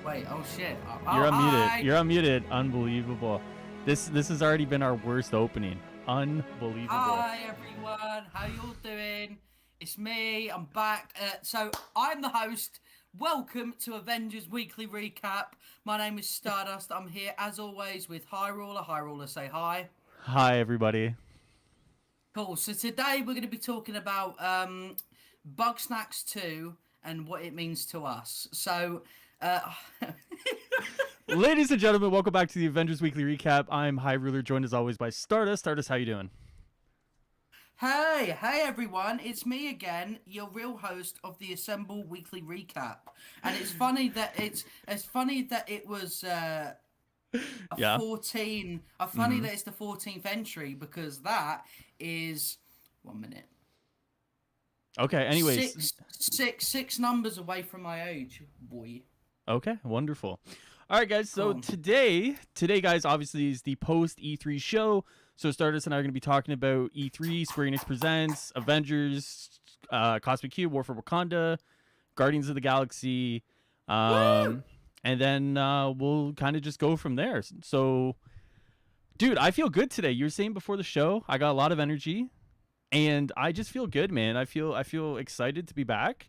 Wait, oh shit. You're unmuted. Hi. You're unmuted. Unbelievable. This has already been our worst opening. Unbelievable. Hi, everyone. How you all doing? It's me. I'm back. So I'm the host. Welcome to Avengers Weekly Recap. My name is Stardust. I'm here as always with High Ruler. High Ruler, say hi. Hi, everybody. Cool. So today we're going to be talking about Bug Snacks 2 and what it means to us. So, Ladies and gentlemen, welcome back to the Avengers Weekly Recap. I'm High Ruler, joined as always by Stardust. Stardust, how you doing? hey everyone, it's me again, your real host of the Assemble Weekly Recap. And it's funny that it was Yeah. 14. Funny that it's the 14th entry because that is 1 minute. Okay, anyways. Six numbers away from my age, boy. Okay, wonderful. All right, guys. So Cool. today, guys, obviously is the post E3 show. So Stardust and I are going to be talking about E3, Square Enix Presents, Avengers, Cosmic Cube, War for Wakanda, Guardians of the Galaxy, and then we'll kind of just go from there. So, dude, I feel good today. You were saying before the show, I got a lot of energy, and I just feel good, man. I feel excited to be back.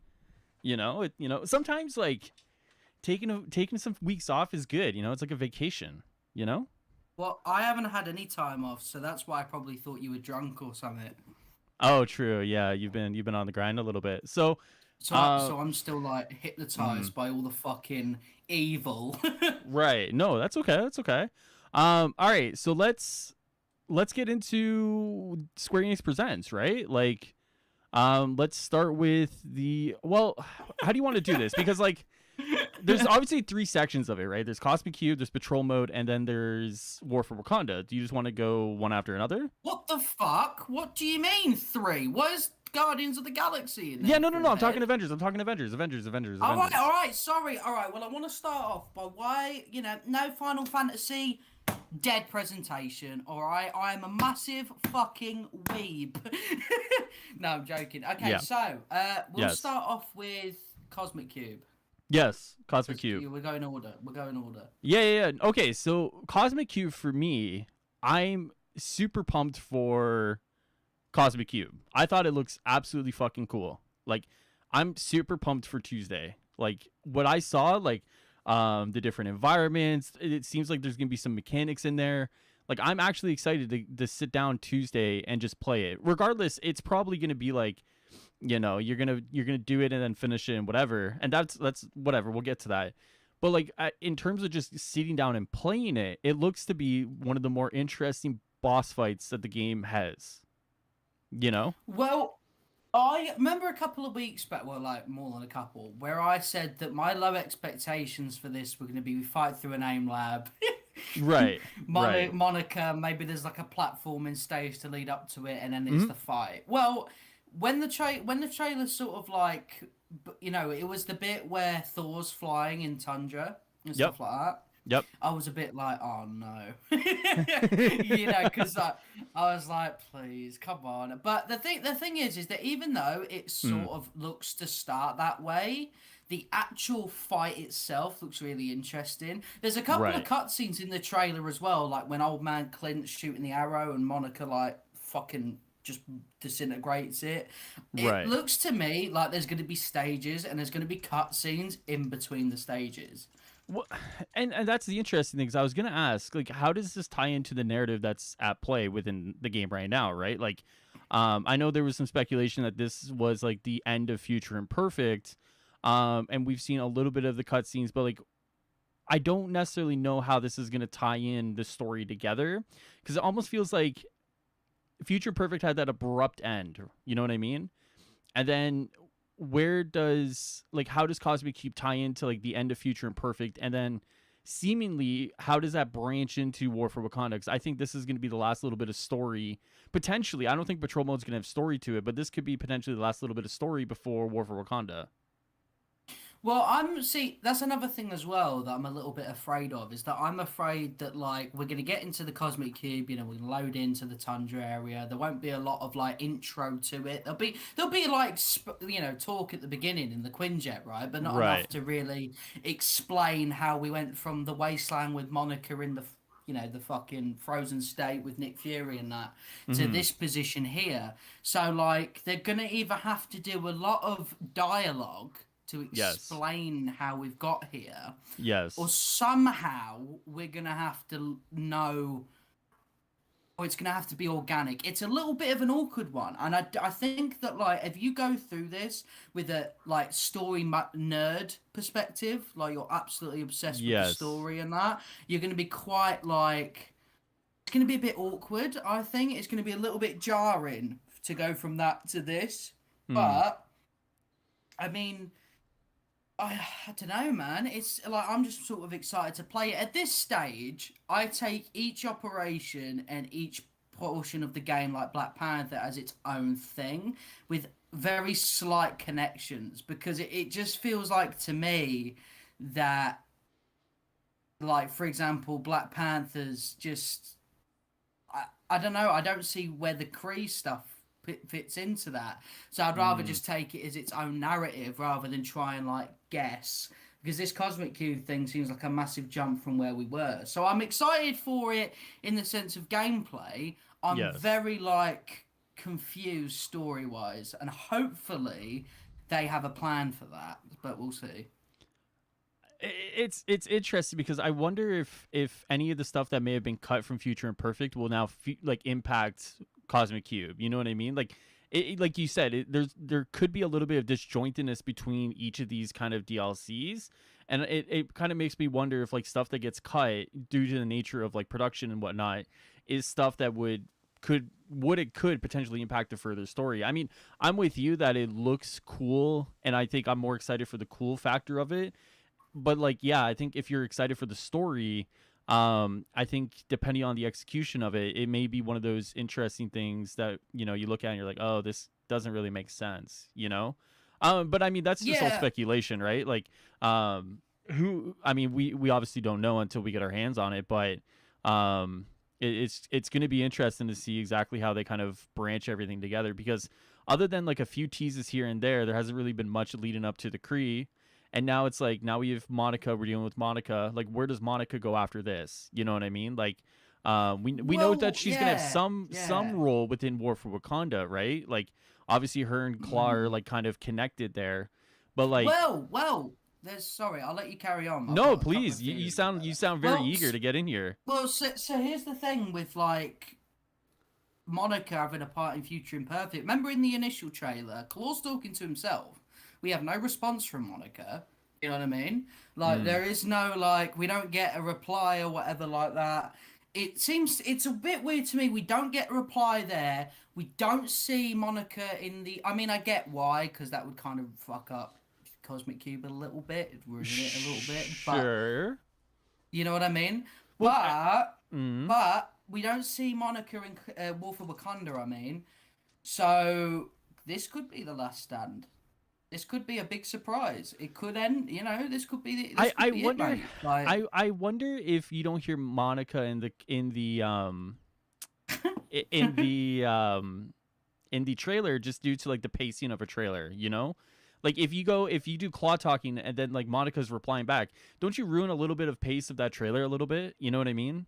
Sometimes like taking some weeks off is good. It's like a vacation. Well, I haven't had any time off, so that's why I probably thought you were drunk or something. Oh, true. Yeah, you've been on the grind a little bit. So, So I'm still like hypnotized by all the fucking evil. right. No, that's okay. That's okay. All right. So let's get into Square Enix Presents, right? Like, let's start with how do you want to do this? Because like, there's obviously 3 sections of it, right? There's Cosmic Cube, there's Patrol Mode, and then there's War for Wakanda. Do you just want to go one after another? What the fuck? What do you mean 3? What is Guardians of the Galaxy in there? Yeah, no. I'm talking Avengers. Avengers. All right. Sorry. All right. Well, I want to start off by why no Final Fantasy. Dead presentation, all right? I am a massive fucking weeb. No, I'm joking. Okay, Yeah. so we'll Yes. start off with Cosmic Cube. Yes, Cosmic Cube. We're going order. Yeah. Okay, so Cosmic Cube for me, I'm super pumped for Cosmic Cube. I thought it looks absolutely fucking cool. Like, I'm super pumped for Tuesday. Like, what I saw, like, the different environments, it seems like there's gonna be some mechanics in there. Like, I'm actually excited to sit down Tuesday and just play it. Regardless, it's probably gonna be like, you're gonna do it and then finish it and whatever, and that's whatever. We'll get to that. But like, in terms of just sitting down and playing it, it looks to be one of the more interesting boss fights that the game has. Well, I remember a couple of weeks back, well, like more than a couple, where I said that my low expectations for this were going to be we fight through an aim lab. Right. Right. Monica, maybe there's like a platforming stage to lead up to it, and then it's the fight. Well, when the trailer sort of like, it was the bit where Thor's flying in Tundra and stuff like that. Yep. I was a bit like, oh no, because I was like, please, come on. But the thing is that even though it sort of looks to start that way, the actual fight itself looks really interesting. There's a couple of cutscenes in the trailer as well, like when Old Man Clint's shooting the arrow and Monica like fucking just disintegrates it. It looks to me like there's going to be stages and there's going to be cutscenes in between the stages. Well, and that's the interesting thing, because I was gonna ask, like, how does this tie into the narrative that's at play within the game right now, right? Like, I know there was some speculation that this was like the end of Future Imperfect, and we've seen a little bit of the cutscenes, but like, I don't necessarily know how this is gonna tie in the story together, because it almost feels like Future Perfect had that abrupt end. You know what I mean? And then, how does Cosmic Cube tie into like the end of Future Imperfect, and then seemingly how does that branch into War for Wakanda? Because I think this is going to be the last little bit of story, potentially. I don't think Patrol Mode's going to have story to it, but this could be potentially the last little bit of story before War for Wakanda. Well, that's another thing as well that I'm a little bit afraid of is that I'm afraid that like we're gonna get into the cosmic cube, we're gonna load into the tundra area. There won't be a lot of like intro to it. There'll be like talk at the beginning in the Quinjet, right? But not enough Right. to really explain how we went from the wasteland with Monica in the fucking frozen state with Nick Fury and that to Mm-hmm. this position here. So like they're gonna either have to do a lot of dialogue to Yes. explain how we've got here, or Yes. somehow we're gonna have to know, or it's gonna have to be organic. It's a little bit of an awkward one, and I think that like if you go through this with a like nerd perspective, like you're absolutely obsessed with the Yes. story and that, you're gonna be quite like it's gonna be a bit awkward. I think it's gonna be a little bit jarring to go from that to this, Mm. but I mean. I don't know, man. It's like I'm just sort of excited to play it. At this stage, I take each operation and each portion of the game, like Black Panther, as its own thing with very slight connections because it just feels like to me that, like, for example, Black Panther's just I don't know. I don't see where the Kree stuff fits into that. So I'd rather Mm. just take it as its own narrative rather than try and like guess. Because this Cosmic Cube thing seems like a massive jump from where we were. So I'm excited for it in the sense of gameplay. I'm Yes. very like confused story wise, and hopefully they have a plan for that. But we'll see. It's interesting because I wonder if any of the stuff that may have been cut from Future Imperfect will now like impact Cosmic Cube. You know what I mean? Like like you said, there could be a little bit of disjointedness between each of these kind of DLCs, and it kind of makes me wonder if like stuff that gets cut due to the nature of like production and whatnot is stuff that could potentially impact the further story. I mean, I'm with you that it looks cool, and I think I'm more excited for the cool factor of it, but like yeah, I think if you're excited for the story, I think depending on the execution of it, it may be one of those interesting things that you look at and you're like, oh, this doesn't really make sense, but I mean that's just all Yeah, speculation, right? Like who I mean we obviously don't know until we get our hands on it, but it's going to be interesting to see exactly how they kind of branch everything together, because other than like a few teases here and there hasn't really been much leading up to the Kree. And now it's like now we have Monica. We're dealing with Monica. Like, where does Monica go after this? You know what I mean? Like, we know that well, she's gonna have yeah, some yeah. role within War for Wakanda, right? Like, obviously her and Claw are Mm. like kind of connected there, but like, Well, there's sorry, I'll let you carry on. I've no, got a couple please, of you theories sound about you that. sound very eager to get in here. So here's the thing with like Monica having a part in Future Imperfect. Remember in the initial trailer, Claw's talking to himself. We have no response from Monica. You know what I mean? Like Mm. there is no like we don't get a reply or whatever like that. It seems it's a bit weird to me. We don't get a reply there. We don't see Monica in the. I mean, I get why, because that would kind of fuck up Cosmic Cube a little bit, it'd ruin it a little bit. But Sure. you know what I mean? Well, mm, But we don't see Monica in War for Wakanda. I mean, so this could be the last stand. This could be a big surprise. It could end. This could be this I could be it, wonder, mate. Like, I wonder if you don't hear Monica in the trailer, just due to like the pacing of a trailer, like if you do Claw talking and then like Monica's replying back, don't you ruin a little bit of pace of that trailer a little bit? You know what I mean?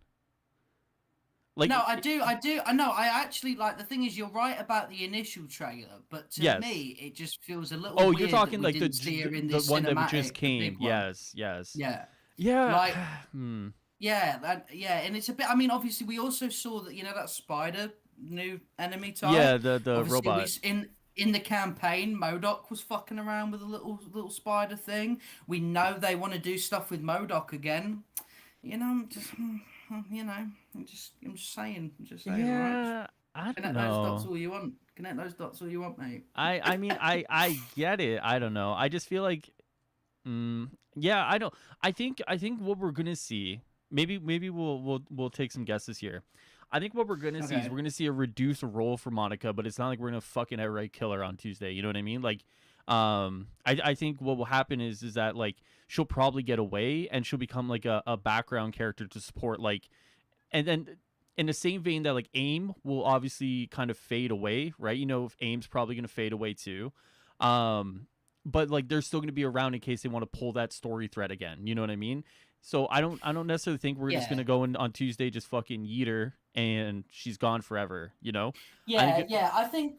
Like no, I do. I know. I actually like the thing is, you're right about the initial trailer, but to yes. me, it just feels a little Oh, you're weird that talking we like the didn't see her in the this one that just cinematic, the came. big one. Yes, yes. Yeah, Yeah. like Hmm. yeah, and it's a bit. I mean, obviously, we also saw that that spider new enemy Yeah, type. the Obviously, robot. in the campaign, MODOK was fucking around with a little spider thing. We know they want to do stuff with MODOK again. Just I'm just saying, all right. Just Yeah, I don't connect those dots know. all you want. Connect those dots all you want, mate. I mean I get it. I don't know. I just feel like yeah, I don't. I think what we're gonna see. Maybe we'll take some guesses here. I think what we're gonna see is Okay. we're gonna see a reduced role for Monica, but it's not like we're gonna fucking outright kill her on Tuesday. You know what I mean? Like, I think what will happen is that like she'll probably get away and she'll become like a background character to support like, and then in the same vein that like AIM will obviously kind of fade away, right? You know, if AIM's probably going to fade away too. But like they're still going to be around in case they want to pull that story thread again. You know what I mean? So I don't necessarily think we're just going Yeah. to go in on Tuesday, just fucking yeet her and she's gone forever. You know, I think Yeah, yeah. I think.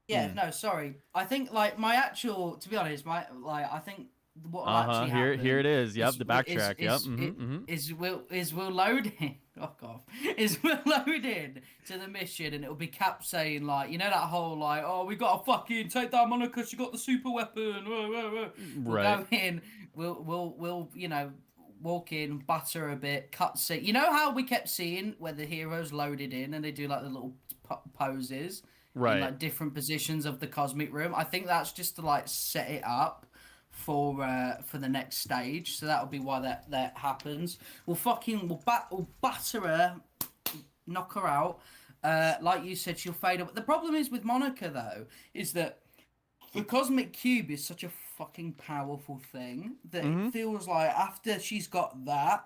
Yeah, mm, no, sorry. I think like my actual, to be honest, my like I think what will uh-huh. actually Here happen it is. Yep, is the is backtrack. Yep. is Mm-hmm. Mm-hmm. will load in. Oh god, is will load in to the mission, and it'll be Cap saying like, you know that whole like, oh, we gotta fucking take down Monica. She got the super weapon. Whoa, whoa, whoa. We'll Right. go in. We'll walk in, butter a bit, cut scene. You know how we kept seeing where the heroes loaded in and they do like the little poses in Right. like different positions of the cosmic room. I think that's just to like set it up for the next stage. So that'll be why that happens. We'll batter her, knock her out. Like you said, she'll fade away. The problem is with Monica though, is that the cosmic cube is such a fucking powerful thing that it Mm-hmm. feels like after she's got that,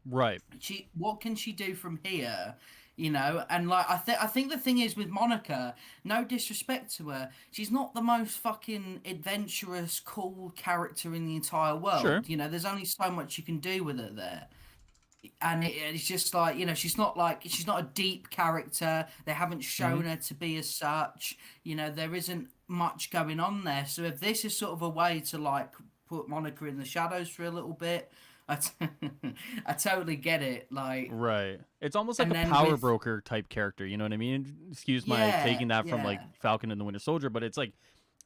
Right. she what can she do from here, and like I think the thing is with Monica, no disrespect to her, she's not the most fucking adventurous cool character in the entire Sure. world. There's only so much you can do with her there, and it's just like, she's not a deep character. They haven't Mm-hmm. shown her to be as such. There isn't much going on there. So if this is sort of a way to like put Monica in the shadows for a little bit, I, t- I totally get it. Like, Right. It's almost like and a then power with broker type character, you know what I mean? Excuse my yeah, taking that from like yeah. Falcon and the Winter Soldier, but it's like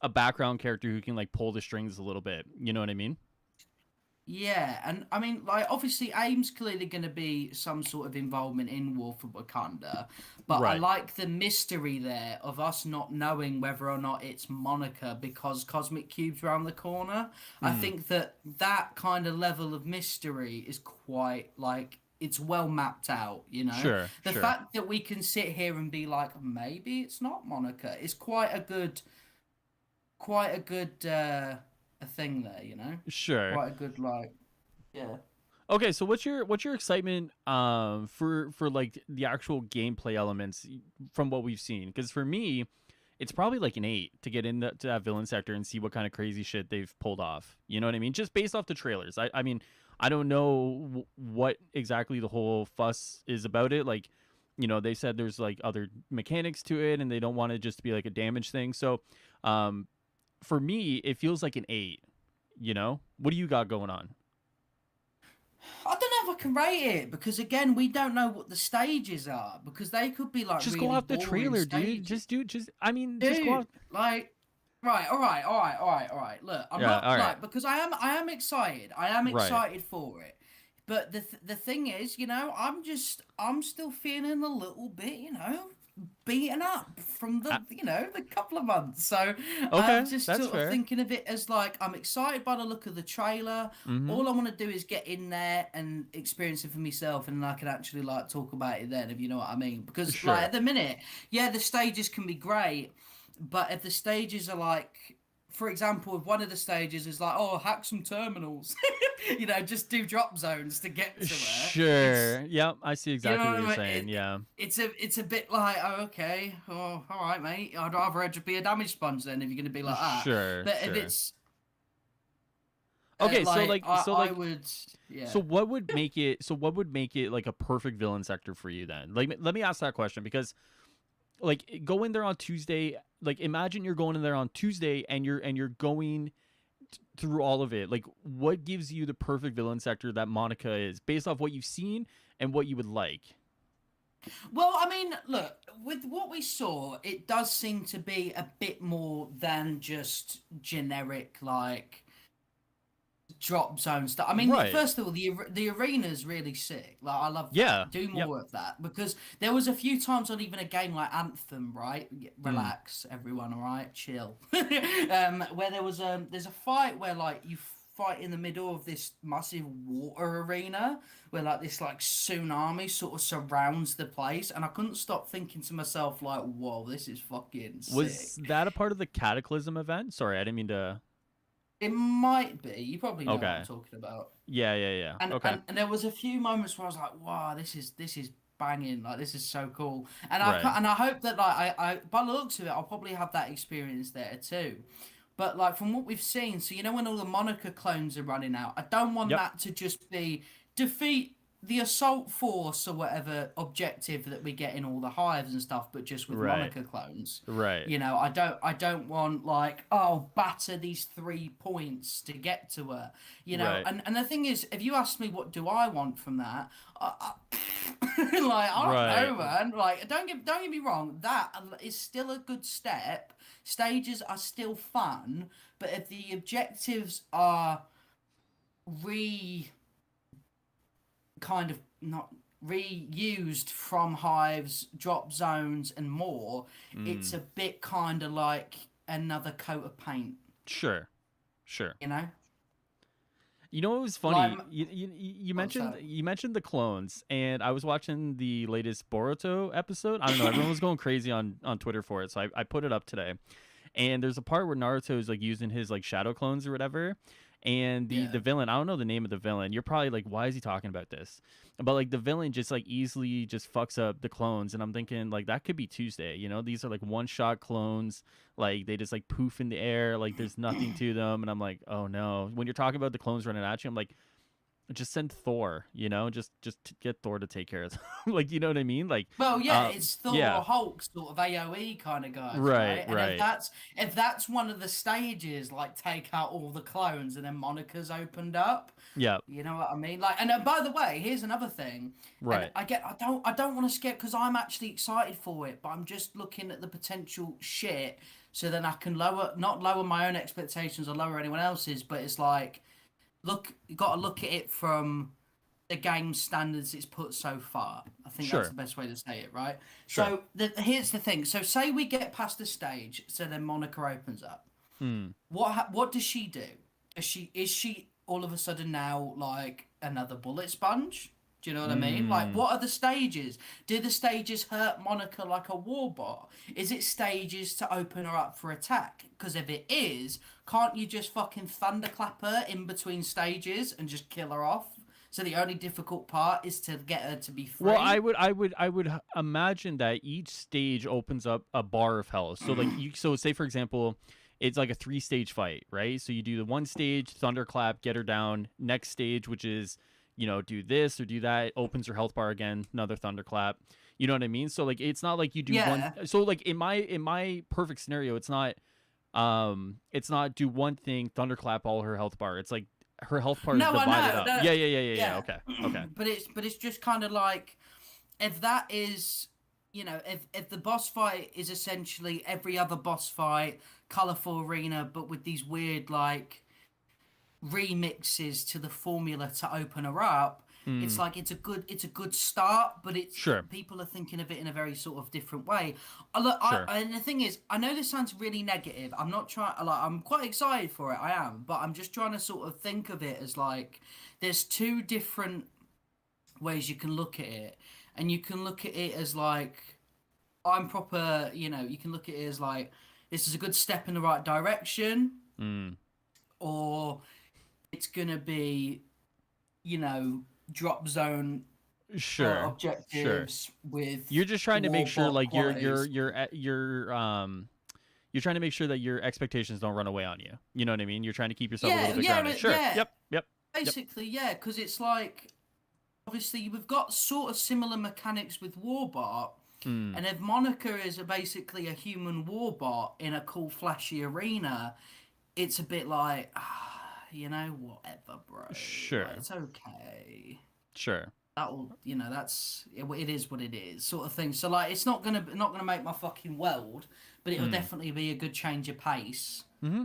a background character who can like pull the strings a little bit. You know what I mean? Yeah, and I mean, like, obviously, AIM's clearly going to be some sort of involvement in War for Wakanda, but I Right. like the mystery there of us not knowing whether or not it's Monica because Cosmic Cube's around the corner. I Mm. think that kind of level of mystery is quite, like, it's well mapped out, you know? Sure. The Sure. fact that we can sit here and be like, maybe it's not Monica, is quite a good a thing there, you know? Sure. Quite a good like, yeah. Okay, so what's your excitement for like the actual gameplay elements from what we've seen? Because for me, it's probably like an 8 to get into to that villain sector and see what kind of crazy shit they've pulled off. You know what I mean? Just based off the trailers. I mean, I don't know what exactly the whole fuss is about it. Like, they said there's like other mechanics to it, and they don't want it just to be like a damage thing. So, for me, it feels like an 8. What do you got going on? I don't know if I can rate it because again, we don't know what the stages are because they could be like Just go really off the boring trailer, dude. stages. I mean, just go Dude, off. like, right, all right. Look, I'm Yeah, not all right. like because I am excited. I am Right. excited for it. But the thing is, I'm still feeling a little bit, beaten up from Uh, the couple of months. So I'm okay, just that's sort of fair. thinking of it as like I'm excited by the look of the trailer. Mhm. All I want to do is get in there and experience it for myself, and then I can actually like talk about it then, if you know what I mean. Because like Sure. at the minute, yeah, the stages can be great, but if the stages are like, for example, if one of the stages is like, oh, hack some terminals, just do drop zones to get to her. It's Sure. Yep, I see you know exactly what what I you're mean? saying. Yeah. It's a bit like, oh, okay, oh, all right, mate. I'd rather just be a damage sponge then if you're gonna be like that. Sure, But if sure. it's Okay, so like like so I like would, yeah. so what would make it like a perfect villain sector for you then? Like let me ask that question because like go in there on Tuesday, like imagine you're going in there on Tuesday and you're going through all of it. Like what gives you the perfect villain sector that Monica is based off what you've seen and what you would like? Well, I mean, look, with what we saw, it does seem to be a bit more than just generic, like drop zone stuff. I mean, Right. first of all, the arena's really sick. Like, I love Yeah. that. Do Yep. more of that because there was a few times on even a game like Anthem, right? Mm. Relax, everyone, all right, chill. Where there's a fight where like you fight in the middle of this massive water arena where like this like tsunami sort of surrounds the place, and I couldn't stop thinking to myself like, "Whoa, this is fucking Was sick." that a part of the Cataclysm event? Sorry, I didn't mean to. It might be. You probably know what I'm Okay. talking about. Yeah, yeah, yeah. And, Okay. and and there was a few moments where I was like, "Wow, this is banging! Like this is so cool." Right. And I hope that like I by the looks of it, I'll probably have that experience there too. But like from what we've seen, so you know when all the Monica clones are running out, I don't want Yep. that to just be defeat the assault force or whatever objective that we get in all the hives and stuff, but just with Right. Monica clones. Right. You know, I don't want like, oh, batter these 3 points to get to her. You know, Right. and the thing is, if you ask me what do I want from that, like I Right. don't know, man. Like don't get me wrong, that is still a good step. Stages are still fun, but if the objectives are re kind of not reused from hives, drop zones, and more, it's Mm. a bit kind of like another coat of paint, Sure. Sure. you know? You know what was Like, funny? You what's mentioned that? the clones, and I was watching the latest Boruto episode. I don't know, everyone was going crazy on Twitter for it, so I put it up today. And there's a part where Naruto is like using his like shadow clones or whatever, and the Yeah. villain, I don't know the name of the villain. You're probably like, why is he talking about this? But like the villain just like easily just fucks up the clones, and I'm thinking like that could be Tuesday. You know, these are like one shot clones. Like they just like poof in the air, like there's nothing to them, and I'm like, oh no. When you're talking about the clones running at you, I'm like, just send Thor. You know, just get Thor to take care of them. Like, you know what I mean? Like, Well, yeah, it's Thor yeah, or Hulk sort of AOE kind of guys, right, right? And right, if that's one of the stages, like take out all the clones and then Monica's opened up, yeah, you know what I mean? Like, and by the way, here's another thing. And right, I don't want to skip because I'm actually excited for it, but I'm just looking at the potential shit, so then I can not lower my own expectations or lower anyone else's, but it's like, look, you got to look at it from the game standards it's put so far. I think that's sure, the best way to say it, right? sure. So here's the thing. So say we get past the stage, so then Monica opens up. Hmm. What does she do? Is she all of a sudden now like another bullet sponge? Do you know what I mean? Like, Hmm. what are the stages? Do the stages hurt Monica like a warbot? Is it stages to open her up for attack? Because if it is, can't you just fucking thunderclap her in between stages and just kill her off? So the only difficult part is to get her to be Well, free. I would imagine that each stage opens up a bar of hell. So like so say for example, it's like a 3 stage fight, right? So you do the one stage, thunderclap, get her down. Next stage, which is, you know, do this or do that, opens her health bar again, another thunderclap. You know what I mean? So like it's not like you do one. Yeah. So like in my perfect scenario, it's not do one thing, thunderclap all her health bar. It's like her health bar is No, I divided know. up. No, Yeah, yeah, yeah, yeah, yeah. yeah. Okay, okay. But it's just kind of like, if that is, you know, if the boss fight is essentially every other boss fight, colorful arena, but with these weird like remixes to the formula to open her up, it's Mm, like it's a good start, but it's sure, people are thinking of it in a very sort of different way. Look, sure. and the thing is, I know this sounds really negative. I'm not trying, like, I'm quite excited for it. I am, but I'm just trying to sort of think of it as like there's two different ways you can look at it, and you can look at it as like, I'm proper, you know, you can look at it as like this is a good step in the right direction, Mm, or it's gonna be, you know, drop zone sure, sure. objectives with You're just trying to make sure warbot like qualities. you're trying to make sure that your expectations don't run away on you. You know what I mean? You're trying to keep yourself a Yeah, little bit yeah, grounded. Sure. yeah. Yep. Yep. Yep. Basically, yeah, because it's like obviously we've got sort of similar mechanics with Warbot, Mm, and if Monica is basically a human Warbot in a cool, flashy arena, it's a bit like, you know, whatever, bro. Like, sure. it's okay. Sure. That'll, you know, it is what it is, sort of thing. So like, it's not gonna make my fucking world, but it'll Mm, definitely be a good change of pace. mm-hmm.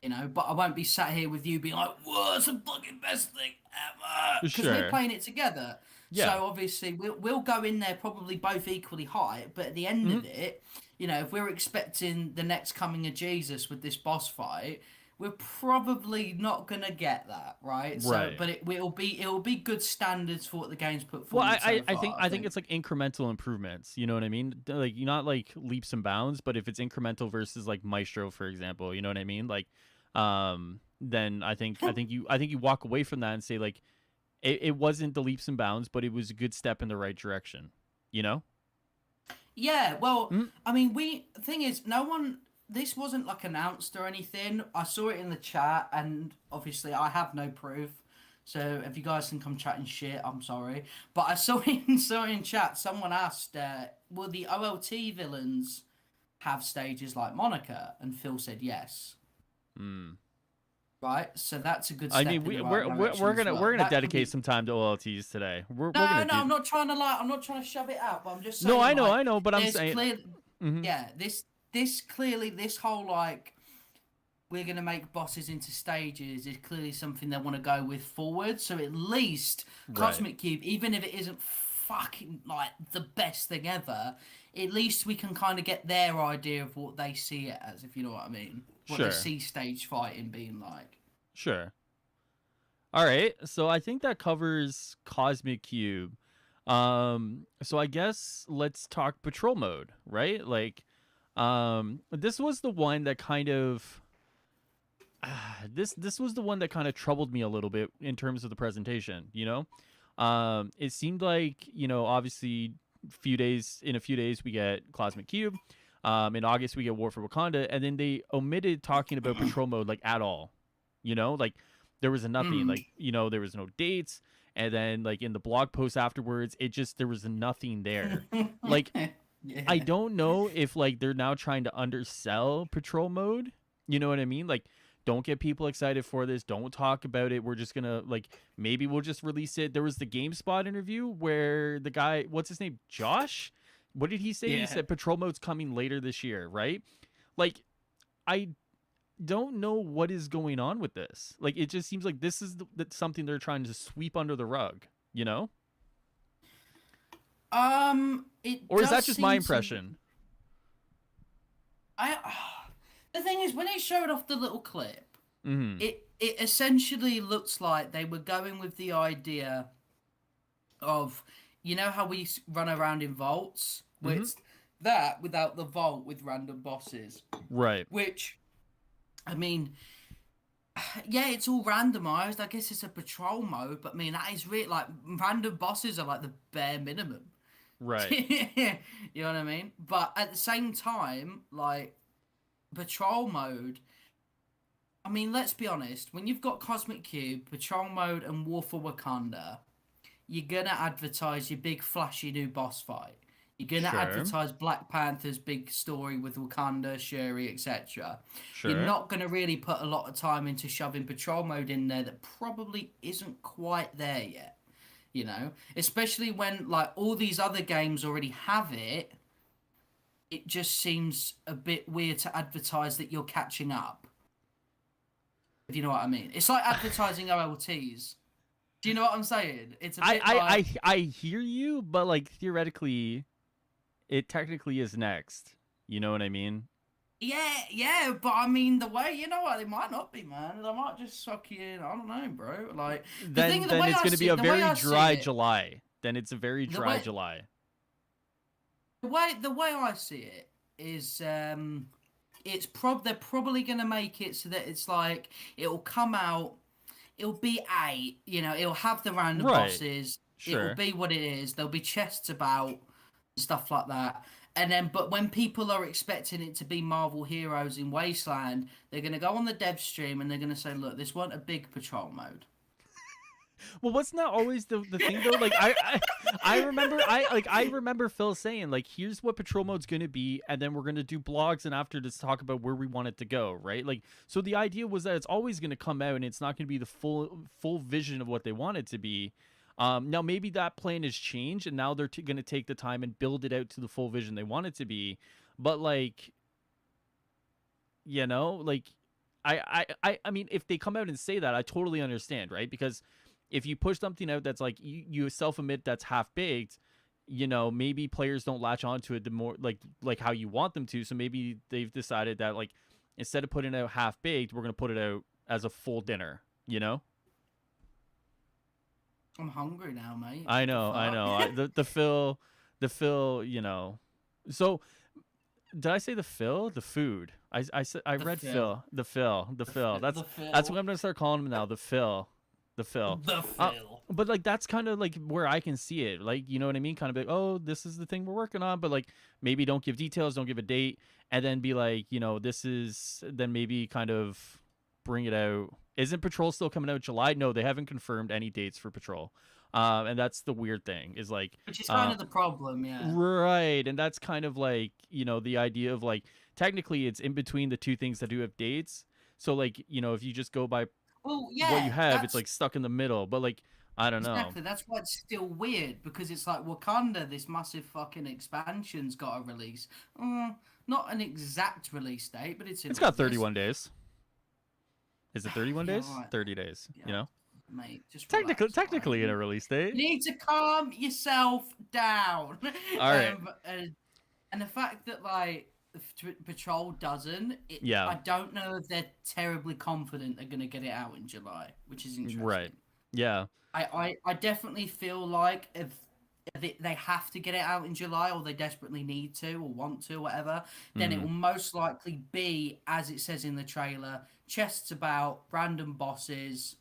You know, but I won't be sat here with you being like, "Whoa, it's the fucking best thing ever," because we're Sure. playing it together. So Yeah. obviously we'll go in there probably both equally high, but at the end Mm-hmm. of it, you know, if we're expecting the next coming of Jesus with this boss fight, we're probably not gonna get that, right? So, Right. but it'll be good standards for what the game's put Well, forward so I think far, I I think think. it's like incremental improvements. You know what I mean? Like you're not like leaps and bounds, but if it's incremental versus like Maestro, for example, you know what I mean? Like, then I think you walk away from that and say like it wasn't the leaps and bounds, but it was a good step in the right direction. You know? Yeah, well, Mm, I mean, thing is, no one. This wasn't like announced or anything. I saw it in the chat, and obviously, I have no proof. So if you guys can come chatting shit, I'm sorry. But I saw in chat. Someone asked, "Will the OLT villains have stages like Monica?" And Phil said yes. mm. Right, so that's a good I mean, step in the right direction as we're well. gonna That could dedicate be. some time to OLTs today. We're No, gonna no, do. I'm not trying to shove it out, but I'm just No, saying, like, I know, but I'm there's saying. clear, Hmm. yeah, this clearly, this whole like, we're gonna make bosses into stages is clearly something they want to go with forward. So at least Right. Cosmic Cube, even if it isn't fucking like the best thing ever, at least we can kind of get their idea of what they see it as, if you know what I mean, what they Sure. see stage fighting being like. Sure. All right, so I think that covers Cosmic Cube. So I guess let's talk patrol mode, right? Like, this was the one that kind of this was the one that kind of troubled me a little bit in terms of the presentation. You know, it seemed like obviously in a few days we get Cosmic Cube. In August we get War for Wakanda, and then they omitted talking about patrol mode like at all. Like there was nothing, Mm. like there was no dates, and then like in the blog post afterwards, there was nothing there. Like I Yeah. don't know if like they're now trying to undersell patrol mode. You know what I mean? Like don't get people excited for this. Don't talk about it. We're just gonna like maybe we'll just release it. There was the GameSpot interview where the guy, what's his name, Josh? What did he say? He Yeah. said patrol mode's coming later this year, right? Like I don't know what is going on with this. Like it just seems like this is something they're trying to sweep under the rug. You know? It Or is does that just my seem to. impression? I. The thing is, when it showed off the little clip, Hmm. it essentially looks like they were going with the idea of, how we run around in vaults, where Hmm. it's that without the vault with random bosses. Right. Which, I mean, yeah, it's all randomized. I guess it's a patrol mode, but I mean that is really like random bosses are like the bare minimum. Right. You know what I mean? But at the same time, like patrol mode, I mean, let's be honest, when you've got Cosmic Cube, patrol mode, and War for Wakanda, you're gonna advertise your big flashy new boss fight. You're gonna Sure. advertise Black Panther's big story with Wakanda, Shuri, etc. You're Sure. not gonna really put a lot of time into shoving patrol mode in there that probably isn't quite there yet. Especially when like all these other games already have it. It just seems a bit weird to advertise that you're catching up. If you know what I mean, it's like advertising OLTs. Do you know what I'm saying? It's a bit like, I hear you, but like theoretically, it technically is next. You know what I mean? yeah, yeah, but I mean the way, you know what, they might not be, man. They might just suck you in. I don't know, bro. Like Then the way it's I going to be see, a the way very I see dry it, July. Then it's a very the dry way July. the way I see it is, they're probably gonna make it so that it's like it'll come out, it'll be it'll have the random Right. bosses, it'll Sure. be what it is. There'll be chests about, stuff like that. And then, but when people are expecting it to be Marvel Heroes in Wasteland, they're gonna go on the dev stream and they're gonna say, "Look, this wasn't a big patrol mode." Well, wasn't that always the thing though? Like I remember Phil saying like, here's what patrol mode's gonna be, and then we're gonna do blogs and after to talk about where we want it to go, right? Like, so the idea was that it's always gonna come out and it's not gonna be the full vision of what they want it to be. Now maybe that plan has changed and now they're gonna take the time and build it out to the full vision they want it to be, but like like I mean, if they come out and say that, I totally understand, right? Because if you push something out that's like you self admit that's half baked, maybe players don't latch onto it the more like how you want them to. So maybe they've decided that like instead of putting it out half baked, we're gonna put it out as a full dinner. You know? I'm hungry now, mate. I What the know, I fuck? know. The fill. You know. So did I say the fill? The food. I said I The read fill. fill. The fill. The fill. The That's what fill. I'm gonna start calling him now. The fill. The fill. The Uh, fill. but like that's kind of like where I can see it. Like you know what I mean? Kind of like, oh, this is the thing we're working on, but like maybe don't give details, don't give a date, and then be like, this is then maybe kind of bring it out. Isn't Patrol still coming out July? No, they haven't confirmed any dates for Patrol. And that's the weird thing is like, Which is kind of the problem, yeah. right, and that's kind of like the idea of like technically it's in between the two things that do have dates. So like if you just go by Well, what you yeah, have, it's that's like stuck in the middle. But like I don't know. exactly. That's why it's still weird because it's like Wakanda, this massive fucking expansion's got a release. Not an exact release date, but it's in It's got August. 31 days. Is it 31 Yeah, days? right. 30 days. Yeah, mate, just Technically in relax, a release date. you need to calm yourself down. All right. And the fact that like Patrol doesn't, Yeah. I don't know if they're terribly confident they're gonna get it out in July, which is interesting. Right. Yeah. I definitely feel like if they have to get it out in July or they desperately need to or want to, whatever, then it will most likely be, as it says in the trailer, chests about, random bosses,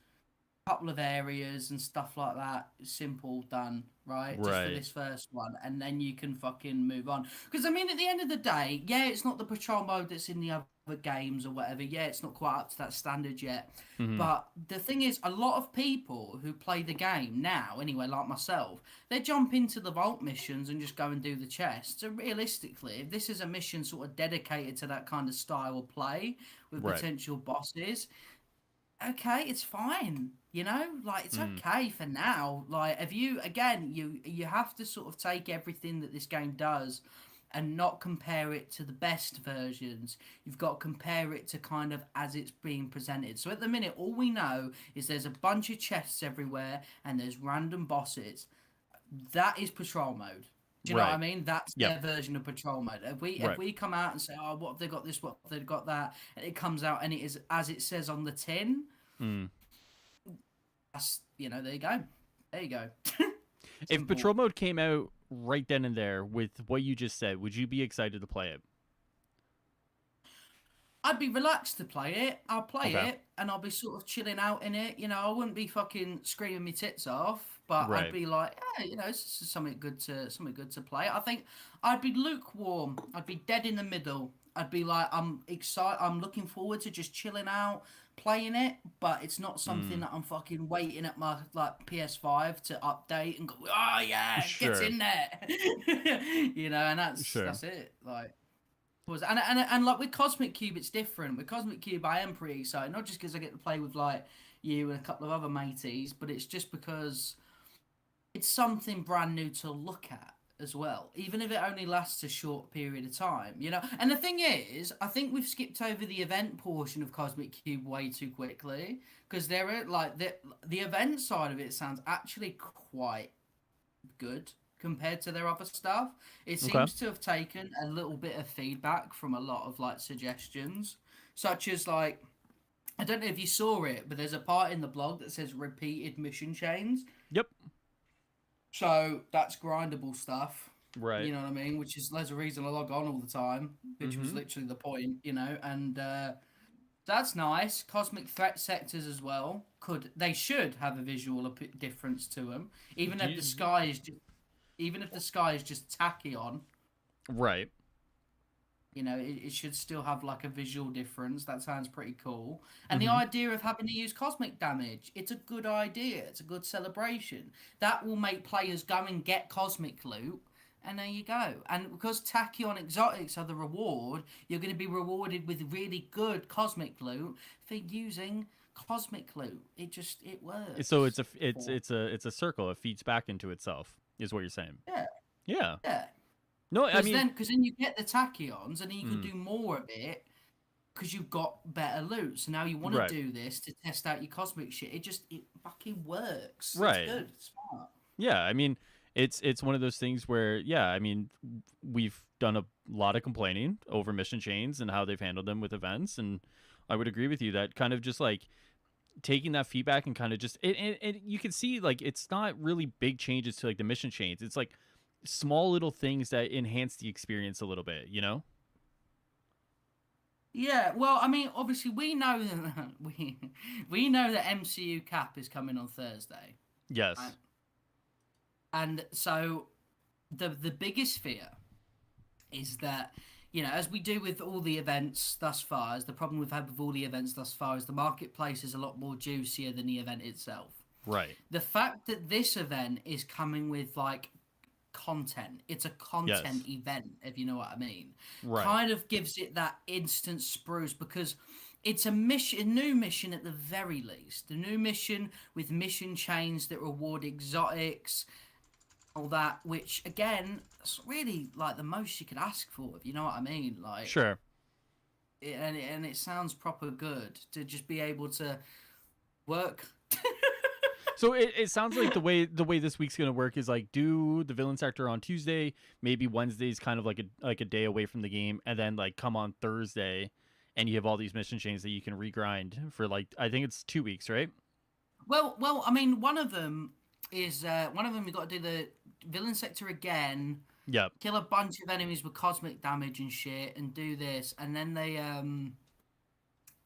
couple of areas and stuff like that. Simple, done, right? Just for this first one. And then you can fucking move on. Because, I mean, at the end of the day, yeah, it's not the patrol mode that's in the other games or whatever. Yeah, it's not quite up to that standard yet. But the thing is, a lot of people who play the game now, anyway, like myself, they jump into the vault missions and just go and do the chests. So realistically, if this is a mission sort of dedicated to that kind of style of play with potential bosses, okay, it's fine. Like it's okay for now. Like if you again, you have to sort of take everything that this game does and not compare it to the best versions. You've got to compare it to kind of as it's being presented. So at the minute, all we know is there's a bunch of chests everywhere and there's random bosses. That is patrol mode. Do you know what I mean? That's their version of patrol mode. If we come out and say, oh, what have they got this, what have they got that, and it comes out and it is as it says on the tin, that's, there you go. There you go. If patrol mode came out right then and there with what you just said, would you be excited to play it? I'd be relaxed to play it. I'll play it, and I'll be sort of chilling out in it. I wouldn't be fucking screaming my tits off, but I'd be like, this is something good to play. I think I'd be lukewarm. I'd be dead in the middle. I'd be like, I'm excited. I'm looking forward to just chilling out, playing it, but it's not something that I'm fucking waiting at my PS5 to update and go, oh yeah, it gets in there, and that's it. Like. And like with Cosmic Cube, it's different. With Cosmic Cube, I am pretty excited, not just because I get to play with like you and a couple of other mateys, but it's just because it's something brand new to look at as well, even if it only lasts a short period of time, And the thing is, I think we've skipped over the event portion of Cosmic Cube way too quickly because there are like the event side of it sounds actually quite good compared to their other stuff. It seems to have taken a little bit of feedback from a lot of like suggestions, such as like, I don't know if you saw it, but there's a part in the blog that says repeated mission chains. Yep. So that's grindable stuff. Right. You know what I mean? Which is there's a reason I log on all the time, which was literally the point, and that's nice. Cosmic threat sectors as well. They should have a visual difference to them, even if the sky is just tacky on. Right. It should still have like a visual difference. That sounds pretty cool. And the idea of having to use cosmic damage, it's a good idea. It's a good celebration. That will make players go and get cosmic loot. And there you go. And because tachyon exotics are the reward, you're going to be rewarded with really good cosmic loot for using cosmic loot. It works. So it's a circle. It feeds back into itself, is what you're saying. Yeah. No, I mean, because then you get the tachyons, and then you can do more of it because you've got better loot. So now you want to do this to test out your cosmic shit. It fucking works. Right. It's good. It's smart. Yeah, I mean, it's one of those things where, I mean, we've done a lot of complaining over mission chains and how they've handled them with events, and I would agree with you that kind of just like taking that feedback and kind of just you can see like it's not really big changes to like the mission chains. It's like small little things that enhance the experience a little bit, you know? Yeah, well, I mean, obviously we know that we know that MCU Cap is coming on Thursday, right? Yes. And so the biggest fear is that, as we do with all the events thus far, is the problem we've had with all the events thus far is the marketplace is a lot more juicier than the event itself. Right. The fact that this event is coming with like content, it's a content Yes. event, if you know what I mean, Right. kind of gives it that instant spruce because it's a new mission at the very least. A new mission with mission chains that reward exotics, all that, which again, it's really like the most you could ask for, if you know what I mean. Like, Sure. and it sounds proper good to just be able to work. So it sounds like the way this week's gonna work is like do the villain sector on Tuesday, maybe Wednesday's kind of like a day away from the game, and then like come on Thursday, and you have all these mission chains that you can regrind for like I think it's 2 weeks, right? Well, I mean, one of them is you got to do the villain sector again, Yep. kill a bunch of enemies with cosmic damage and shit, and do this, and then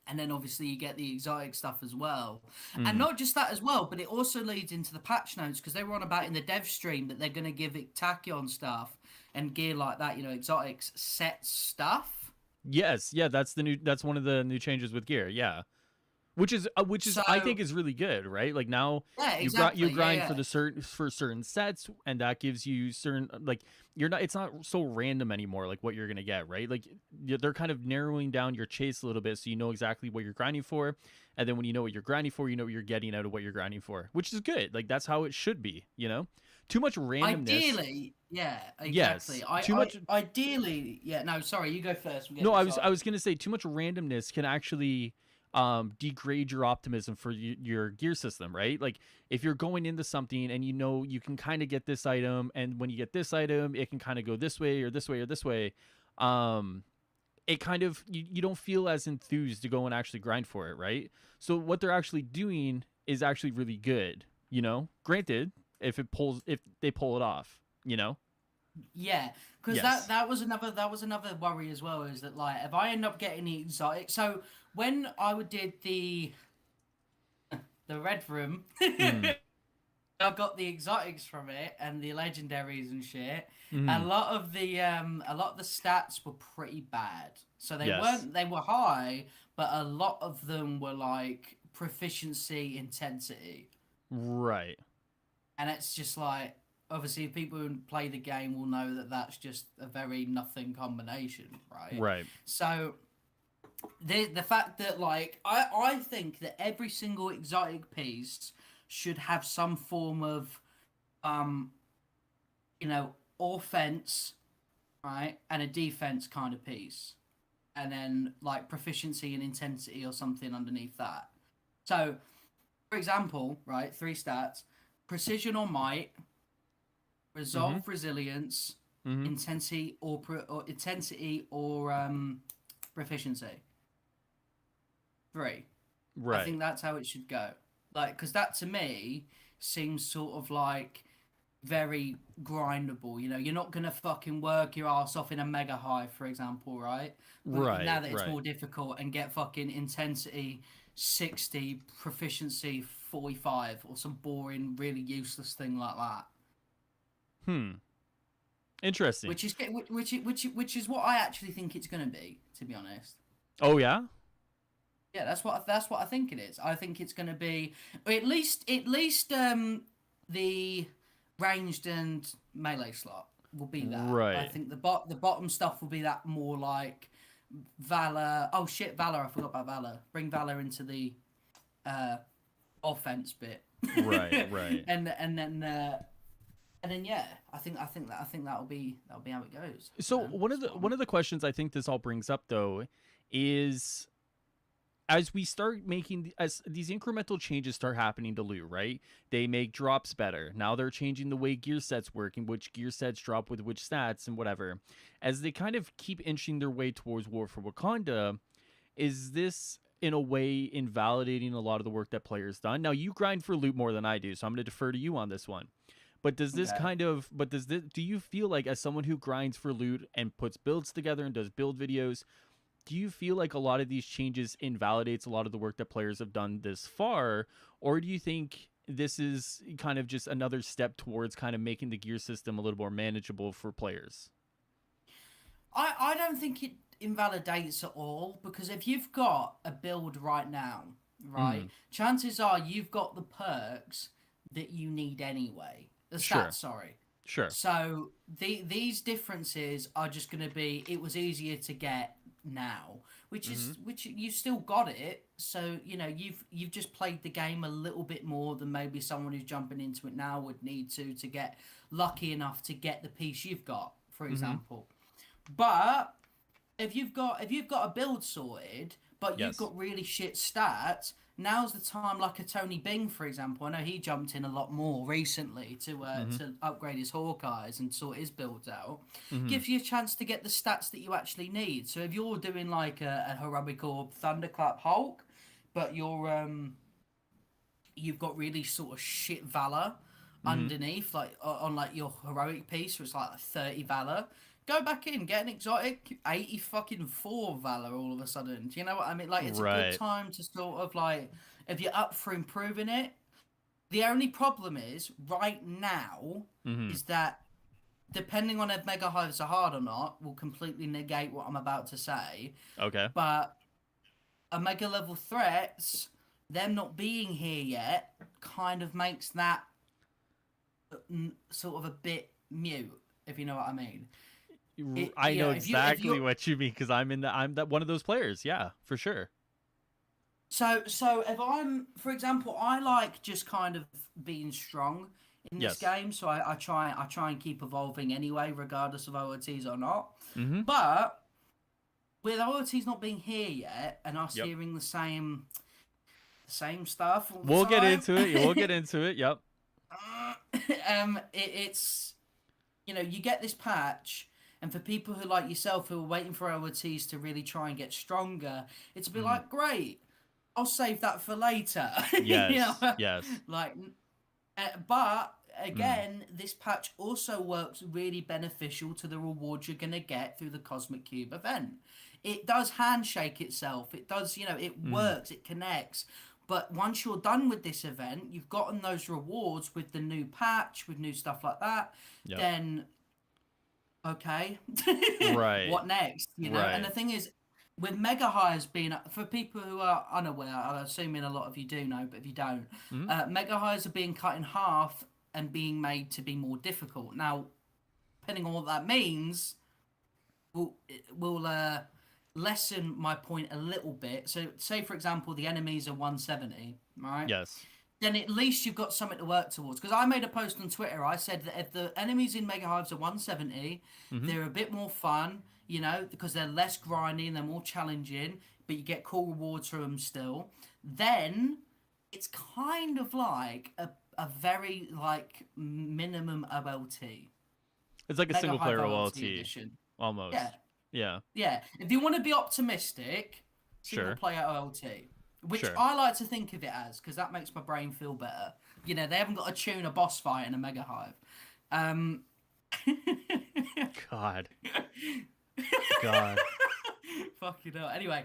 and then obviously you get the exotic stuff as well, and Mm. not just that as well, but it also leads into the patch notes because they were on about in the dev stream that they're going to give it tachyon stuff and gear like that, exotics set stuff. Yes. Yeah. That's one of the new changes with gear. Yeah. Which is So I think is really good, right? Like now yeah, you exactly, yeah, grind yeah. for certain sets, and that gives you certain like it's not so random anymore, like what you're gonna get, right? Like they're kind of narrowing down your chase a little bit, so you know exactly what you're grinding for, and then when you know what you're grinding for, you know what you're getting out of what you're grinding for, which is good. Like that's how it should be, you know. Too much randomness. Ideally, yeah, exactly. Yes. Too much. Ideally, yeah. No, sorry, you go first. I'm getting No, I excited. was gonna say too much randomness can actually degrade your optimism for your gear system, right? Like if you're going into something and you know you can kind of get this item, and when you get this item, it can kind of go this way or this way or this way. Um, it kind of you don't feel as enthused to go and actually grind for it, right? So what they're actually doing is actually really good, you know. Granted, if they pull it off, you know. Yeah, because Yes. that was another worry as well. Is that like if I end up getting the exotic? So when I did the red room, Mm. I got the exotics from it and the legendaries and shit. Mm. A lot of the stats were pretty bad. So Yes. they were high, but a lot of them were like proficiency intensity. Right. And it's just like obviously people who play the game will know that that's just a very nothing combination, right? Right. So the fact that like I think that every single exotic piece should have some form of um offense, right, and a defense kind of piece, and then like proficiency and intensity or something underneath that. So for example, right, three stats: precision or might, Mm-hmm. resolve, resilience, Mm-hmm. intensity or proficiency. Three. I Right. think that's how it should go. Like, because that to me seems sort of like very grindable. You're not gonna fucking work your ass off in a mega high, for example, right? But now Right. that it's Right. more difficult and get fucking intensity 60, proficiency 45, or some boring, really useless thing like that. Hmm. Interesting. Which is what I actually think it's gonna be, to be honest. Oh yeah. Yeah, that's what I think it is. I think it's going to be at least the ranged and melee slot will be that. I Right. think the bottom stuff will be that more like Valor. Oh shit, Valor! I forgot about Valor. Bring Valor into the uh, offense bit. Right. Right. And then yeah, I think that'll be how it goes. So Man. one of the questions I think this all brings up though is as we start making as these incremental changes start happening to loot, right? They make drops better. Now they're changing the way gear sets work and which gear sets drop with which stats and whatever. As they kind of keep inching their way towards War for Wakanda, is this in a way invalidating a lot of the work that players done? Now you grind for loot more than I do, so I'm going to defer to you on this one. But does this Okay. kind of but does this do you feel like, as someone who grinds for loot and puts builds together and does build videos, do you feel like a lot of these changes invalidates a lot of the work that players have done this far, or do you think this is kind of just another step towards kind of making the gear system a little more manageable for players? I don't think it invalidates at all, because if you've got a build right now, right, Mm, chances are you've got the perks that you need anyway. The sure, stats, sorry. sure. So these differences are just going to be, it was easier to get now, Mm-hmm. which you still got it. So you've just played the game a little bit more than maybe someone who's jumping into it now would need to get lucky enough to get the piece you've got, for Mm-hmm. example. But if you've got a build sorted, but you've Yes. got really shit stats, now's the time. Like a Tony Bing, for example. I know he jumped in a lot more recently Mm-hmm. to upgrade his Hawkeyes and sort his builds out. Mm-hmm. Gives you a chance to get the stats that you actually need. So if you're doing like a heroic or thunderclap Hulk, but you've got really sort of shit valor Mm-hmm. underneath, like on like your heroic piece, where it's like 30 valor. Go back in, get an exotic 80 fucking 4 valor all of a sudden. Do you know what I mean? Like, it's a good Right. time to sort of like, if you're up for improving it. The only problem is right now Mm-hmm. is that depending on if mega hives are hard or not will completely negate what I'm about to say. Okay. But a mega level threats, them not being here yet, kind of makes that sort of a bit mute, if you know what I mean. I know If exactly you what you mean, because I'm that one of those players. Yeah, for sure. so if I'm, for example, I like just kind of being strong in this Yes. game, so I try and keep evolving anyway, regardless of OOTs or not. Mm-hmm. But with OOTs not being here yet and us Yep. hearing the same stuff all the We'll get time, into it. We'll get into it. Yep. it's you get this patch, and for people who like yourself who are waiting for OOTs to really try and get stronger, it's a bit Mm-hmm. like, great, I'll save that for later. Yes. Yes. Like, but Mm. again, this patch also works really beneficial to the rewards you're gonna get through the Cosmic Cube event. It does handshake itself. It does, it Mm. works. It connects. But once you're done with this event, you've gotten those rewards with the new patch, with new stuff like that. Yep. Then, okay, Right. what next? And Right. the thing is, with mega highs being, for people who are unaware, I'm assuming a lot of you do know, but if you don't, Mm-hmm. mega highs are being cut in half and being made to be more difficult. Now, depending on what that means, will lessen my point a little bit. So, say for example, the enemies are 170, right? Yes. Then at least you've got something to work towards. Because I made a post on Twitter. I said that if the enemies in Mega Hives are 170, Mm-hmm. they're a bit more fun, because they're less grinding, they're more challenging, but you get cool rewards from them still. Then it's kind of like a very like minimum OLT. It's like a Mega single Hive player OLT OLT edition. almost. Yeah. Yeah. Yeah. If you want to be optimistic, single Sure. player OLT. Which Sure. I like to think of it as, because that makes my brain feel better. They haven't got to tune a boss fight in a Mega Hive. Um, God. God. fucking hell. Anyway,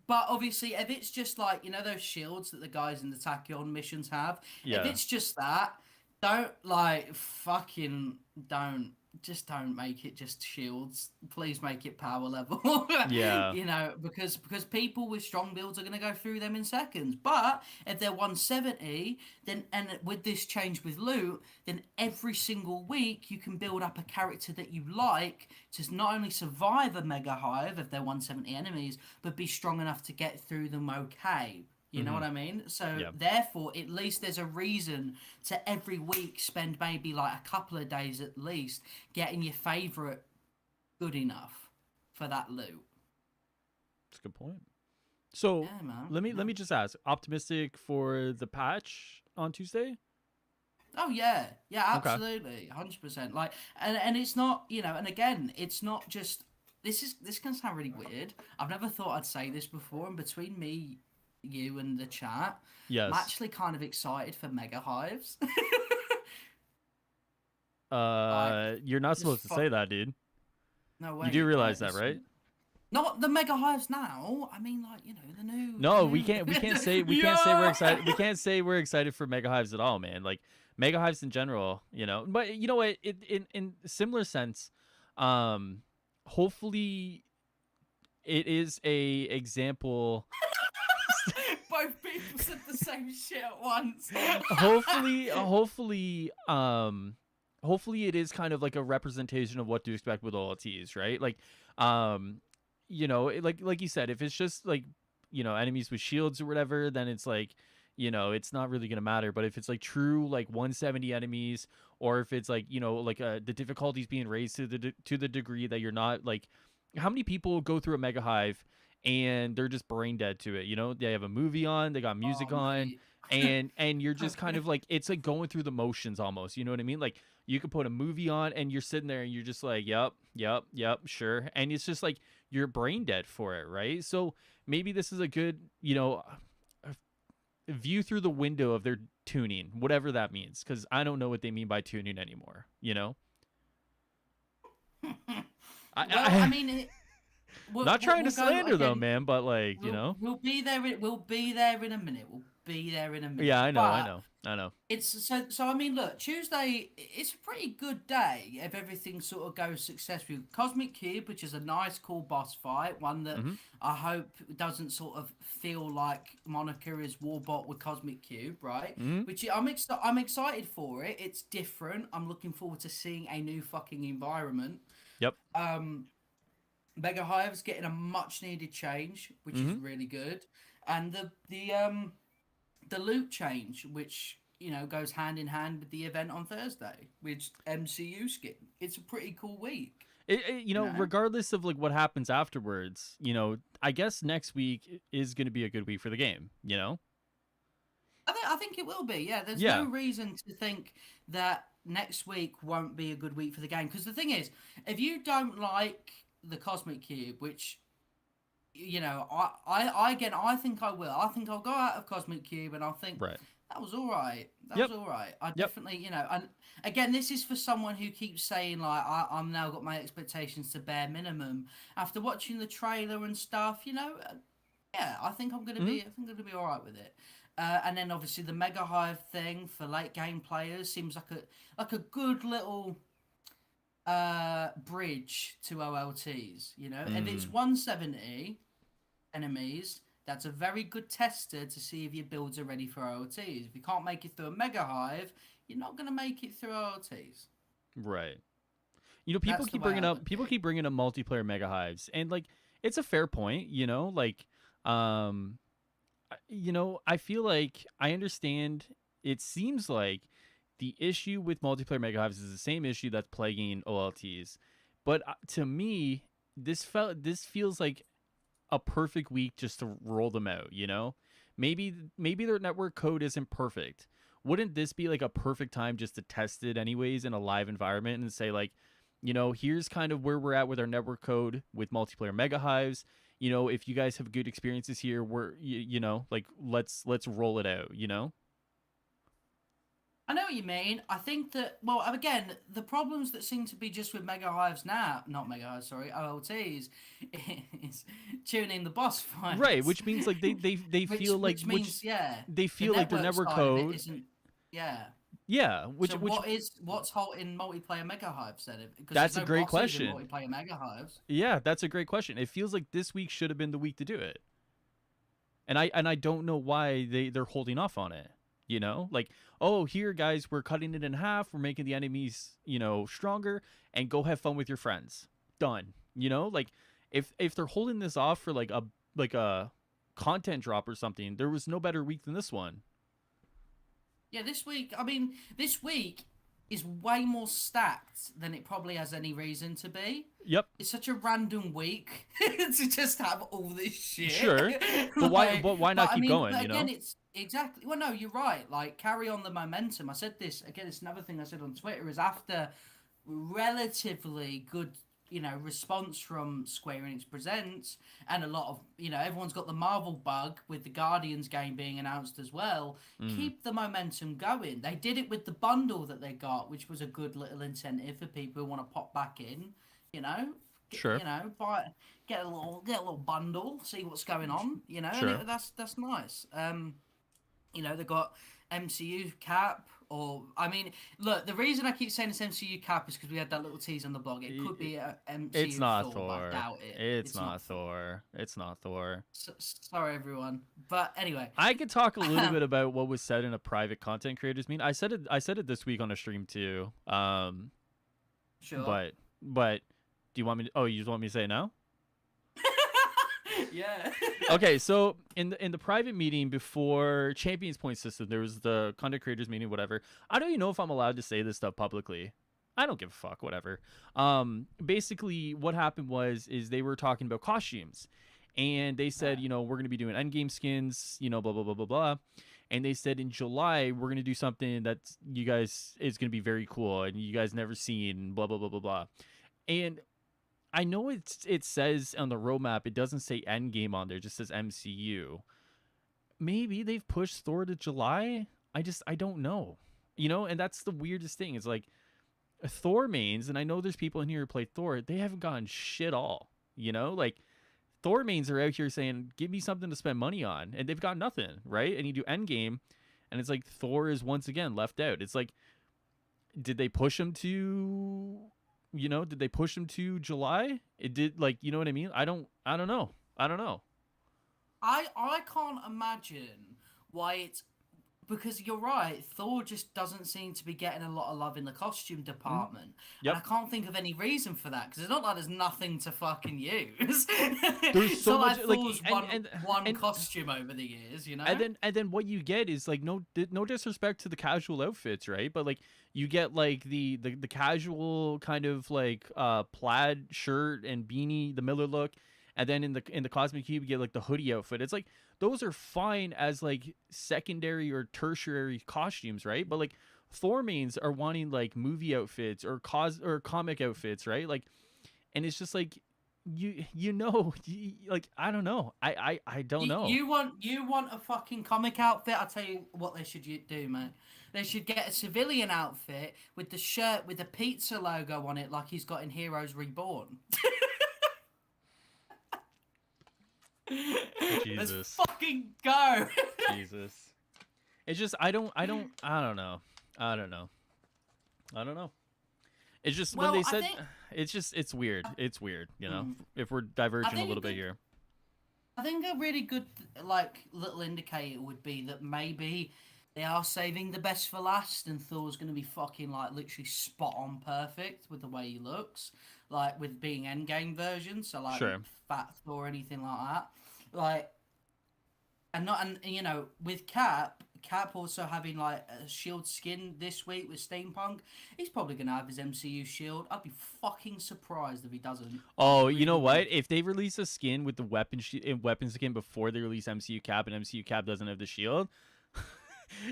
but obviously, if it's just like, those shields that the guys in the Tachyon missions have, if Yeah. it's just that, don't like fucking don't. Just don't make it just shields. Please make it power level. Yeah. Because people with strong builds are going to go through them in seconds. But if they're 170, then, and with this change with loot, then every single week you can build up a character that you like to not only survive a mega hive if they're 170 enemies, but be strong enough to get through them okay. You know Mhm. what I mean? So Yeah. therefore, at least there's a reason to every week spend maybe like a couple of days at least getting your favorite good enough for that loot. That's a good point. So Yeah, man. let me just ask, optimistic for the patch on Tuesday? Oh yeah, yeah, Okay. absolutely, 100%. Like, and it's not, and again, it's not just. This can sound really weird. I've never thought I'd say this before, and between me, you, and the chat, I'm Yes. actually kind of excited for Mega Hives. Like, You're not just supposed to say that, dude. no You do wait, realize like that, this. right? Not the Mega Hives now. I mean, like, the No, we new. can't. We can't say we're Yeah. excited. We can't say we're excited for Mega Hives at all, man. Like Mega Hives in general, But you know what? In similar sense, um, hopefully it is a example. Both people said the same shit at once. Hopefully it is kind of like a representation of what to expect with OLTs, right? Like, um, like you said, if it's just like, enemies with shields or whatever, then it's like, it's not really gonna matter. But if it's like true like 170 enemies, or if it's like, like the difficulties being raised to the degree that you're not like, how many people go through a mega hive and they're just brain dead to it? They have a movie on, they got Oh, music on, mate. and you're just kind of like, it's like going through the motions almost. You know what I mean? Like you could put a movie on and you're sitting there and you're just like, yep, yep, yep, sure. And it's just like you're brain dead for it, right? So maybe this is a good, view through the window of their tuning, whatever that means, because I don't know what they mean by tuning anymore. Well, I I mean, not trying to we'll go slander them, again. man, but like, We'll be there. We'll be there in a minute. We'll be there in a minute. yeah, I know, I But know, I know. it's so. I mean, look, Tuesday. It's a pretty good day if everything sort of goes successfully. Cosmic Cube, which is a nice, cool boss fight, one that Mm-hmm. I hope doesn't sort of feel like Monica is Warbot with Cosmic Cube, right? Mm-hmm. Which I'm excited for it. It's different. I'm looking forward to seeing a new fucking environment. Yep. Mega Hive's getting a much needed change, which is Mm-hmm. really good, and the loot change, which goes hand in hand with the event on Thursday, which MCU skin. It's a pretty cool week. Regardless of like what happens afterwards, I guess next week is going to be a good week for the game. I think it will be. Yeah, there's Yeah. no reason to think that next week won't be a good week for the game. Because the thing is, if you don't like the Cosmic Cube, which I think I will. I think I'll go out of Cosmic Cube and I'll think Right. that was all right. That Yep. was all right. I Yep. definitely, and again, this is for someone who keeps saying like I'm now got my expectations to bare minimum after watching the trailer and stuff. Yeah, I think I'm gonna be. I think I'm gonna be all right with it. And then obviously the Mega Hive thing for late game players seems like a good little bridge to OLTs. If it's 170 enemies, that's a very good tester to see if your builds are ready for OLTs. If you can't make it through a Mega Hive, you're not gonna make it through OLTs. Right. People That's the keep way bringing I up look people at it. keep bringing up multiplayer mega hives, and like it's a fair point. Like, um, I feel like I understand. It seems like the issue with multiplayer mega hives is the same issue that's plaguing OLTs, but to me, this feels like a perfect week just to roll them out. Maybe their network code isn't perfect. Wouldn't this be like a perfect time just to test it anyways in a live environment and say like, here's kind of where we're at with our network code with multiplayer mega hives. If you guys have good experiences here, we're like let's roll it out. I know what you mean. I think that, well, again, the problems that seem to be just with Mega Hives now, not Mega Hives, sorry, OLTs, is tuning the boss Right, fights. which means like they feel like Which means, yeah, they the feel like their network network side of it code. isn't, yeah. Yeah, So which what's halting multiplayer Mega Hives then? Because that's there's a no great bosses in question. multiplayer Mega Hives. Yeah, that's a great question. It feels like this week should have been the week to do it. And I don't know why they're holding off on it. Like, oh, here guys, we're cutting it in half, we're making the enemies, stronger, and go have fun with your friends. Done. Like if they're holding this off for like a content drop or something, there was no better week than this one. Yeah, this week, I mean, this week is way more stacked than it probably has any reason to be. Yep. It's such a random week to just have all this shit. Sure. But Like, why not I keep mean, going, but you again, know? it's exactly. Well, no, you're right. Like, carry on the momentum. I said this again. It's another thing I said on Twitter is after relatively good, response from Square Enix Presents, and a lot of, everyone's got the Marvel bug with the Guardians game being announced as well. Mm. Keep the momentum going. They did it with the bundle that they got, which was a good little incentive for people who want to pop back in. You know, Sure. get a little bundle, see what's going on. And Sure. that's nice. They got MCU Cap, or I mean, look, the reason I keep saying it's MCU Cap is because we had that little tease on the blog. It could be a MCU It's not Thor, but I Thor. doubt it. It's not Thor. It's not Thor. Sorry, everyone, but anyway, I could talk a little bit about what was said in a private content creators meeting. I said it this week on a stream too. Sure. But do you want me to, oh, you just want me to say it now? Yeah. Okay, so in the private meeting before Champions Point system, there was the content creators meeting, whatever. I don't even know if I'm allowed to say this stuff publicly. I don't give a fuck, whatever. Basically what happened is they were talking about costumes, and they said, we're going to be doing endgame skins, blah blah blah blah blah. And they said in July we're going to do something that you guys is going to be very cool and you guys never seen, blah blah blah blah blah. And I know it says on the roadmap, it doesn't say Endgame on there, it just says MCU. Maybe they've pushed Thor to July. I don't know. And that's the weirdest thing. It's like Thor mains, and I know there's people in here who play Thor, they haven't gotten shit all. Like Thor mains are out here saying, give me something to spend money on, and they've got nothing, right? And you do Endgame, and it's like Thor is once again left out. It's like, did they push him to did they push him to July? It did, like, you know what I mean? I don't know. I can't imagine why it's because you're right. Thor just doesn't seem to be getting a lot of love in the costume department. Yep. And I can't think of any reason for that because it's not like there's nothing to fucking use. There's so much, like, Thor's one costume over the years, And then what you get is like no disrespect to the casual outfits, right? But like you get like the casual kind of like plaid shirt and beanie, the Miller look. And then in the Cosmic Cube, you get like the hoodie outfit. It's like those are fine as like secondary or tertiary costumes, right? But like Thor mains are wanting like movie outfits or comic outfits, right? Like, and it's just like like I don't know. I don't know. You want a fucking comic outfit? I'll tell you what they should do, mate. They should get a civilian outfit with the shirt with the pizza logo on it, like he's got in Heroes Reborn. Jesus. Let's fucking go. Jesus. It's just I don't know. It's just when they said it's weird. It's weird, if we're diverging a little bit here. I think a really good little indicator would be that maybe they are saving the best for last, and Thor's going to be fucking literally spot on perfect with the way he looks, like with being endgame version, so Sure. Fat Thor or anything like that, with Cap also having like a shield skin this week with steampunk, he's probably gonna have his MCU shield. I'd be fucking surprised if he doesn't. Oh, you know what? If they release a skin with the weapon skin before they release MCU Cap, and MCU Cap doesn't have the shield,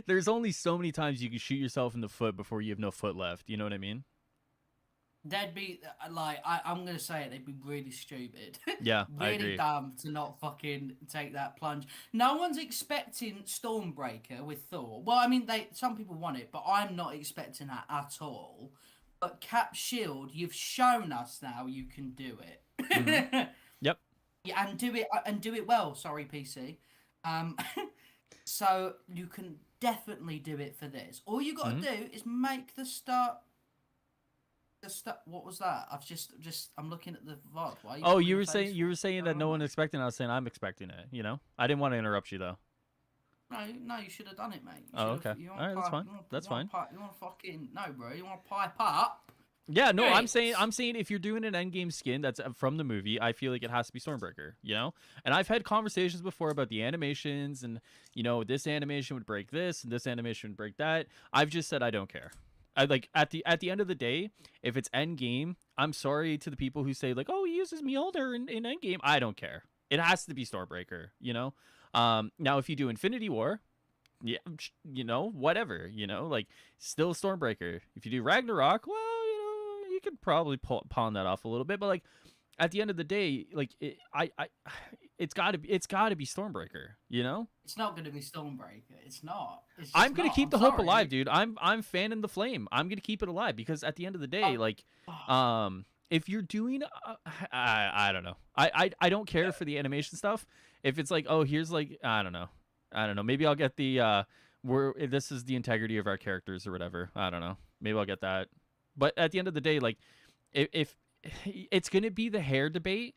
there's only so many times you can shoot yourself in the foot before you have no foot left. You know what I mean? They'd be I'm gonna say it. They'd be really stupid. Yeah, I really agree. dumb to not fucking take that plunge. No one's expecting Stormbreaker with Thor. Well, I mean, some people want it, but I'm not expecting that at all. But Cap Shield, you've shown us now you can do it. Mm-hmm. Yep. Yeah, and do it well. Sorry, PC. So you can definitely do it for this. All you got to do is make the start. What was that? I'm looking at the VOD. Why you were saying that no one expecting. I was saying I'm expecting it. I didn't want to interrupt you though. No, you should have done it, mate. Okay. All right, that's fine. That's fine. You want to fucking no, bro. You want to pipe up? Yeah, no, I'm saying if you're doing an endgame skin that's from the movie, I feel like it has to be Stormbreaker, And I've had conversations before about the animations and, this animation would break this and this animation would break that. I've just said I don't care. I like at the end of the day, if it's end game, I'm sorry to the people who say like, oh, he uses Mjolnir in end game. I don't care. It has to be Stormbreaker, you know. Now if you do Infinity War, yeah, you know, whatever, you know, like still Stormbreaker. If you do Ragnarok, well, you know, you could probably pawn that off a little bit, but like at the end of the day, like it's got to be Stormbreaker, you know. It's not going to be Stormbreaker. It's not. It's I'm just gonna not. keep I'm the hope alive, sorry. dude. I'm fanning the flame. I'm gonna keep it alive because at the end of the day, Oh, like, oh, if you're doing, I don't know. I don't care for the animation stuff. If it's like, oh, here's like, I don't know. Maybe I'll get the where this is the integrity of our characters or whatever. I don't know. Maybe I'll get that. But at the end of the day, like, if it's gonna be the hair debate,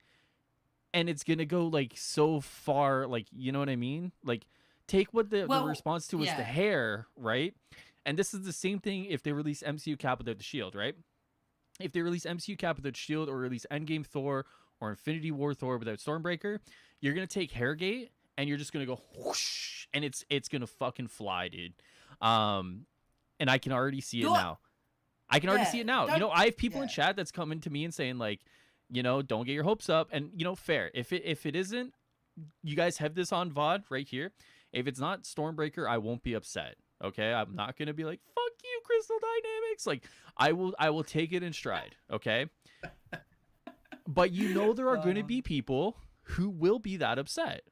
and it's gonna go like so far, like, you know what I mean? Like, take what the well, response to was the yeah. hair, right? And this is the same thing if they release MCU Cap without the shield, right? If they release MCU Cap without shield, or release Endgame Thor or Infinity War Thor without Stormbreaker, you're gonna take Hairgate and you're just gonna go whoosh, and it's gonna fucking fly, dude. Um, and I can already see it Do now. I can already Yeah. see it now. You Don't. know, I have people in Yeah. chat that's coming to me and saying like, you know, don't get your hopes up. And you know, fair. If it isn't, you guys have this on VOD right here. If it's not Stormbreaker, I won't be upset. Okay, I'm not gonna be like fuck you, Crystal Dynamics. Like I will take it in stride. Okay, but you know there are going to Um, be people who will be that upset,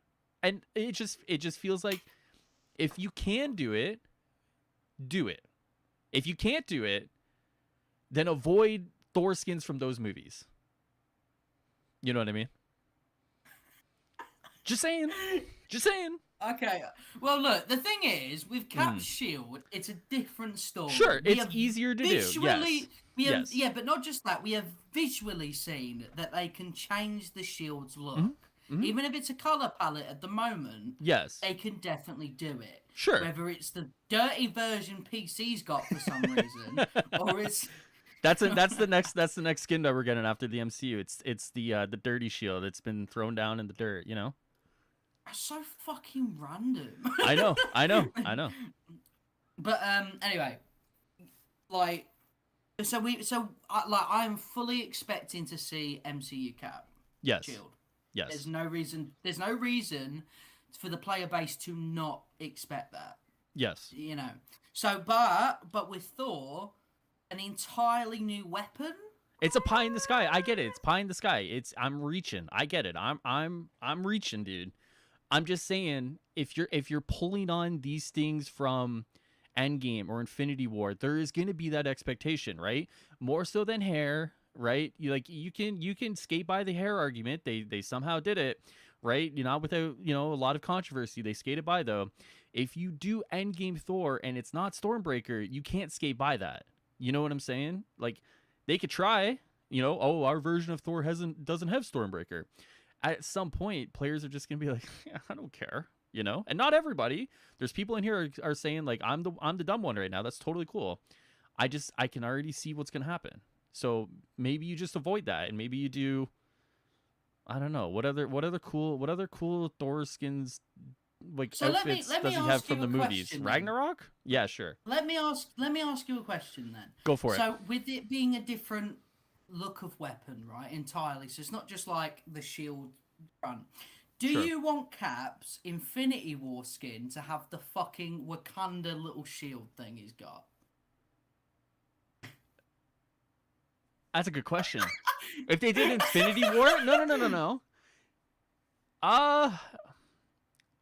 and it just feels like if you can do it, do it. If you can't do it, then avoid Thor skins from those movies. You know what I mean? Just saying. Just saying. okay. Well, look. The thing is, with Cap's Mm. shield, it's a different story. Sure, We it's have easier to do. visually, Yes. we have Yes. yeah, but not just that. We have visually seen that they can change the shield's look. Mhm. Even if it's a color palette at the moment, Yes. they can definitely do it. Sure. Whether it's the dirty version PC's got for some reason, or it's That's the next skin that we're getting after the MCU. It's the dirty shield. It's been thrown down in the dirt, you know? so fucking random. I know. I know. I know. But anyway, like, I am fully expecting to see MCU Cap Yes. shield. Yes. There's no reason. There's no reason for the player base to not expect that. Yes. You know. So, but with Thor, an entirely new weapon. It's a pie in the sky. I get it. It's pie in the sky. I'm reaching. I get it. I'm reaching, dude. I'm just saying if you're pulling on these things from Endgame or Infinity War, there is going to be that expectation, right? More so than hair, right? You can skate by the hair argument. They somehow did it, right? You know, without, you know, a lot of controversy. They skated by though. If you do Endgame Thor and it's not Stormbreaker, you can't skate by that. You know what I'm saying? Like, they could try, you know, oh, our version of Thor doesn't have Stormbreaker. At some point, players are just gonna be like, yeah, I don't care, you know. And not everybody. There's people in here are saying like, I'm the dumb one right now. That's totally cool. I can already see what's gonna happen. So maybe you just avoid that, and maybe you do. I don't know what other cool Thor skins, like, So outfits let does me he have ask from you the a movies? question. Then. Ragnarok? Yeah, sure. Let me ask you a question then. Go for it. So with it being a different look of weapon, right? Entirely. So it's not just like the shield front. Do Sure. you want Cap's Infinity War skin to have the fucking Wakanda little shield thing he's got? That's a good question. If they did Infinity War, no.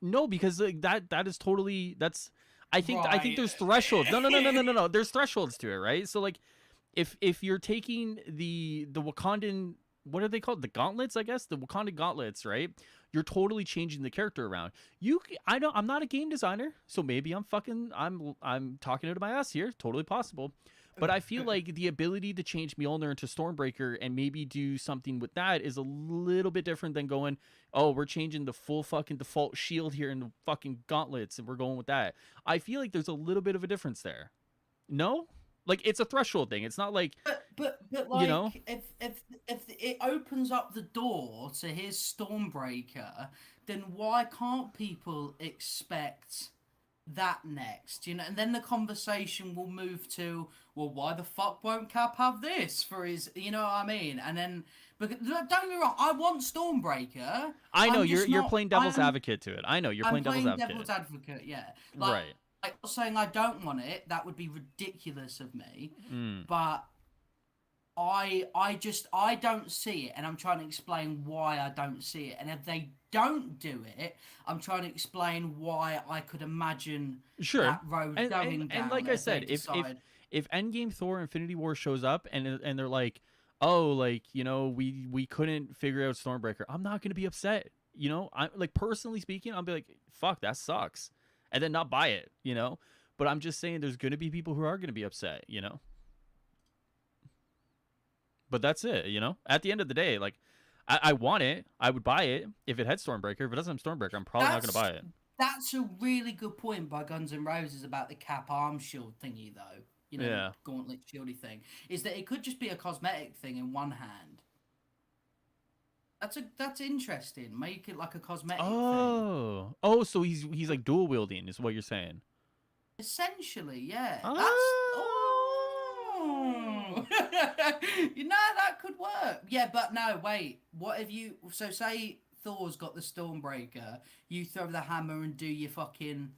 No, because like, that is totally that's. I think Right. there's thresholds. No. There's thresholds to it, right? So like, if you're taking the Wakandan, what are they called? The gauntlets, I guess. The Wakandan gauntlets, right? You're totally changing the character around. I'm not a game designer, so maybe I'm talking out of my ass here. Totally possible. But I feel like the ability to change Mjolnir into Stormbreaker and maybe do something with that is a little bit different than going, oh, we're changing the full fucking default shield here in the fucking gauntlets and we're going with that. I feel like there's a little bit of a difference there. No? Like, it's a threshold thing. It's not like, But like, you know? if it opens up the door to his Stormbreaker, then why can't people expect that next, and then the conversation will move to, well, why the fuck won't Cap have this for his, you know what I mean? And then, because, don't get me wrong, I want Stormbreaker. I know I'm you're just not, playing devil's advocate to it. I know you're I'm playing devil's playing advocate. devil's advocate, yeah. Right. Like not saying I don't want it. That would be ridiculous of me. Mm. But I don't see it, and I'm trying to explain why I don't see it. And if they don't do it, I'm trying to explain why I could imagine that road going down. And like I said, if Endgame Thor Infinity War shows up and they're like, oh, like, we couldn't figure out Stormbreaker, I'm not gonna be upset. I like, personally speaking, I'll be like, fuck, that sucks, and then not buy it. But I'm just saying, there's gonna be people who are gonna be upset. But that's it, At the end of the day, like, I want it. I would buy it if it had Stormbreaker. If it doesn't have Stormbreaker, I'm probably not going to buy it. That's a really good point by Guns N' Roses about the Cap arm shield thingy, though. The gauntlet shieldy thing. Is that it could just be a cosmetic thing in one hand. That's interesting. Make it like a cosmetic thing. Oh, so he's like dual wielding, is what you're saying. Essentially, yeah. Oh. That could work. Yeah, but no, wait. What if you... So say Thor's got the Stormbreaker, you throw the hammer and do your fucking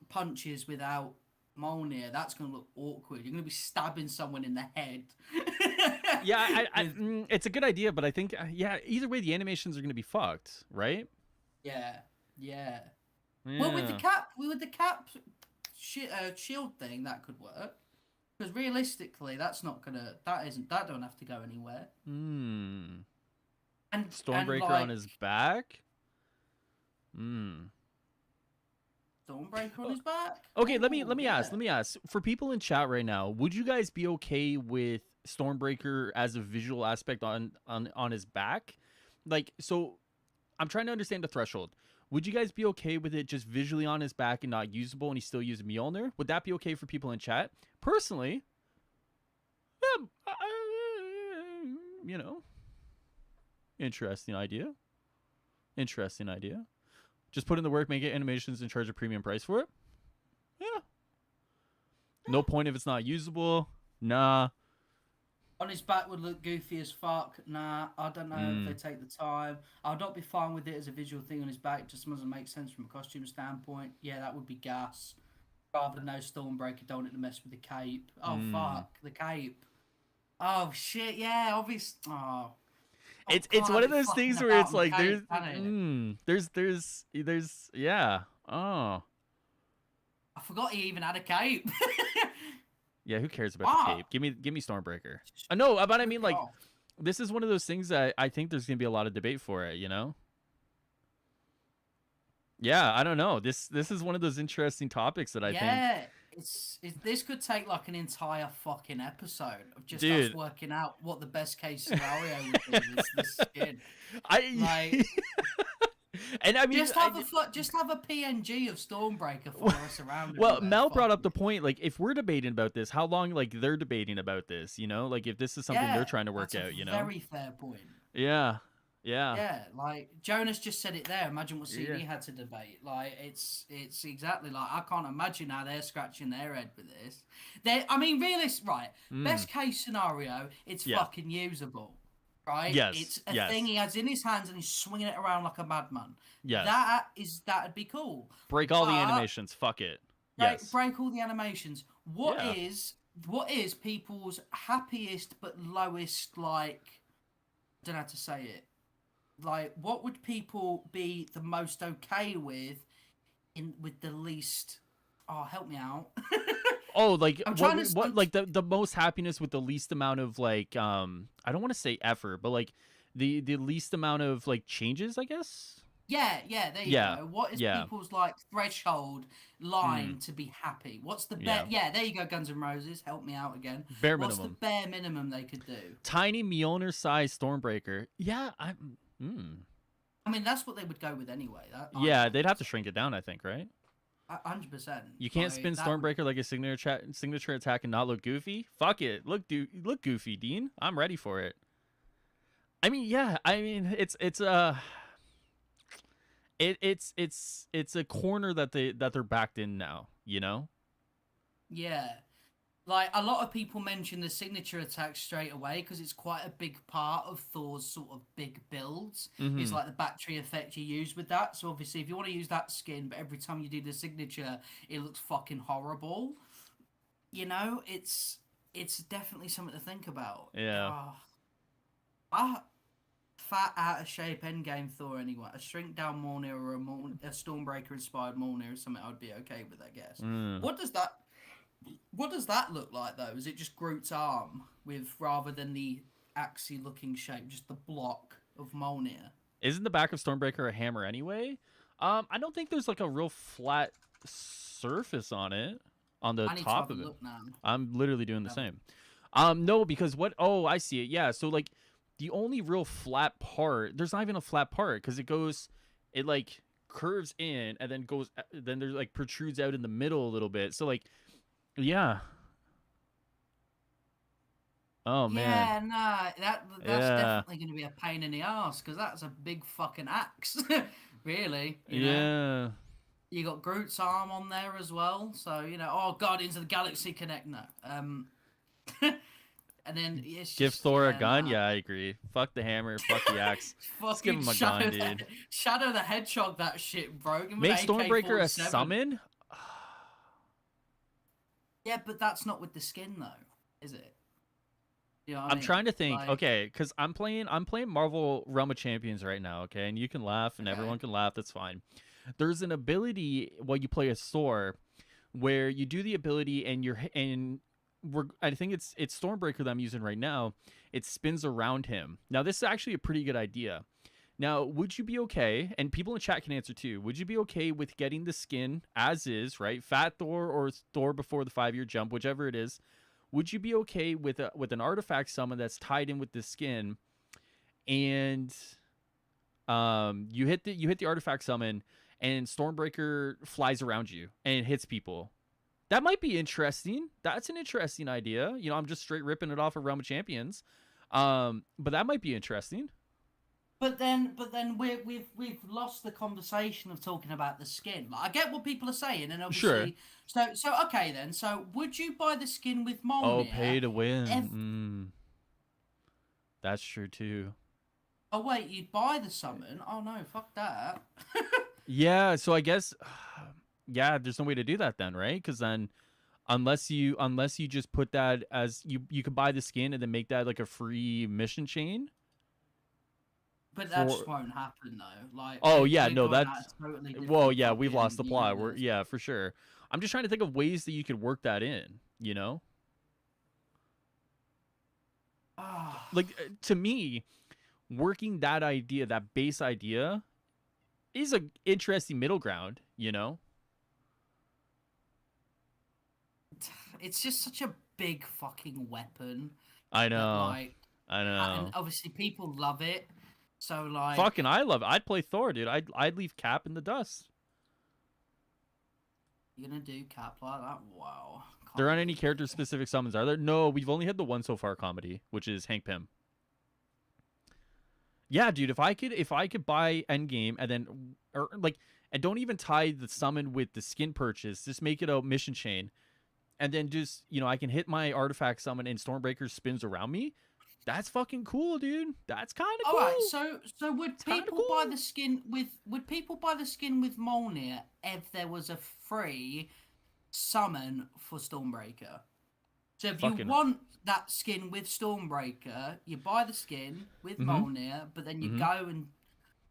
punches without Mjolnir. That's going to look awkward. You're going to be stabbing someone in the head. Yeah, it's a good idea, but I think, either way, the animations are going to be fucked, right? Yeah. Well, with the cap shield thing, that could work. Because realistically, that don't have to go anywhere. And Stormbreaker on his back. Stormbreaker on his back. Okay, let me ask. For people in chat right now, would you guys be okay with Stormbreaker as a visual aspect on his back? Like, so I'm trying to understand the threshold. Would you guys be okay with it just visually on his back and not usable, and he still uses Mjolnir? Would that be okay for people in chat? Personally, interesting idea. Just put in the work, make it animations, and charge a premium price for it. Yeah. No point if it's not usable. Nah. On his back would look goofy as fuck. Nah, I don't know if they take the time. I'll not be fine with it as a visual thing on his back. It just doesn't make sense from a costume standpoint. Yeah, that would be gas. Rather than no Stormbreaker, don't want to mess with the cape. Oh, fuck. The cape. Oh, shit, yeah, obviously. Oh. It's one of those things where it's like, there's yeah. Oh. I forgot he even had a cape. Yeah, who cares about the cape? Give me Stormbreaker. No, but I mean, like, this is one of those things that I think there's gonna be a lot of debate for it. Yeah, I don't know. This is one of those interesting topics that I think. Yeah, this could take like an entire fucking episode of just us working out what the best case scenario would be with this skin. And I mean, just have a PNG of Stormbreaker for us around. Well, Mel brought up the point, like, if we're debating about this, how long, like, they're debating about this, like, if this is something they're trying to work out, Very fair point. Yeah, like Jonas just said it there. Imagine what CD had to debate. Like, it's exactly like, I can't imagine how they're scratching their head with this. Realist, right? Best case scenario, it's fucking usable. Right? Yes. It's a thing he has in his hands and he's swinging it around like a madman. Yes. That'd be cool. Break all the animations. Fuck it. Break all the animations. What is people's happiest but lowest, like, I don't know how to say it. Like, what would people be the most okay with with the least... Oh, help me out. Oh, like, what like the most happiness with the least amount of, like, I don't want to say effort, but, like, the least amount of, like, changes, I guess. Yeah, there you go. What is people's, like, threshold line to be happy? What's the bare... Yeah, there you go, Guns N' Roses. Help me out again. Bare minimum. What's the bare minimum they could do? Tiny Mjolnir-sized Stormbreaker. Yeah, I mean, that's what they would go with anyway. They'd have to shrink it down, I think, right? 100%. You can't spin Stormbreaker like a signature attack and not look goofy. Fuck it, look goofy, Dean. I'm ready for it. I mean, it's it's a corner that they're backed in now, you know? Yeah. Like, a lot of people mention the signature attack straight away because it's quite a big part of Thor's sort of big builds. Is Mm-hmm. like the battery effect you use with that. So obviously, if you want to use that skin, but every time you do the signature, it looks fucking horrible. You know, it's definitely something to think about. Yeah. Oh, I fat out of shape endgame Thor anyway. A shrink down Mjolnir or a Stormbreaker inspired Mjolnir is something I'd be okay with, I guess. Mm. What does that what does that look like though? Is it just Groot's arm with rather than the axy looking shape, just the block of Mjolnir? Isn't the back of Stormbreaker a hammer anyway? I don't think there's like a real flat surface on it on the I need to top have a of it. look now. I'm literally doing the Um, same. No, because what? Oh, I see it. Yeah. So like, the only real flat part, there's not even a flat part because it like curves in and then goes, then there's like protrudes out in the middle a little bit. So like, yeah. Oh man. Yeah, nah, that's Yeah. definitely going to be a pain in the ass because that's a big fucking axe, really. You know, Yeah. you got Groot's arm on there as well, so you know, oh, Guardians of the Galaxy Connect, no. And then it's Give just Thor a yeah, gun. nah. Yeah, I agree. Fuck the hammer. Fuck the axe. Let's give Fucking him a gun, Shadow dude. Shadow the Hedgehog, that shit, bro. Give him an Make Stormbreaker a AK-47. summon. Yeah, but that's not with the skin though, is it? You know what I I'm mean? trying to think. Like, Okay, because I'm playing Marvel Realm of Champions right now. Okay, and you can laugh, and okay. everyone can laugh. That's fine. There's an ability while you play a Thor, where you do the ability, and I think it's Stormbreaker that I'm using right now. It spins around him. Now this is actually a pretty good idea. Now, would you be okay? And people in chat can answer too. Would you be okay with getting the skin as is, right? Fat Thor or Thor before the 5-year jump, whichever it is. Would you be okay with an artifact summon that's tied in with the skin, and you hit the artifact summon, and Stormbreaker flies around you and hits people? That might be interesting. That's an interesting idea. You know, I'm just straight ripping it off of Realm of Champions. But that might be interesting. But then we've lost the conversation of talking about the skin. Like, I get what people are saying, and Sure. obviously, so okay then. So would you buy the skin with Oh, Mjolnir? pay to win. Ev- That's true too. oh wait, you'd buy the summon? Oh no, fuck that. Yeah, so I guess yeah, there's no way to do that then, right? Because then unless you just put that as you could buy the skin and then make that like a free mission chain But that for just won't happen though. Like oh yeah, we're no, going out that's a totally well, different yeah, we've fucking lost the plot. universe. Yeah, for sure. I'm just trying to think of ways that you could work that in, you know? Ah, Like to me, working that idea, that base idea is a interesting middle ground, you know? it's just such a big fucking weapon I that know. like, I and know. obviously people love it. So like, Fucking I love it. I'd play Thor, dude. I'd leave Cap in the dust. you're gonna do Cap like that? Wow. There Can't aren't any believe character it. specific summons, are there? No, we've only had the one so far comedy, which is Hank Pym. Yeah, dude, if I could buy Endgame and then or like and don't even tie the summon with the skin purchase, just make it a mission chain. And then just, I can hit my artifact summon and Stormbreaker spins around me. That's fucking cool, dude. That's kind of All cool. right, so would It's kind of people buy cool. the skin with Mjolnir if there was a free summon for Stormbreaker? So if you Fucking. want that skin with Stormbreaker, you buy the skin with Mm-hmm. Mjolnir, but then you Mm-hmm. go and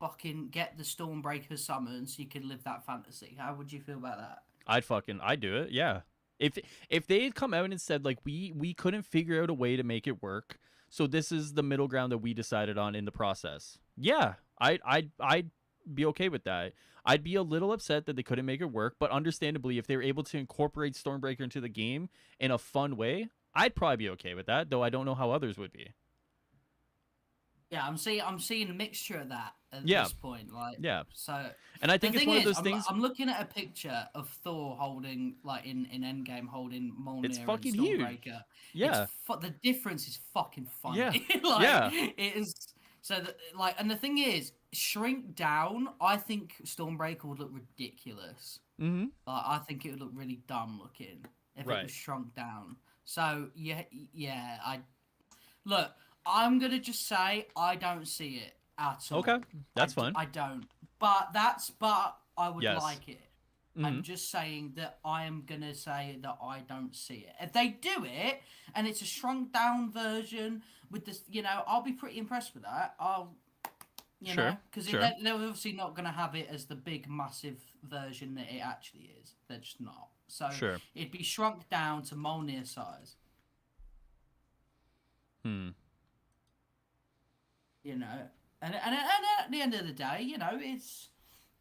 fucking get the Stormbreaker summon so you can live that fantasy. How would you feel about that? I'd do it. Yeah. If they had come out and said like we couldn't figure out a way to make it work, so this is the middle ground that we decided on in the process. Yeah, I'd be okay with that. I'd be a little upset that they couldn't make it work, but understandably, if they were able to incorporate Stormbreaker into the game in a fun way, I'd probably be okay with that. Though I don't know how others would be. Yeah, I'm seeing a mixture of that at Yeah, this point. Like, yeah, so and I the think it's thing one of is, those things. I'm looking at a picture of Thor holding, like in Endgame, holding It's Mjolnir and fucking huge. Stormbreaker. Yeah, The difference is fucking yeah, funny. Like yeah. it is. So like, and the thing is, shrink down. I think Stormbreaker would look ridiculous. Mm-hmm. I think it would look really dumb looking if it was Right. shrunk down. So yeah, yeah. Look. I'm gonna just say I don't see it at all. Okay, that's fine. I don't. But I would Yes. like it. Mm-hmm. I'm just saying that I am gonna say that I don't see it. If they do it and it's a shrunk down version with this, I'll be pretty impressed with that. Sure. Because Sure. they're obviously not gonna have it as the big massive version that it actually is. They're just not. So Sure. it'd be shrunk down to Mjolnir size. Hmm. And at the end of the day, it's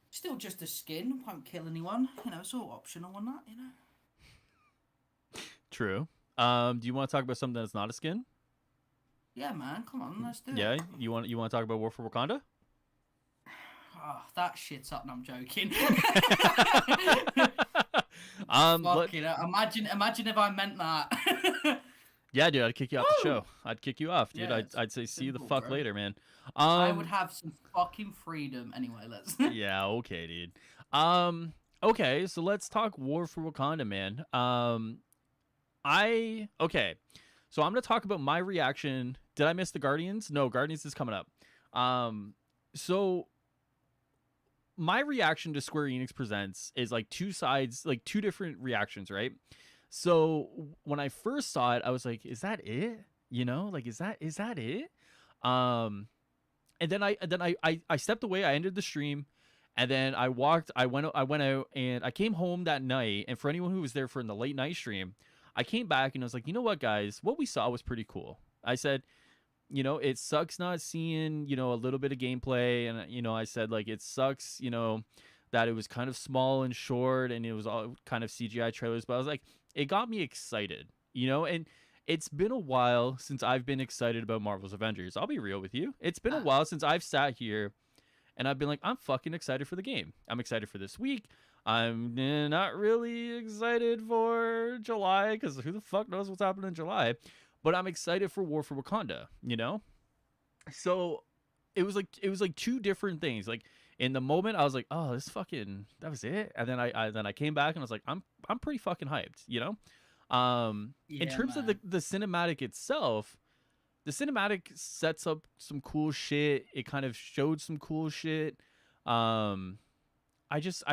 still just a skin. Won't kill anyone. It's all optional on that. True. Do you want to talk about something that's not a skin? Yeah, man. Come on, let's do Yeah. it. You want to talk about War for Wakanda? Oh, that shit's up. No, I'm joking. Let- Imagine if I meant that. Yeah, dude, I'd kick you off the Woo! show. I'd kick you off, dude. Yeah, I'd say see you the simple, fuck bro. later, man. I would have some fucking freedom. Anyway, let's. Yeah, okay, dude. Okay, so let's talk War for Wakanda, man. Okay. So I'm gonna talk about my reaction. Did I miss the Guardians? No, Guardians is coming up. So my reaction to Square Enix Presents is like two sides, like two different reactions, right? So when I first saw it, I was like, "Is that it? Like is that it?" And then I stepped away. I ended the stream, and then I went out, and I came home that night. And for anyone who was there for the late night stream, I came back and I was like, you know what, guys, what we saw was pretty cool. I said, it sucks not seeing a little bit of gameplay, and I said like it sucks, that it was kind of small and short, and it was all kind of CGI trailers. But I was like, it got me excited, and it's been a while since I've been excited about Marvel's Avengers. I'll be real with you. It's been a while since I've sat here and I've been like, I'm fucking excited for the game. I'm excited for this week. I'm not really excited for July because who the fuck knows what's happening in July. But I'm excited for War for Wakanda, So it was like two different things. Like in the moment, I was like, oh, that was it. And then I came back and I was like, I'm pretty fucking hyped, in terms of the cinematic itself, the cinematic sets up some cool shit. It kind of showed some cool shit. I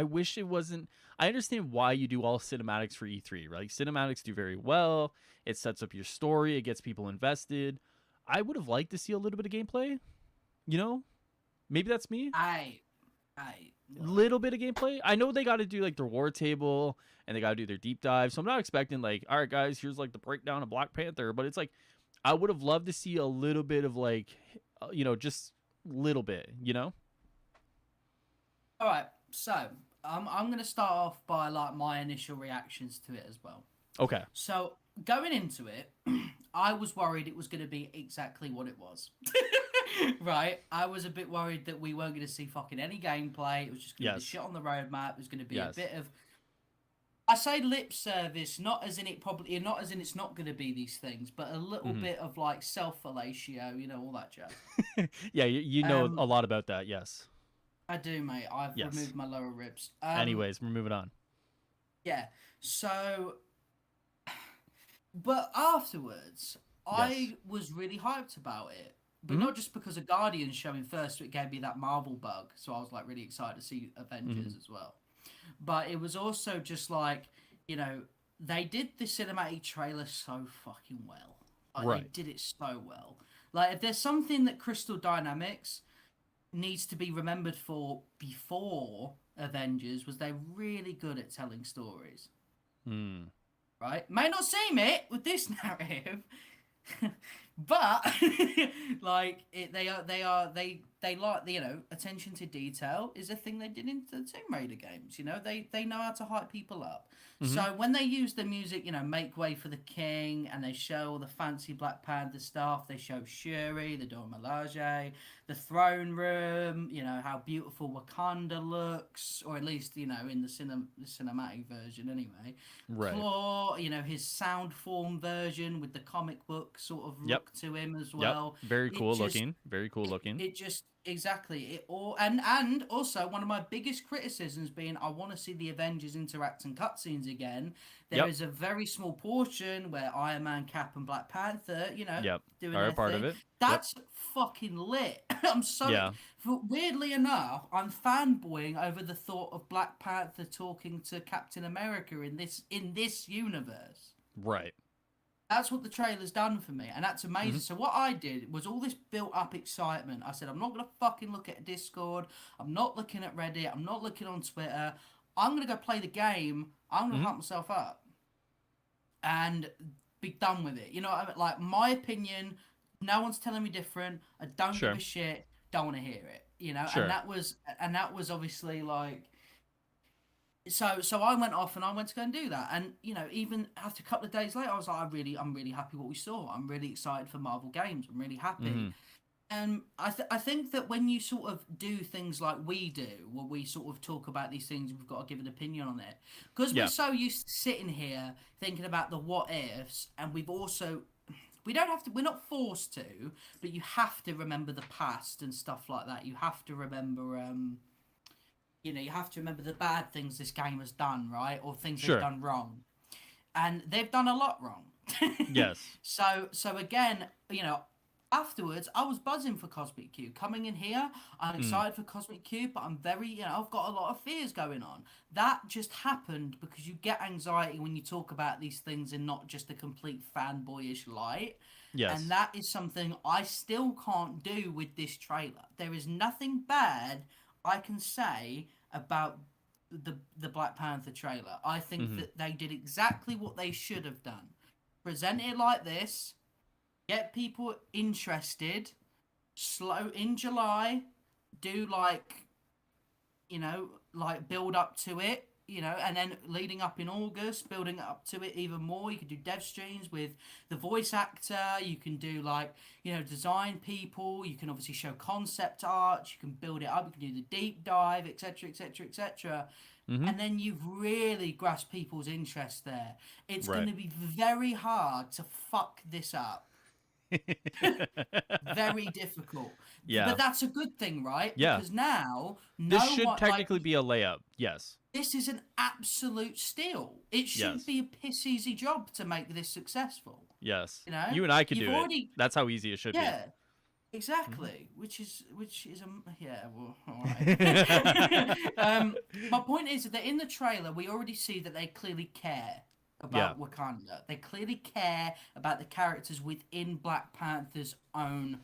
wish it wasn't. I understand why you do all cinematics for E3, right? Like, cinematics do very well. It sets up your story. It gets people invested. I would have liked to see a little bit of gameplay. Maybe that's me. I Little bit of gameplay. I know they got to do like the reward table and they got to do their deep dive. So I'm not expecting like, all right, guys, here's like the breakdown of Black Panther. But it's like, I would have loved to see a little bit of like, just little bit, All right, so I'm gonna start off by like my initial reactions to it as well. Okay. So going into it, I was worried it was gonna be exactly what it was. Right, I was a bit worried that we weren't going to see fucking any gameplay. It was just going to be shit on the roadmap. It was going to be a bit of, I say lip service, not as in it's not going to be these things, but a little bit of like self-fellatio, all that jazz. Yeah, you know a lot about that. Yes, I do, mate. I've removed my lower ribs. Anyways, we're moving on. Yeah. So, but afterwards, I was really hyped about it. But not just because of Guardians showing first, so it gave me that Marvel bug. So I was like really excited to see Avengers as well. But it was also just like, they did the cinematic trailer so fucking well. Like, they did it so well. Like, if there's something that Crystal Dynamics needs to be remembered for before Avengers, was they're really good at telling stories. Right? May not seem it with this narrative. But like they they like the, attention to detail is a thing they did in the Tomb Raider games. They know how to hype people up. Mm-hmm. So when they use the music, make way for the king, and they show all the fancy Black Panther stuff, they show Shuri, the Dora Milaje, the throne room, how beautiful Wakanda looks, or at least, in the cinematic version anyway. Right. Claw, his sound form version with the comic book sort of look to him as well. Very cool looking. Very cool looking. It just exactly it all and also one of my biggest criticisms being I want to see the Avengers interact in cutscenes again. There is a very small portion where Iron Man, Cap, and Black Panther, doing their part thing. of it. That's fucking lit. I'm so weirdly enough, I'm fanboying over the thought of Black Panther talking to Captain America in this universe. Right. That's what the trailer's done for me, and that's amazing. Mm-hmm. So what I did was all this built-up excitement. I said, I'm not going to fucking look at Discord. I'm not looking at Reddit. I'm not looking on Twitter. I'm going to go play the game. I'm going to hype myself up and be done with it. You know what I mean? Like, my opinion, no one's telling me different. I don't give a shit. Don't want to hear it. And that was obviously like... So I went off and I went to go and do that, and even after a couple of days later, I was like, I'm really happy what we saw. I'm really excited for Marvel games. I'm really happy, and I think that when you sort of do things like we do, where we sort of talk about these things, we've got to give an opinion on it because we're so used to sitting here thinking about the what ifs, and we don't have to. We're not forced to, but you have to remember the past and stuff like that. You have to remember. You have to remember the bad things this game has done, right? Or things they've done wrong. And they've done a lot wrong. Yes. So again, afterwards, I was buzzing for Cosmic Cube. Coming in here, I'm excited for Cosmic Cube, but I'm very, I've got a lot of fears going on. That just happened because you get anxiety when you talk about these things in not just a complete fanboyish light. Yes. And that is something I still can't do with this trailer. There is nothing bad I can say about the Black Panther trailer. I think that they did exactly what they should have done. Present it like this, get people interested, slow in July, do build up to it, and then leading up in August, building up to it even more. You could do dev streams with the voice actor. You can do design people. You can obviously show concept art. You can build it up. You can do the deep dive, etc., etc., etc. And then you've really grasped people's interest there. It's going to be very hard to fuck this up. Very difficult. Yeah. But that's a good thing, right? Yeah. Because now... This should technically be a layup. Yes. This is an absolute steal. It shouldn't be a piss easy job to make this successful. Yes. You and I could do it. That's how easy it should be. Yeah. Exactly. Which is well, all right. My point is that in the trailer we already see that they clearly care about Wakanda. They clearly care about the characters within Black Panther's own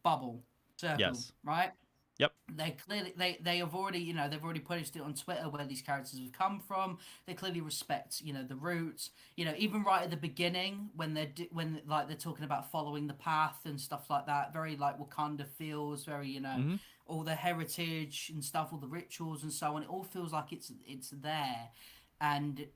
bubble circle, right? Yep. They have already they've already posted it on Twitter where these characters have come from. They clearly respect the roots. Even right at the beginning when they're talking about following the path and stuff like that. Very like Wakanda feels very all the heritage and stuff, all the rituals and so on. It all feels like it's there, and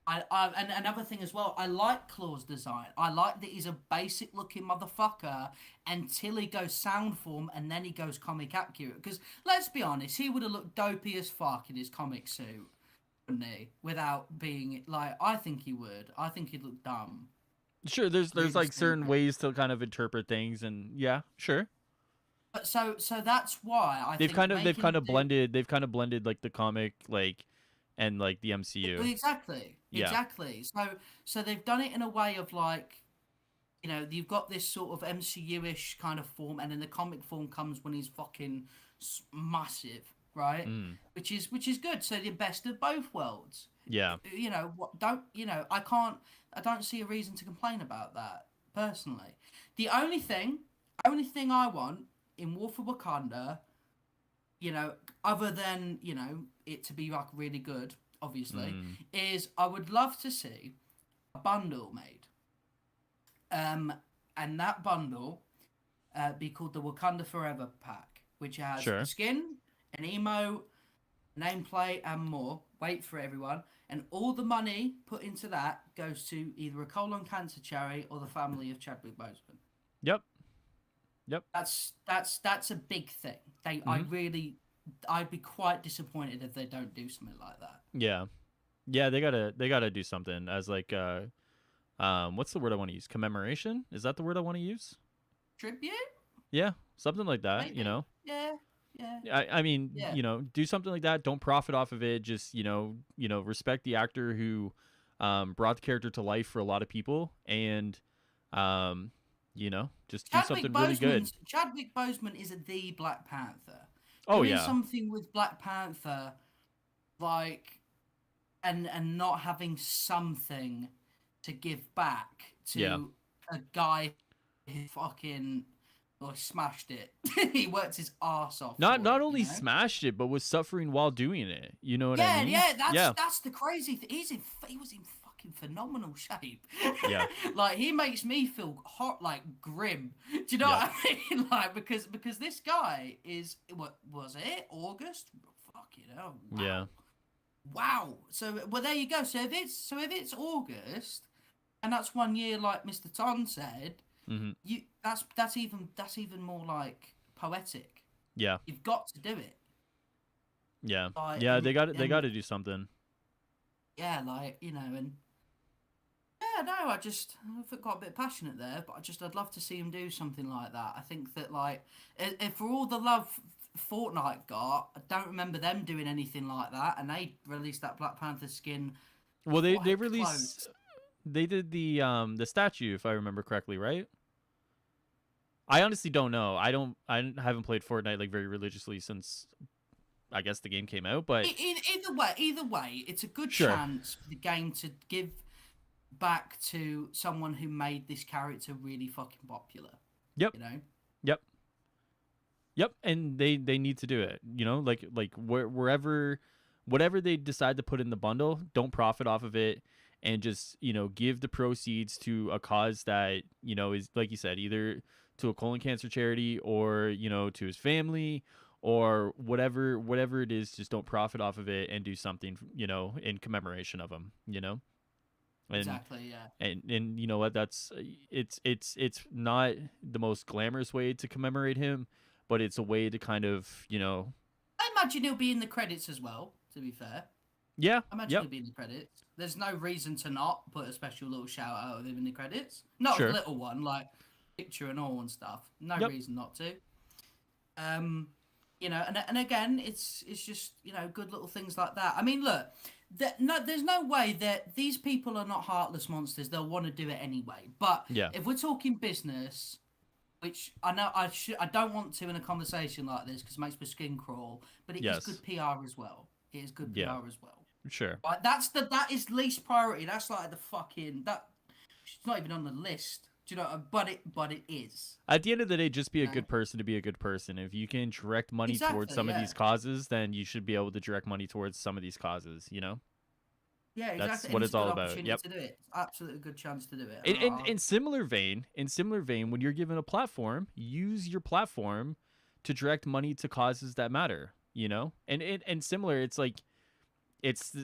and another thing as well, I like Claw's design. I like that he's a basic looking motherfucker until he goes sound form and then he goes comic accurate. Because let's be honest, he would have looked dopey as fuck in his comic suit, wouldn't he? Without being I think he would. I think he'd look dumb. Sure, there's like certain ways to kind of interpret things, and sure. But so that's why they've kind of blended like the comic and like the MCU. Exactly. So they've done it in a way of you've got this sort of MCU-ish kind of form, and then the comic form comes when he's fucking massive, right? Which is good. So the best of both worlds. Yeah. I don't see a reason to complain about that personally. The only thing I want in War for Wakanda, other than it to be really good, obviously, is I would love to see a bundle made. And that bundle be called the Wakanda Forever pack, which has a Sure. skin, an emote, nameplate, and more. Wait for everyone. And all the money put into that goes to either a colon cancer charity or the family of Chadwick Boseman. Yep. Yep. That's a big thing. Hmm. I'd be quite disappointed if they don't do something like that. Yeah. Yeah, they gotta do something as like what's the word I want to use? Commemoration? Is that the word I want to use? Tribute, Yeah, something like that, you maybe. know. Yeah, yeah, I mean, yeah. do something like that. Don't profit off of it. Just, respect the actor who brought the character to life for a lot of people and just do something really good. Chadwick Boseman is the Black Panther. Oh Doing yeah. something with Black Panther, like, and not having something to give back Yeah. to a guy who fucking smashed it. He worked his ass off Not for not it, only smashed it, but was suffering while doing it. You know what I Yeah, mean? yeah, Yeah. that's the crazy thing. He was in fucking phenomenal shape. Yeah. Like he makes me feel hot, like grim. Do you know Yep. what I mean? Like because this guy is what was it? August? Fucking hell! Wow, Yeah. wow. So well, there you go. So if it's August, and that's 1 year, like Mr. Ton said, Mhm. that's even more like poetic. Yeah. You've got to do it. Yeah. Like Yeah, they got and to do something. yeah, like and yeah, no, I got a bit passionate there, but I'd love to see him do something like that. I think that like, if for all the love Fortnite got, I don't remember them doing anything like that, and they released that Black Panther skin Well, they quite released close. they did the statue if I remember correctly, right? I honestly don't know. Haven't played Fortnite like very religiously since I guess the game came out, but Either way, it's a good sure. chance for the game to give back to someone who made this character really fucking popular. Yep. You know. Yep. Yep, and they need to do it. Like wherever whatever they decide to put in the bundle, don't profit off of it and just, give the proceeds to a cause that, is like you said, either to a colon cancer charity or, to his family or whatever it is, just don't profit off of it and do something, in commemoration of him. And Exactly. Yeah. and you know what, that's it's not the most glamorous way to commemorate him, but it's a way to kind of, I imagine he'll be in the credits as well. To be fair. yeah. I imagine Yep. he'll be in the credits. There's no reason to not put a special little shout out of him in the credits. Not a Sure. little one, like picture and all and stuff. No Yep. reason not to. Um, and again, it's just good little things like that. I mean, look, there's no way that these people are not heartless monsters. They'll want to do it anyway. But Yeah. if we're talking business, which I know I don't want to in a conversation like this because it makes my skin crawl, but it is Yes. good PR as well. It is good Yeah. PR as well. Sure. Right, that is least priority. That's like the fucking that. It's not even on the list. Do you know? But it is. At the end of the day, just be a You know? good person to be a good person. If you can direct money towards Exactly. some of Yeah. these causes, then you should be able to direct money towards some of these causes. Yeah. That's Exactly. what And it's it's a all good about. opportunity Yep. to do it. It's absolutely a good chance to do it. In similar vein, when you're given a platform, use your platform to direct money to causes that matter. And similar, it's like it's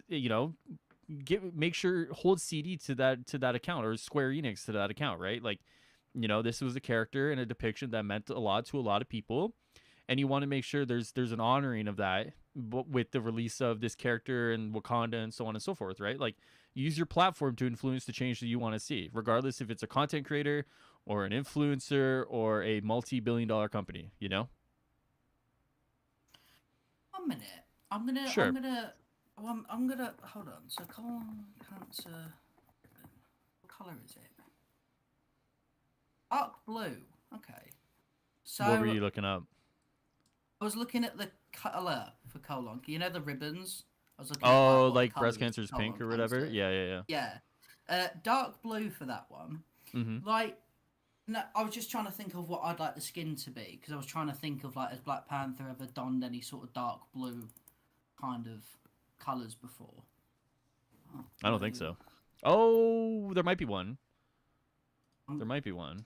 make sure hold CD to that account or Square Enix to that account, right? Like, this was a character and a depiction that meant a lot to a lot of people, and you want to make sure there's an honoring of that, but with the release of this character and Wakanda and so on and so forth, right? Like, use your platform to influence the change that you want to see, regardless if it's a content creator or an influencer or a multi-billion-dollar company. 1 minute. I'm gonna. Sure. I'm gonna hold on. So colon cancer. What color is it? Dark blue. Okay. So What were you looking up? I was looking at the color for colon. You know the ribbons. I was looking at Oh, what the like colour breast is cancer is for pink colon or whatever. cancer. Yeah. Yeah. Dark blue for that one. Mm-hmm. Like, no, I was just trying to think of what I'd like the skin to be because I was trying to think of like has Black Panther ever donned any sort of dark blue kind of colors before? Oh, I don't think no. so. Oh, there might be one. There might be one.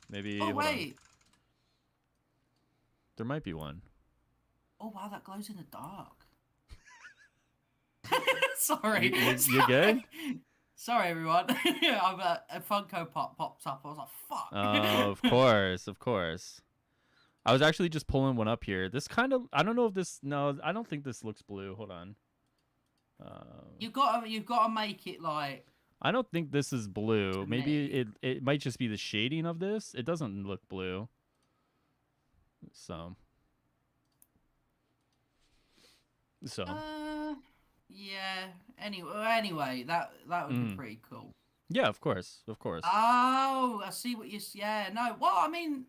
Maybe. Oh Hold on. wait, There might be one. Oh wow, that glows in the dark. Sorry. You're good? Sorry, everyone. I'm a Funko Pop pops up. I was like, fuck. Oh, of course, of course. I was actually just pulling one up here. This kind of, I don't know if this, no, I don't think this looks blue. Hold on. You've got to make it like. I don't think this is blue. Maybe it might just be the shading of this. It doesn't look blue. So. Yeah. Anyway, that would be pretty cool. Yeah, of course, of course. Oh, I see what you. Yeah, no. Well, I mean,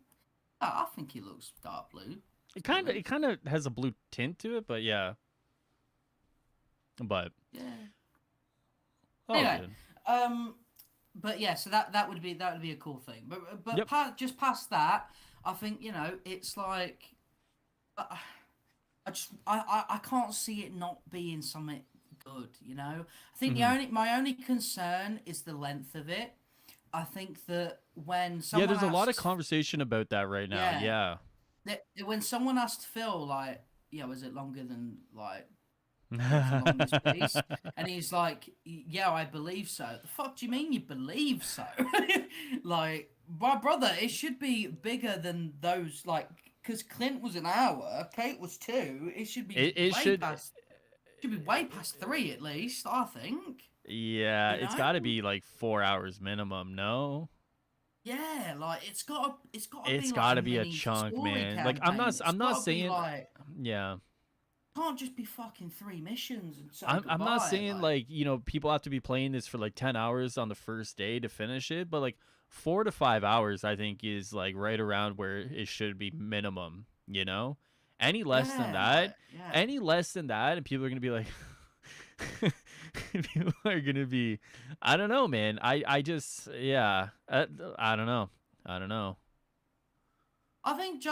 I think it looks dark blue. It kind of has a blue tint to it, but yeah. But yeah. Oh, anyway, dude. but yeah, so that would be a cool thing. But Yep. just past that, I think it's like. I can't see it not being something good, I think my only concern is the length of it. I think that when someone there's a lot of conversation about that right now. Yeah. When someone asked Phil, like, was it longer than like the longest piece? And he's like, yeah, I believe so. The fuck do you mean you believe so? Like, my brother, it should be bigger than those, like. Because Clint was an hour, Kate was 2. It should be should be way past 3 at least, I think. Yeah, it's got to be like 4 hours minimum. No. Yeah, like it's got to be a chunk, man. Like I'm not saying like, yeah. Can't just be fucking 3 missions and I'm not saying like people have to be playing this for like 10 hours on the first day to finish it, but like 4 to 5 hours I think is like right around where it should be minimum. Any less than that, and people are gonna be like, people are gonna be, I don't know, man. I just I don't know. I think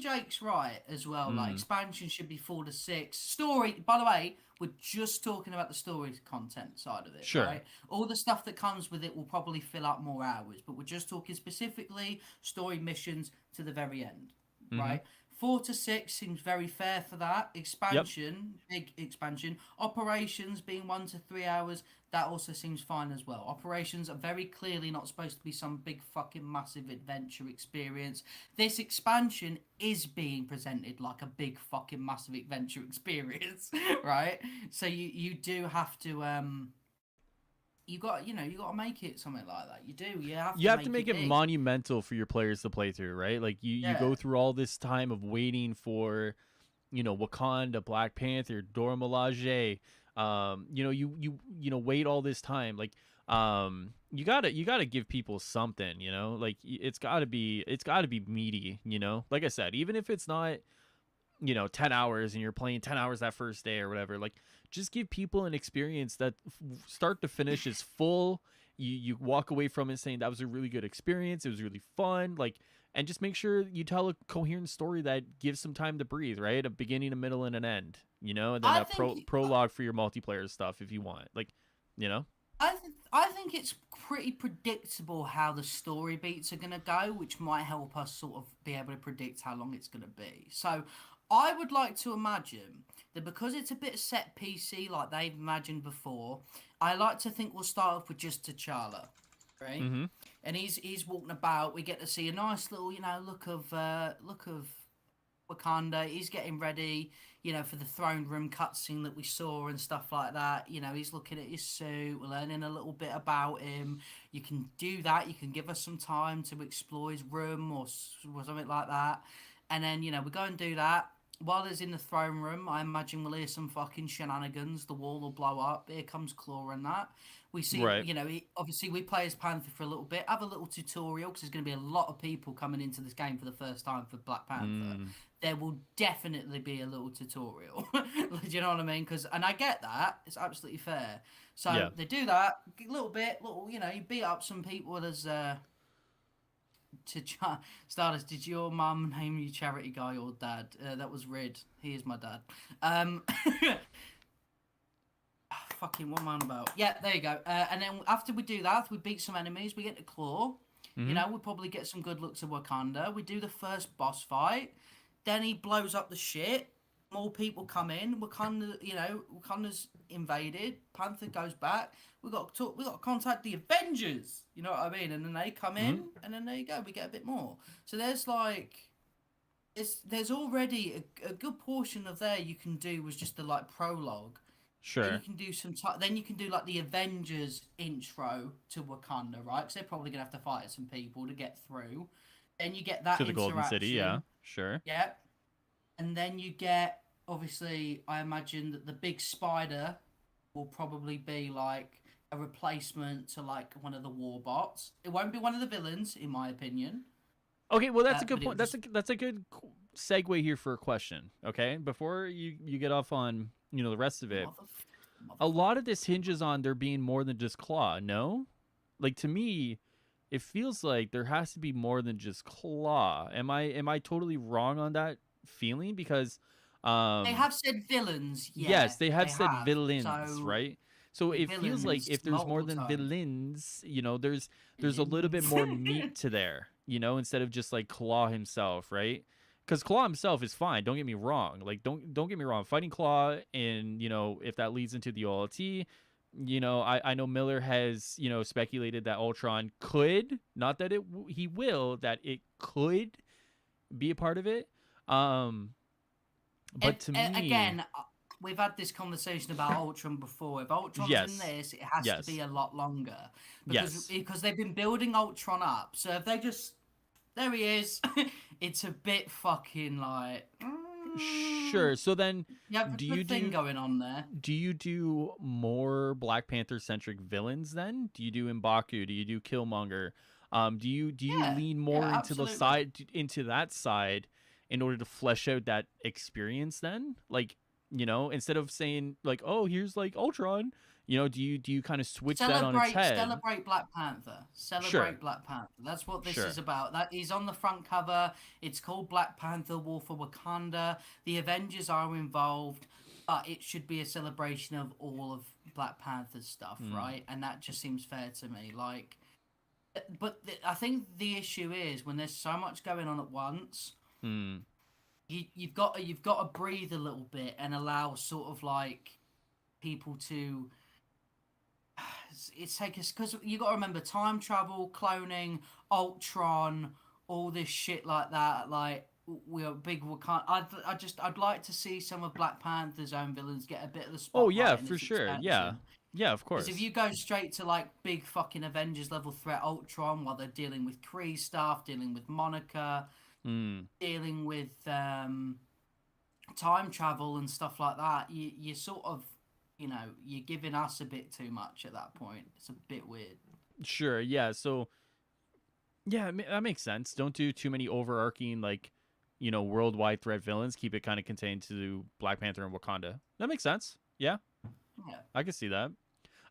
Jake's right as well. Like, expansion should be 4 to 6. Story, by the way, we're just talking about the story content side of it. Sure. Right? All the stuff that comes with it will probably fill up more hours, but we're just talking specifically story missions to the very end. Right? 4 to 6 seems very fair for that. Expansion, big expansion. Operations being 1 to 3 hours, that also seems fine as well. Operations are very clearly not supposed to be some big fucking massive adventure experience. This expansion is being presented like a big fucking massive adventure experience, right? So you do have to you got to make it something like that. You do. You have to make it monumental for your players to play through, right? Like you go through all this time of waiting for, Wakanda, Black Panther, Dora Milaje. You wait all this time. Like, you gotta give people something. Like it's gotta be meaty. Like I said, even if it's not 10 hours and you're playing 10 hours that first day or whatever, like just give people an experience that start to finish is full. You walk away from it saying that was a really good experience. It was really fun. Like, and just make sure you tell a coherent story that gives some time to breathe, right? A beginning, a middle, and an end, and then a prologue for your multiplayer stuff if you want, like, I think it's pretty predictable how the story beats are going to go, which might help us sort of be able to predict how long it's going to be. So I would like to imagine that because it's a bit set PC like they've imagined before, I like to think we'll start off with just T'Challa, right? Mm-hmm. And he's walking about. We get to see a nice little, look of Wakanda. He's getting ready, for the throne room cutscene that we saw and stuff like that. He's looking at his suit. We're learning a little bit about him. You can do that. You can give us some time to explore his room or something like that. And then, we go and do that. While he's in the throne room, I imagine we'll hear some fucking shenanigans. The wall will blow up. Here comes Claw and that. We see, right. Obviously we play as Panther for a little bit, have a little tutorial, because there's going to be a lot of people coming into this game for the first time for Black Panther. There will definitely be a little tutorial. Do you know what I mean? And I get that. It's absolutely fair. So they do that, a little bit, you beat up some people as... Stardust, did your mum name you charity guy or dad? That was Rid. He is my dad. Fucking what am I on about? Yeah, there you go. And then after we do that, we beat some enemies. We get the Claw. We'll probably get some good looks at Wakanda. We do the first boss fight. Then he blows up the shit. More people come in. Wakanda's invaded. Panther goes back. We got to talk. We got to contact the Avengers. You know what I mean? And then they come in, and then there you go. We get a bit more. So there's like, there's already a good portion of there you can do was just the like prologue. Then you Sure. can do then you can do like the Avengers intro to Wakanda, right? Because they're probably gonna have to fight some people to get through. Then you get that To the Golden City, yeah. interaction. Sure. Yep. And then you get, obviously, I imagine that the big spider will probably be like a replacement to like one of the war bots. It won't be one of the villains, in my opinion. Okay, well that's a good But point. That's a good segue here for a question. Okay, before you get off on the rest of it, a lot of this hinges on there being more than just Claw. No, like to me, it feels like there has to be more than just Claw. Am I totally wrong on that feeling? Because They have said villains, yeah. yes, they have said have. villains, So right? So it feels like villains if there's more multiple than times. villains, there's a little bit more meat to there, instead of just like Claw himself, right? Because Claw himself is fine. Don't get me wrong. Like don't get me wrong. Fighting Claw and if that leads into the OLT, I know Miller has speculated that Ultron could, not that he will, that it could be a part of it. But to me, Again, we've had this conversation about Ultron before. If Ultron's yes, in this, it has yes, to be a lot longer yes. because they've been building Ultron up. So if they just there he is, it's a bit fucking like. Sure. So then, You have do a you good thing do going on there. do you do more Black Panther centric villains then? Do you do M'Baku? Do you do Killmonger? Do you Yeah, lean more yeah, into the absolutely. side into that side in order to flesh out that experience then? Like, instead of saying like, "Oh, here's like Ultron," do you kind of switch that on its head? Celebrate Black Panther. Sure. Celebrate Black Panther. That's what this is Sure. about. That he's on the front cover. It's called Black Panther: War for Wakanda. The Avengers are involved, but it should be a celebration of all of Black Panther's stuff, Mm. right? And that just seems fair to me. Like, I think the issue is when there's so much going on at once. Mm. You've got to breathe a little bit and allow sort of like people to it's like because you got to remember time travel, cloning, Ultron, all this shit like that. Like we are big. We can't. I'd like to see some of Black Panther's own villains get a bit of the Oh yeah, spotlight in for its sure. Yeah. expansion. Yeah, of Because if course. you go straight to like big fucking Avengers level threat Ultron while they're dealing with Kree stuff, dealing with Monica, Mm. dealing with time travel and stuff like that, you sort of, you're giving us a bit too much at that point. It's a bit weird. Sure. Yeah. So yeah, that makes sense. Don't do too many overarching like, worldwide threat villains. Keep it kind of contained to Black Panther and Wakanda. That makes sense. Yeah, Yeah. I can see that.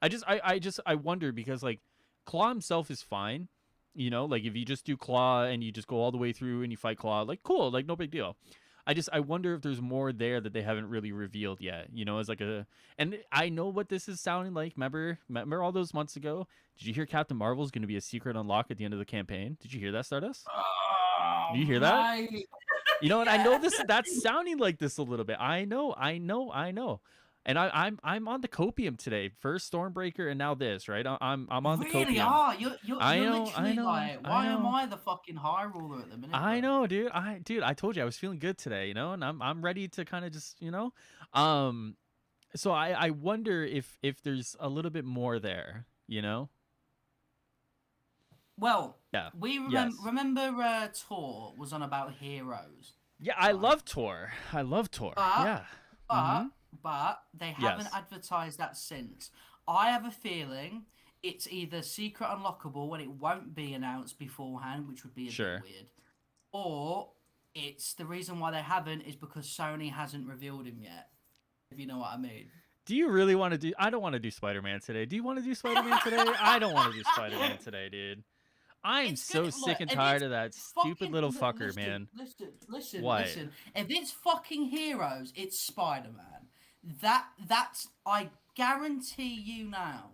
I wonder because like Claw himself is fine. Like if you just do Claw and you just go all the way through and you fight Claw, like cool, like no big deal. I wonder if there's more there that they haven't really revealed yet. As like and I know what this is sounding like. Remember all those months ago? Did you hear Captain Marvel's going to be a secret unlock at the end of the campaign? Did you hear that, Stardust? Oh, Did you hear that? mate. And I know Yes. that's sounding like this a little bit. I know. And I'm on the copium today. First Stormbreaker and now this, right? I'm on the Really copium. are. You're I literally know, like, I why am know. I the fucking high ruler at the minute, I bro? know, dude. I told you I was feeling good today, and I'm ready to kind of just, um so I wonder if there's a little bit more there, Well, Yeah. we Yes. remember Tor was on about heroes, Yeah, I right? love Tor. I love Tor. But Yeah. but Mhm. but they haven't Yes. advertised that since. I have a feeling it's either secret unlockable and it won't be announced beforehand, which would be a bit Sure. weird, or it's the reason why they haven't is because Sony hasn't revealed him yet. If you know what I mean. Do you really want to do I don't want to do Spider-Man today. Do you want to do Spider-Man today? I don't want to do Spider-Man today, dude. I'm It's good. so Look, sick and if tired it's of that stupid fucking little fucker, listen, man. What? listen. If it's fucking heroes, it's Spider Man. That's I guarantee you now.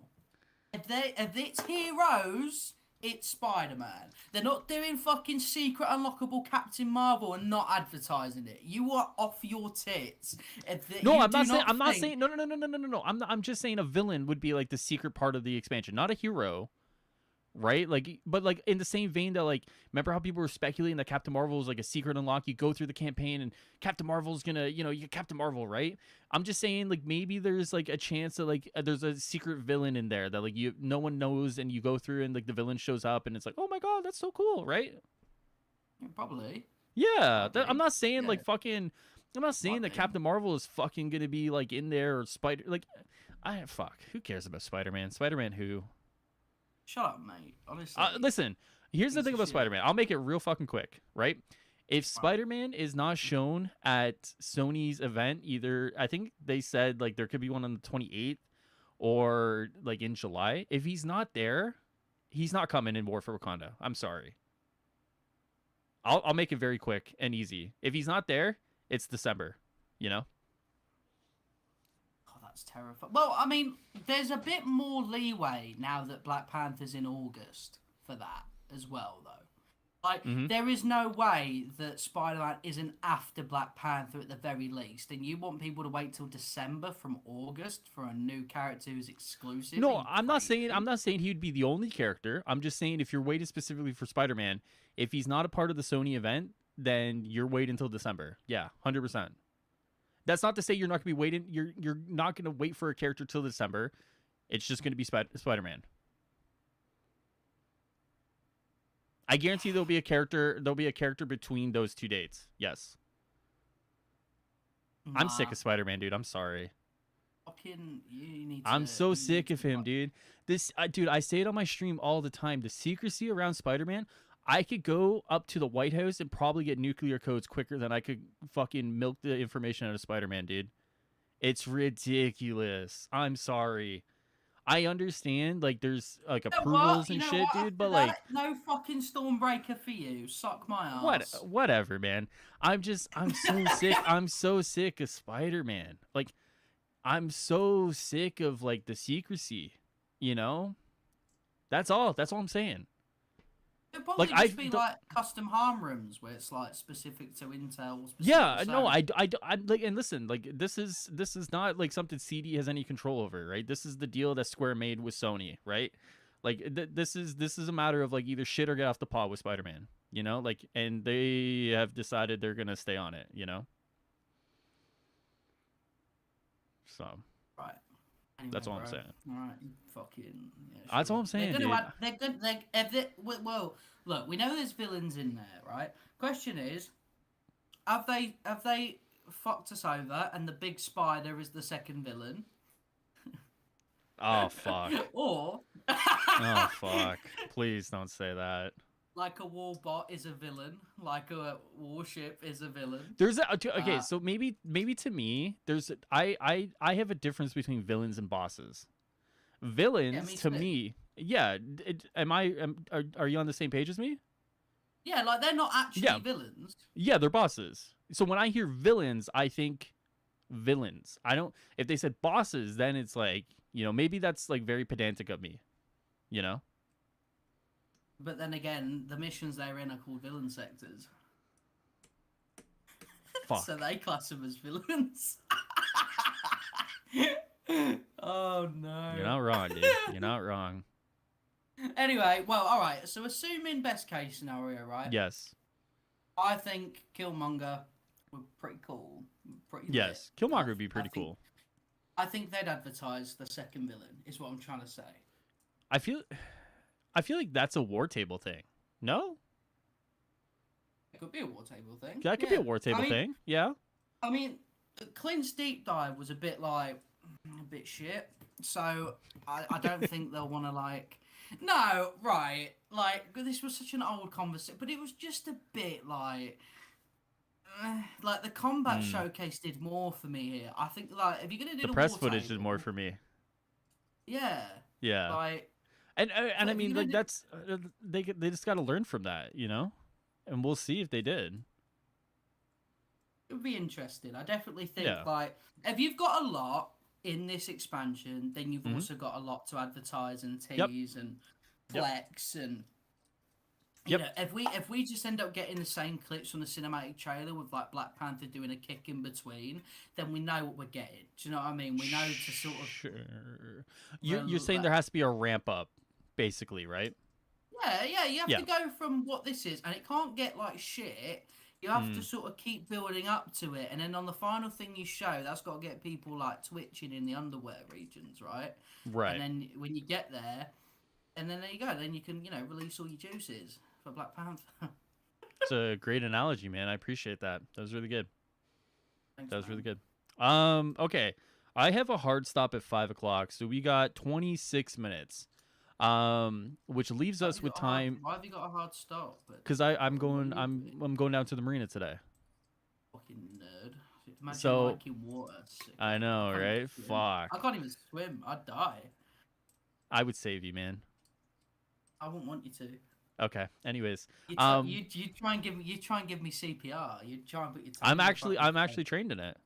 If it's heroes, it's Spider-Man. They're not doing fucking secret unlockable Captain Marvel and not advertising it. You are off your tits. No, You I'm do not saying. not I'm not think... saying. No, no, no, no, no, no, no, no. I'm just saying a villain would be like the secret part of the expansion, not a hero, right? Like, but like in the same vein that like, remember how people were speculating that Captain Marvel is like a secret unlock? You go through the campaign and Captain Marvel's gonna, you get Captain Marvel, right? I'm just saying like maybe there's like a chance that like there's a secret villain in there that like no one knows, and you go through and like the villain shows up and it's like, oh my god, that's so cool, right? Yeah, probably. Yeah, I'm Probably. not saying Yeah, like fucking. I'm not saying might that be. Captain Marvel is fucking gonna be like in there or Spider. Like, I fuck. Who cares about Spider-Man? Spider-Man who? Shut up, mate. Honestly. Listen. Here's the Piece thing of about shit. Spider-Man. I'll make it real fucking quick, right? If Right. Spider-Man is not shown at Sony's event, either I think they said like there could be one on the 28th or like in July. If he's not there, he's not coming in War for Wakanda. I'm sorry. I'll make it very quick and easy. If he's not there, it's December. You know? Oh, that's terrifying. Well, I mean, there's a bit more leeway now that Black Panther's in August for that as well, though. Like, Mm-hmm. there is no way that Spider-Man isn't after Black Panther at the very least, and you want people to wait till December from August for a new character who's exclusive? Are No, you I'm not saying crazy? he would be the only character. I'm just saying if you're waiting specifically for Spider-Man, if he's not a part of the Sony event, then you're waiting until December. Yeah, 100%. That's not to say you're not going to be waiting. You're not going to wait for a character till December. It's just going to be Spider-Man. I guarantee there'll be a character. There'll be a character between those two dates. Yes, I'm sick Nah, of Spider-Man, dude. I'm sorry. fucking, you need to, I'm so you need sick to, of him, dude. Dude, I say it on my stream all the time. The secrecy around Spider-Man. I could go up to the White House and probably get nuclear codes quicker than I could fucking milk the information out of Spider-Man, dude. It's ridiculous. I'm sorry. I understand, like, there's like You know what? approvals You and know shit, what? dude, After but like, that, no fucking Stormbreaker for you. Suck my ass. whatever, man. I'm so sick. I'm so sick of Spider-Man. Like, I'm so sick of like the secrecy, you know? That's all I'm saying. It'd Like probably I just be don't. like custom harm rooms where it's like specific to Intel, specific Yeah, to no, Sony. I like, and listen, like this is not like something CD has any control over, right? This is the deal that Square made with Sony, right? Like this is a matter of like either shit or get off the pot with Spider-Man, you know? Like, and they have decided they're gonna stay on it, you know? So Right. Anyway, that's all I'm bro. saying. All right, you fucking yeah, That's all sure. I'm saying, They're gonna dude. add. They're good. They if they, well, look, we know there's villains in there, right? Question is, have they fucked us over and the big spider is the second villain, Oh fuck. or Oh fuck. Please don't say that. like a warbot is a villain, like a warship is a villain? There's a okay, Uh, so maybe to me, I have a difference between villains and bosses. yeah, Villains me to too. me, yeah. Are you on the same page as me? Yeah, like they're not Yeah, actually villains. yeah, they're bosses. So when I hear villains, I think villains. I don't. If they said bosses, then it's like, maybe that's like very pedantic of me. You know, But then again, the missions they're in are called villain sectors. So fuck. they class them as villains. Oh You're no. not wrong, dude. You're not wrong. Anyway, well, alright, so assuming best case scenario, right? Yes, I think Killmonger were pretty cool. Pretty lit. yes. Killmonger I, would be I pretty think cool. I think they'd advertise the second villain, is what I'm trying to say. I feel, I feel like that's a war table thing. No, It could be a war table thing. that could be a war table I mean, thing. Yeah. I mean, Clint's deep dive was a bit like a bit shit. So I don't think they'll want to like. No, right. Like this was such an old conversation, but it was just a bit like the combat Mm. showcase did more for me here. I think like if you're gonna do The the press war footage did more table, for me. yeah, Yeah. like And so I if you're mean, gonna like, do, that's they just got to learn from that, and we'll see if they did. it would be interesting. I definitely think Yeah. like if you've got a lot in this expansion, then you've Mhm. also got a lot to advertise and Yep. tease and Yep. flex and. You Yep. know, if we just end up getting the same clips from the cinematic trailer with like Black Panther doing a kick in between, then we know what we're getting. Do you know what I mean? We know to sort of Sure. You're saying there has to be a ramp up, basically, right? yeah. You have Yeah. to go from what this is, and it can't get like shit. You have to Mm, sort of keep building up to it, and then on the final thing you show, that's got to get people like twitching in the underwear regions, right? And right. then when you get there, and then there you go. Then you can release all your juices for Black Panther. It's a great analogy, man. I appreciate that. That was really good. Thanks, That was really man. good. Okay. I have a hard stop at 5 o'clock, so we got 26 minutes. Which leaves us with time Why have you got a hard stop? But because I'm going down to the marina today. fucking nerd. Imagine So liking water. Sick. I know, right? Fuck. I can't even swim. I'd die. I would save you, man. I wouldn't want you to. Okay. Anyways, You try and give me CPR. You try and put your tongue I'm in the actually fucking I'm actually thing. trained in it.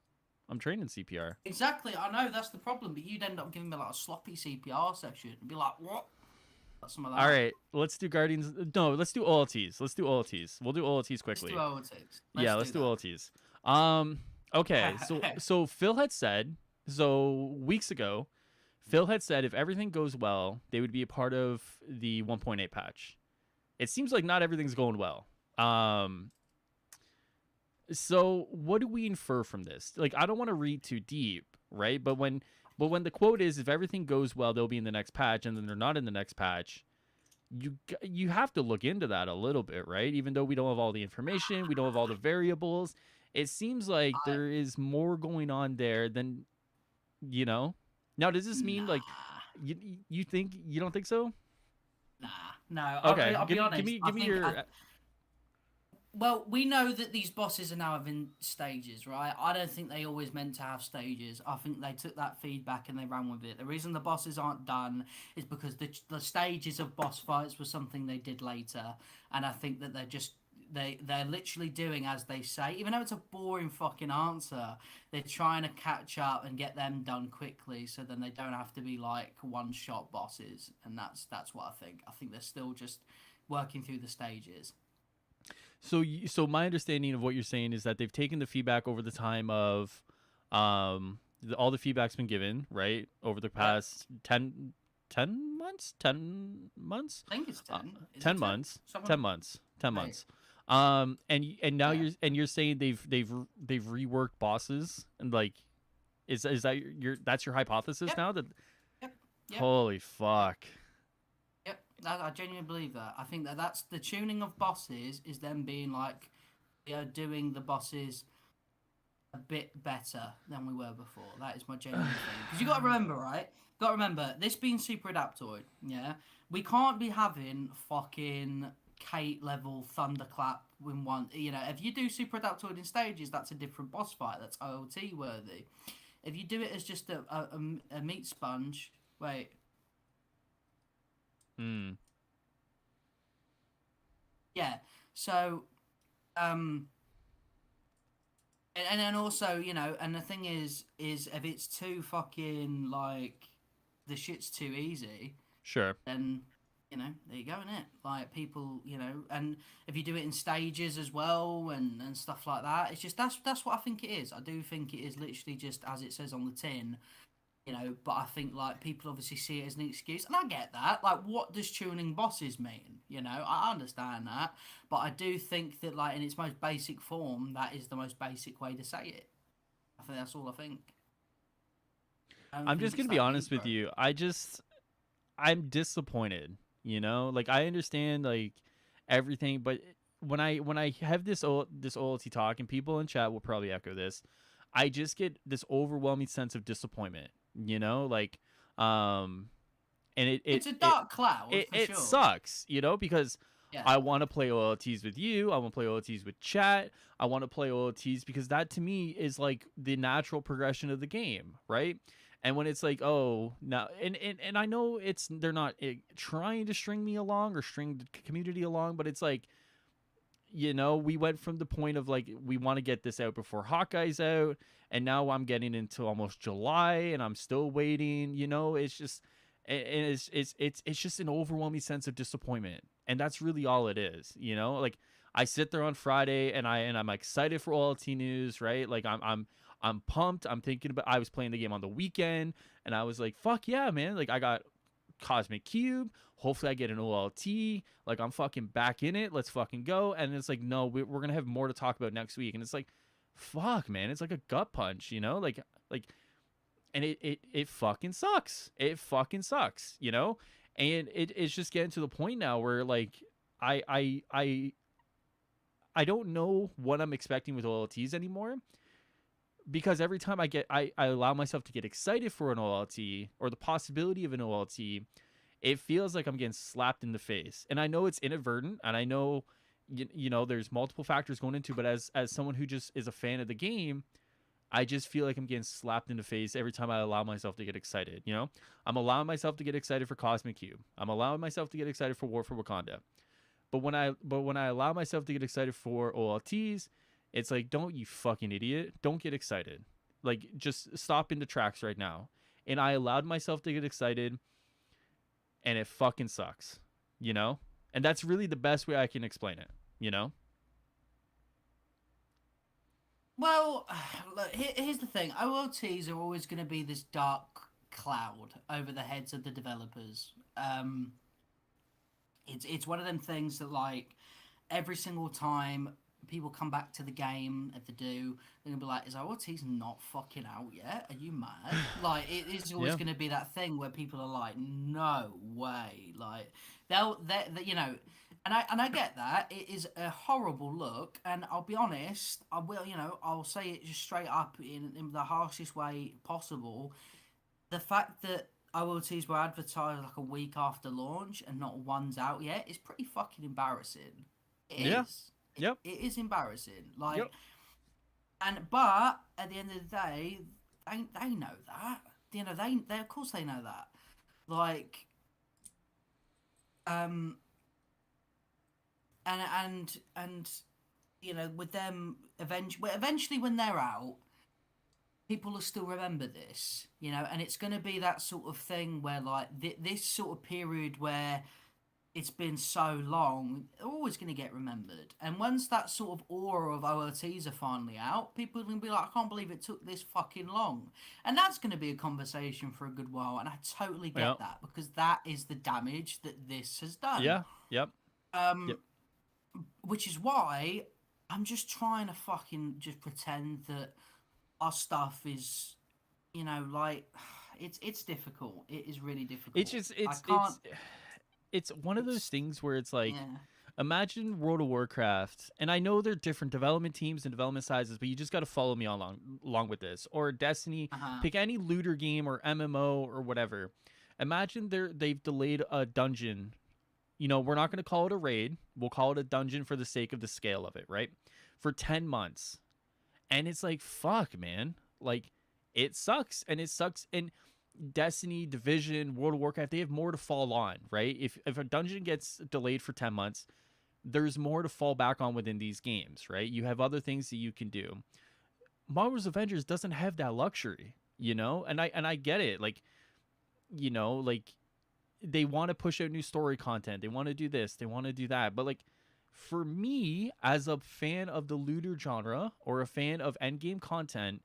I'm trained in CPR. Exactly. I know that's the problem, but you'd end up giving me like a sloppy CPR session and be like, "What?" That's some of that. All right, let's do Guardians. No, let's do OLTs. Let's do OLTs. We'll do OLTs Let's quickly. do OLTs. Yeah, let's do OLTs. Okay. So Phil had said weeks ago. Phil had said if everything goes well, they would be a part of the 1.8 patch. It seems like not everything's going well. So what do we infer from this? Like, I don't want to read too deep, right? But when the quote is, if everything goes well, they'll be in the next patch, and then they're not in the next patch, you have to look into that a little bit, right? Even though we don't have all the information, we don't have all the variables. It seems like there is more going on there than, you know. Now, does this mean like you think you don't think so? Nah, no. Okay, I'll be honest. give me your. Well, we know that these bosses are now having stages, right? I don't think they always meant to have stages. I think they took that feedback and they ran with it. The reason the bosses aren't done is because the stages of boss fights was something they did later, and I think that they're literally doing as they say. Even though it's a boring fucking answer, they're trying to catch up and get them done quickly, so then they don't have to be like one-shot bosses. And that's what I think. I think they're still just working through the stages. So my understanding of what you're saying is that they've taken the feedback over the time of, all the feedback's been given, right, over the past 10 months, 10 months. I think it's 10. 10 months. 10 months. 10 Right. months. And now you're saying they've reworked bosses and like, is that that's your hypothesis Yep. now that? Yep. Holy fuck. Yep, I genuinely believe that. I think that's the tuning of bosses is them being like, we are doing the bosses a bit better than we were before. That is my genuine thing. Because you got to remember, right? Got to remember, this being Super Adaptoid, yeah? We can't be having fucking Kate level Thunderclap in one. You know, if you do Super Adaptoid in stages, that's a different boss fight. That's OOT worthy. If you do it as just a meat sponge, wait. Mm. Yeah. So, and then also, and the thing is if it's too fucking like the shit's too easy, Sure. then there you go, innit? Like people, and if you do it in stages as well and stuff like that, it's just that's what I think it is. I do think it is literally just as it says on the tin. But I think like people obviously see it as an excuse, and I get that. Like, what does tuning bosses mean? I understand that, but I do think that like in its most basic form, that is the most basic way to say it. I think that's all I think. I'm just gonna be honest with you. I'm disappointed. Like I understand like everything, but when I have this OLT talk, and people in chat will probably echo this, I just get this overwhelming sense of disappointment. Like, and it's a dark cloud. It sure. sucks, because Yeah. I want to play OLTs with you. I want to play OLTs with chat. I want to play OLTs because that to me is like the natural progression of the game, right? And when it's like, oh, now, and I know they're not trying to string me along or string the community along, but it's like, we went from the point of like, we want to get this out before Hawkeye's out, and now I'm getting into almost July and I'm still waiting, it's just, And it's just an overwhelming sense of disappointment, and that's really all it is, you know. Like I sit there on Friday and I'm excited for OLT news, right? Like I'm pumped. I'm thinking about, I was playing the game on the weekend and I was like, fuck yeah, man. Like I got Cosmic Cube. Hopefully I get an OLT. Like I'm fucking back in it. Let's fucking go. And it's like, no, we're gonna have more to talk about next week. And it's like, fuck, man. It's like a gut punch, you know? Like and it fucking sucks. It fucking sucks, you know? And it's just getting to the point now where like I I I I don't know what I'm expecting with OLTs anymore, because every time I allow myself to get excited for an OLT or the possibility of an OLT, it feels like I'm getting slapped in the face. And I know it's inadvertent, and I know you know there's multiple factors going into, but as someone who just is a fan of the game, I just feel like I'm getting slapped in the face every time I allow myself to get excited. You know, I'm allowing myself to get excited for Cosmic Cube. I'm allowing myself to get excited for War for Wakanda. But when I allow myself to get excited for OLTs, it's like, don't, you fucking idiot, don't get excited. Like just stop in the tracks right now. And I allowed myself to get excited, and it fucking sucks. You know? And that's really the best way I can explain it, you know? Well, look, here's the thing. OLTs are always going to be this dark cloud over the heads of the developers. It's one of them things that, like, every single time people come back to the game, if they do, they're gonna be like, "Is OLT's not fucking out yet? Are you mad?" Like, it is always Yeah. gonna be that thing where people are like, "No way!" Like, you know, and I get that it is a horrible look, and I'll be honest, I will, you know, I'll say it just straight up in the harshest way possible. The fact that OLTs were advertised like a week after launch and not one's out yet is pretty fucking embarrassing. It Yeah. is. Yep. It is embarrassing. Yep. Like, and but at the end of the day, they know that. You know, they of course they know that. Like, um, and you know, with them eventually when they're out, people will still remember this, you know, and it's going to be that sort of thing where, like, this sort of period where it's been so long, they're always going to get remembered. And once that sort of aura of OLTs are finally out, people are going to be like, I can't believe it took this fucking long. And that's going to be a conversation for a good while. And I totally Yeah. get that, because that is the damage that this has done. Yeah. Yep. Yep. Um, which is why I'm just trying to fucking just pretend that our stuff is, you know, like, it's difficult. It is really It's difficult. just I can't. it's one of those It's things where it's like, yeah. imagine World of Warcraft, and I know they're different development teams and development sizes, but you just got to follow me along with this. Or Destiny, Uh huh. pick any looter game or MMO or whatever. Imagine they've delayed a dungeon. You know, we're not going to call it a raid. We'll call it a dungeon for the sake of the scale of it, right? For 10 months. And it's like, fuck, man. Like, it sucks. And it sucks. And Destiny, Division, World of Warcraft, they have more to fall on, right? If a dungeon gets delayed for 10 months, there's more to fall back on within these games, right? You have other things that you can do. Marvel's Avengers doesn't have that luxury, you know? And I get it. Like, you know, like they want to push out new story content. They want to do this, they want to do that. But like for me, as a fan of the looter genre or a fan of endgame content,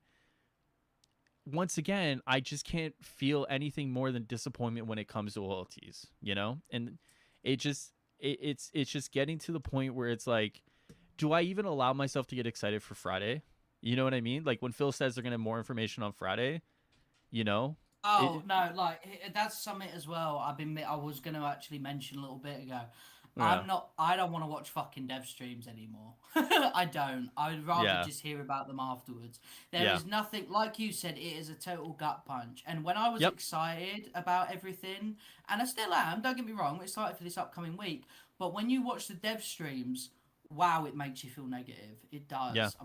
once again, I just can't feel anything more than disappointment when it comes to loyalties, you know? And it just it's just getting to the point where it's like, do I even allow myself to get excited for Friday? You know what I mean? Like when Phil says they're gonna have more information on Friday, you know? Oh It no, like that's something as well. I was going to actually mention a little bit ago. yeah. I don't want to watch fucking dev streams anymore. I don't. I would rather Yeah. just hear about them afterwards. There Yeah. is nothing, like you said, it is a total gut punch. And when I was Yep. excited about everything, and I still am, don't get me wrong, we're excited for this upcoming week. But when you watch the dev streams, wow, it makes you feel negative. It Yeah. does.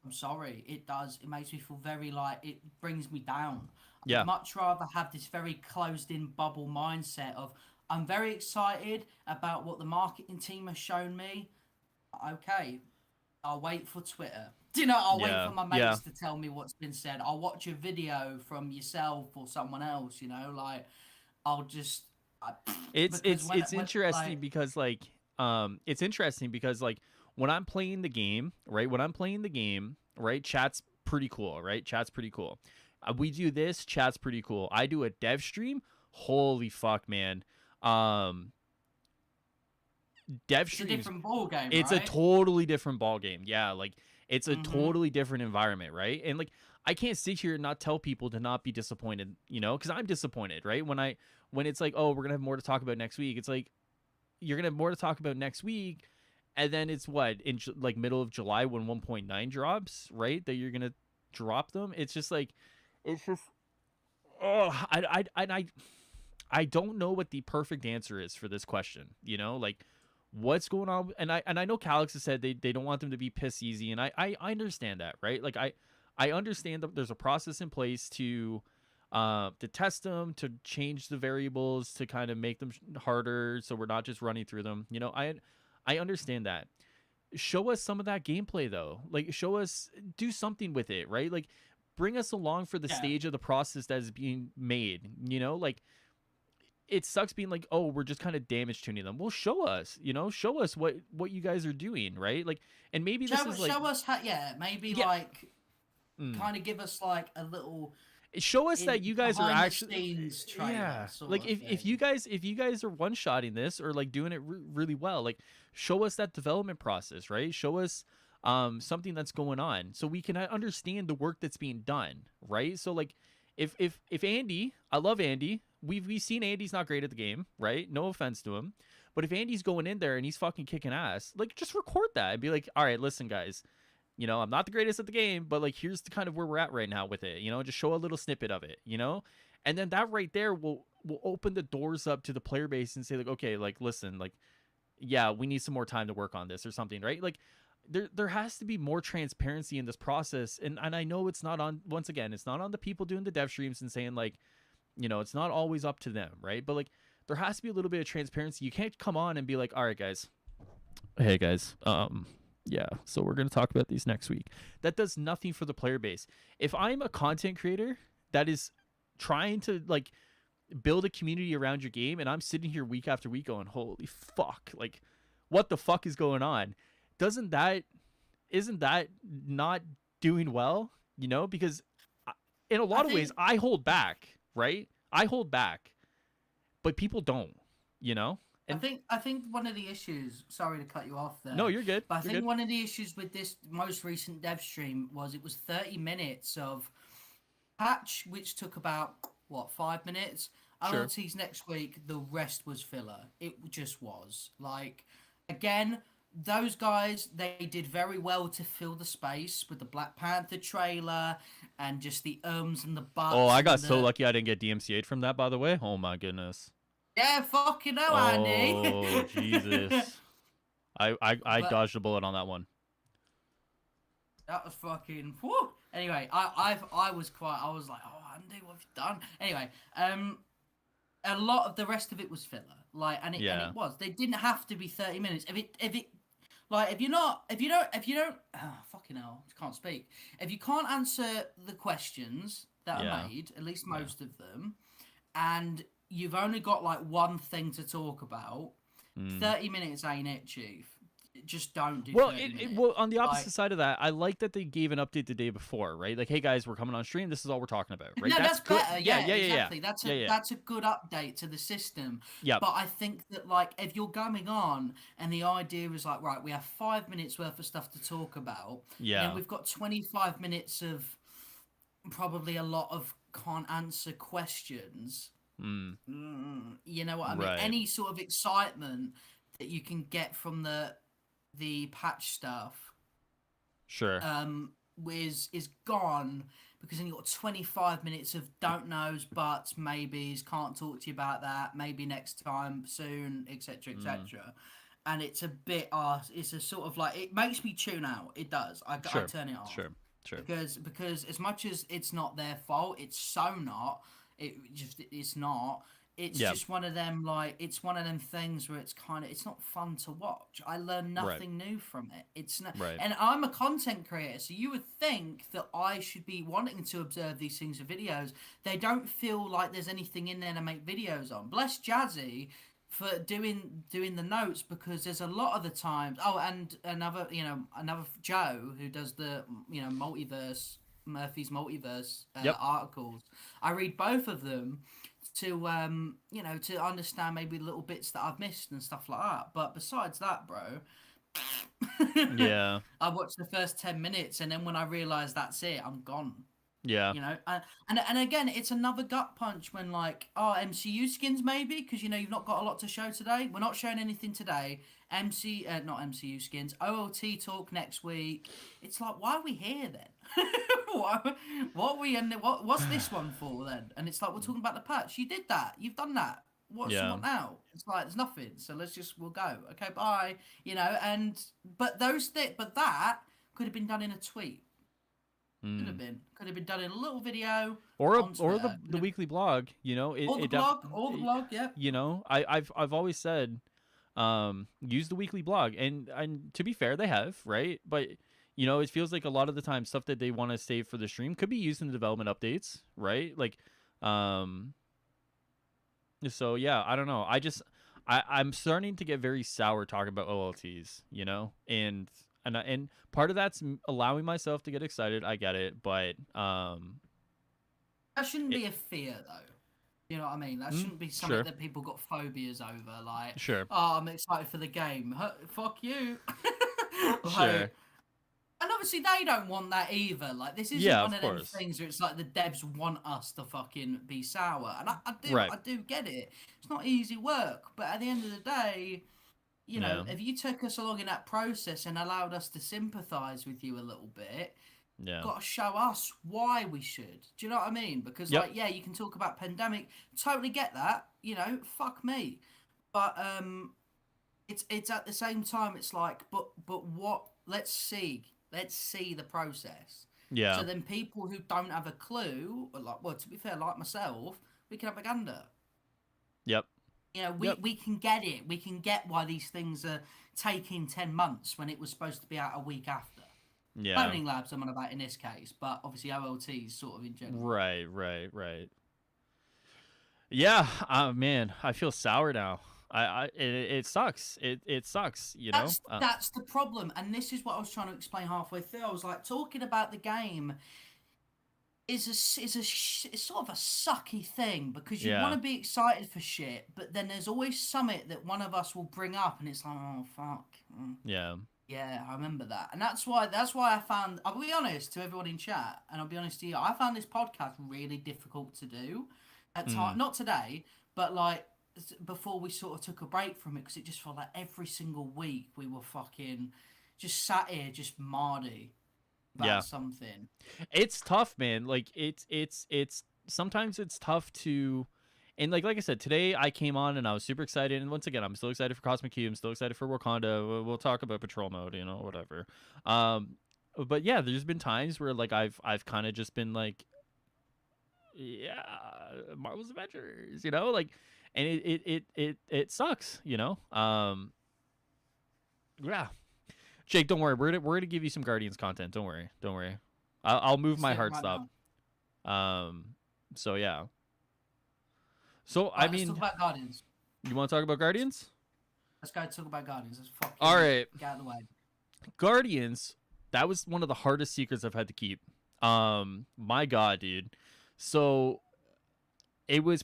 I'm sorry. It does. It makes me feel very, like, it brings me down. I'd Yeah. much rather have this very closed in bubble mindset of, I'm very excited about what the marketing team has shown me. Okay, I'll wait for Twitter. Do you know, I'll wait Yeah. for my Yeah. mates to tell me what's been said. I'll watch a video from yourself or someone else, you know, like, I'll just I, It's because it's it's when interesting because like it's interesting because like when I'm playing the game, right? When I'm playing the game, right? Chat's pretty cool, right? Chat's pretty cool. We do this, chat's pretty cool. I do a dev stream. Holy fuck, man. Um Dev it's a streams, different ball game, it's a right? totally different ball game. Yeah, like it's a Mm-hmm. totally different environment, right? And like I can't sit here and not tell people to not be disappointed, you know, because I'm disappointed, right? When it's like, oh, we're gonna have more to talk about next week. It's like you're gonna have more to talk about next week, and then it's what in like middle of July when 1.9 drops, right? That you're gonna drop them. It's just like, it's just oh, I don't know what the perfect answer is for this question. You know, like what's going on, and I know Calix has said they don't want them to be piss easy, and I understand that, right? Like I understand that there's a process in place to test them, to change the variables, to kind of make them harder, so we're not just running through them. You know, I understand that. Show us some of that gameplay though. Like show us, do something with it, right? Like bring us along for the Yeah. stage of the process that is being made. You know, like it sucks being like, oh, we're just kind of damage tuning them. Well, show us, you know, show us what you guys are doing, right? Like, and maybe this is like, Show us how. Yeah, maybe yeah, like mm. kind of give us like a little Show us that in you guys are behind the actually, scenes trailer yeah, sort like of thing. if you guys are one shotting this or like doing it really well, like show us that development process, right? Show us something that's going on so we can understand the work that's being done, right? So like if Andy, I love Andy, we've seen Andy's not great at the game, right? No offense to him, but if Andy's going in there and he's fucking kicking ass, like just record that and be like, all right, listen guys, you know, I'm not the greatest at the game, but like here's the kind of where we're at right now with it. You know, just show a little snippet of it, you know? And then that right there will open the doors up to the player base and say like, okay, like listen, like yeah, we need some more time to work on this or something, right? Like there has to be more transparency in this process. And I know it's not on, once again, it's not on the people doing the dev streams and saying like, you know, it's not always up to them, right? But like there has to be a little bit of transparency. You can't come on and be like, all right guys, hey guys, yeah, so we're going to talk about these next week. That does nothing for the player base. If I'm a content creator that is trying to like build a community around your game and I'm sitting here week after week going, holy fuck, like what the fuck is going on? Doesn't that, isn't that not doing well, you know? Because in a I lot of ways think I hold back, right? I hold back, but people don't, you know? And I think one of the issues. Sorry to cut you off no, there, you're good. but I You're think good. one of the issues with this most recent dev stream was it was 30 minutes of patch, which took about what 5 minutes. Sure. LLTs next week, the rest was filler. It just was like again. Those guys, they did very well to fill the space with the Black Panther trailer and just the ums and the Oh, buts I got and so the lucky I didn't get DMCA'd from that, by the way. Oh my goodness. yeah, fucking no, Andy. Oh Jesus. I But dodged a bullet on that one. that was fucking. Whew. Anyway, I was quite. I was like, oh, Andy, what have you done? Anyway, a lot of the rest of it was filler. Like, and Yeah. it was. They didn't have to be 30 minutes. If it like if you don't oh, fucking hell, I can't speak. If you can't answer the questions that are Yeah. made, at least Yeah. most of them, and you've only got like one thing to talk about, Mm. 30 minutes ain't it, Chief. Just don't do Well, 30 well minutes. on the Like opposite side of that, I like that they gave an update the day before, right? Like, hey guys, we're coming on stream. This is all we're talking about, right? no, That's that's good. better. Yeah, Yeah, yeah, yeah, yeah, exactly. yeah, yeah. That's a good update to the system. Yep. But I think that like if you're going on and the idea is like right, we have 5 minutes worth of stuff to talk about, and then Yeah. we've got 25 minutes of probably a lot of can't answer questions. Mm. You know what I mean? Right. Any sort of excitement that you can get from the patch stuff Sure. is gone because then you got 25 minutes of don't knows, buts, maybes, can't talk to you about that, maybe next time soon, etc., Mm. etc. And it's a bit it's a sort of like it makes me tune out. It does. I Sure. turn it off Sure. Sure. because as much as it's not their fault, it's so not. It's not. it's Yeah. just one of them, like, it's one of them things where it's kind of, it's not fun to watch. I learn Right. nothing new from it. It's not, Right. and I'm a content creator, so you would think that I should be wanting to observe these things for videos. They don't feel like there's anything in there to make videos on. Bless Jazzy for doing the notes, because there's a lot of the times. Oh, and another Joe who does the multiverse, Murphy's multiverse Yep. articles. I read both of them to to understand maybe little bits that I've missed and stuff like that. But besides that, bro, Yeah. I watched the first 10 minutes, and then when I realised that's it, I'm gone. Yeah. And again, it's another gut punch when, like, oh, MCU skins maybe, because you've not got a lot to show today. We're not showing anything today. Not MCU skins. OLT talk next week. It's like, why are we here then? what are we and what's this one for then? And it's like, we're talking about the patch. You did that. You've done that. What's you Yeah. want now? It's like, there's nothing. So we'll go. Okay, bye. And but that could have been done in a tweet. Could have been done in a little video, Or on Twitter. the weekly blog, Or the blog, yeah. I've always said, use the weekly blog, and to be fair, they have, right? But it feels like a lot of the time stuff that they want to save for the stream could be used in the development updates, right? Like, so yeah, I don't know. I'm starting to get very sour talking about OLTs, and part of that's allowing myself to get excited. I get it, but that shouldn't be a fear, though. You know what I mean? That shouldn't be something that people got phobias over. Like, sure, oh, I'm excited for the game. Fuck you. Sure. And obviously they don't want that either. Like, this isn't one of them things where it's like the devs want us to fucking be sour. And I do get it. It's not easy work, but at the end of the day, if you took us along in that process and allowed us to sympathise with you a little bit, you've got to show us why we should. Do you know what I mean? Because you can talk about pandemic, totally get that. Fuck me, but it's at the same time, it's like, but what? Let's see the process. Yeah. So then people who don't have a clue, to be fair, like myself, we can have a gander. Yep. We can get it. We can get why these things are taking 10 months when it was supposed to be out a week after. Yeah. Cloning labs I'm on about in this case, but obviously OLTs sort of in general. Right. Yeah. Man, I feel sour now. It sucks. It sucks. That's the problem, and this is what I was trying to explain halfway through. I was like, talking about the game is it's sort of a sucky thing, because you want to be excited for shit, but then there's always something that one of us will bring up, and it's like, oh fuck. Yeah, I remember that, and that's why I found. I'll be honest to everyone in chat, and I'll be honest to you. I found this podcast really difficult to do at times. Not today, but like before we sort of took a break from it, because it just felt like every single week we were fucking just sat here just mardy about something. It's tough, man. Like it's sometimes it's tough to, and like I said, today I came on and I was super excited, and once again I'm still excited for Cosmic Cube, I'm still excited for Wakanda. We'll talk about Patrol Mode, whatever. But yeah, there's been times where like I've kind of just been like, yeah, Marvel's Avengers, like. And it sucks, Yeah. Jake, don't worry. We're gonna give you some Guardians content. Don't worry. I'll move my heart stop. So yeah. So I mean, let's talk about Guardians. You want to talk about Guardians? Let's go talk about Guardians. All right. Get out of the way. Guardians. That was one of the hardest secrets I've had to keep. My God, dude. So it was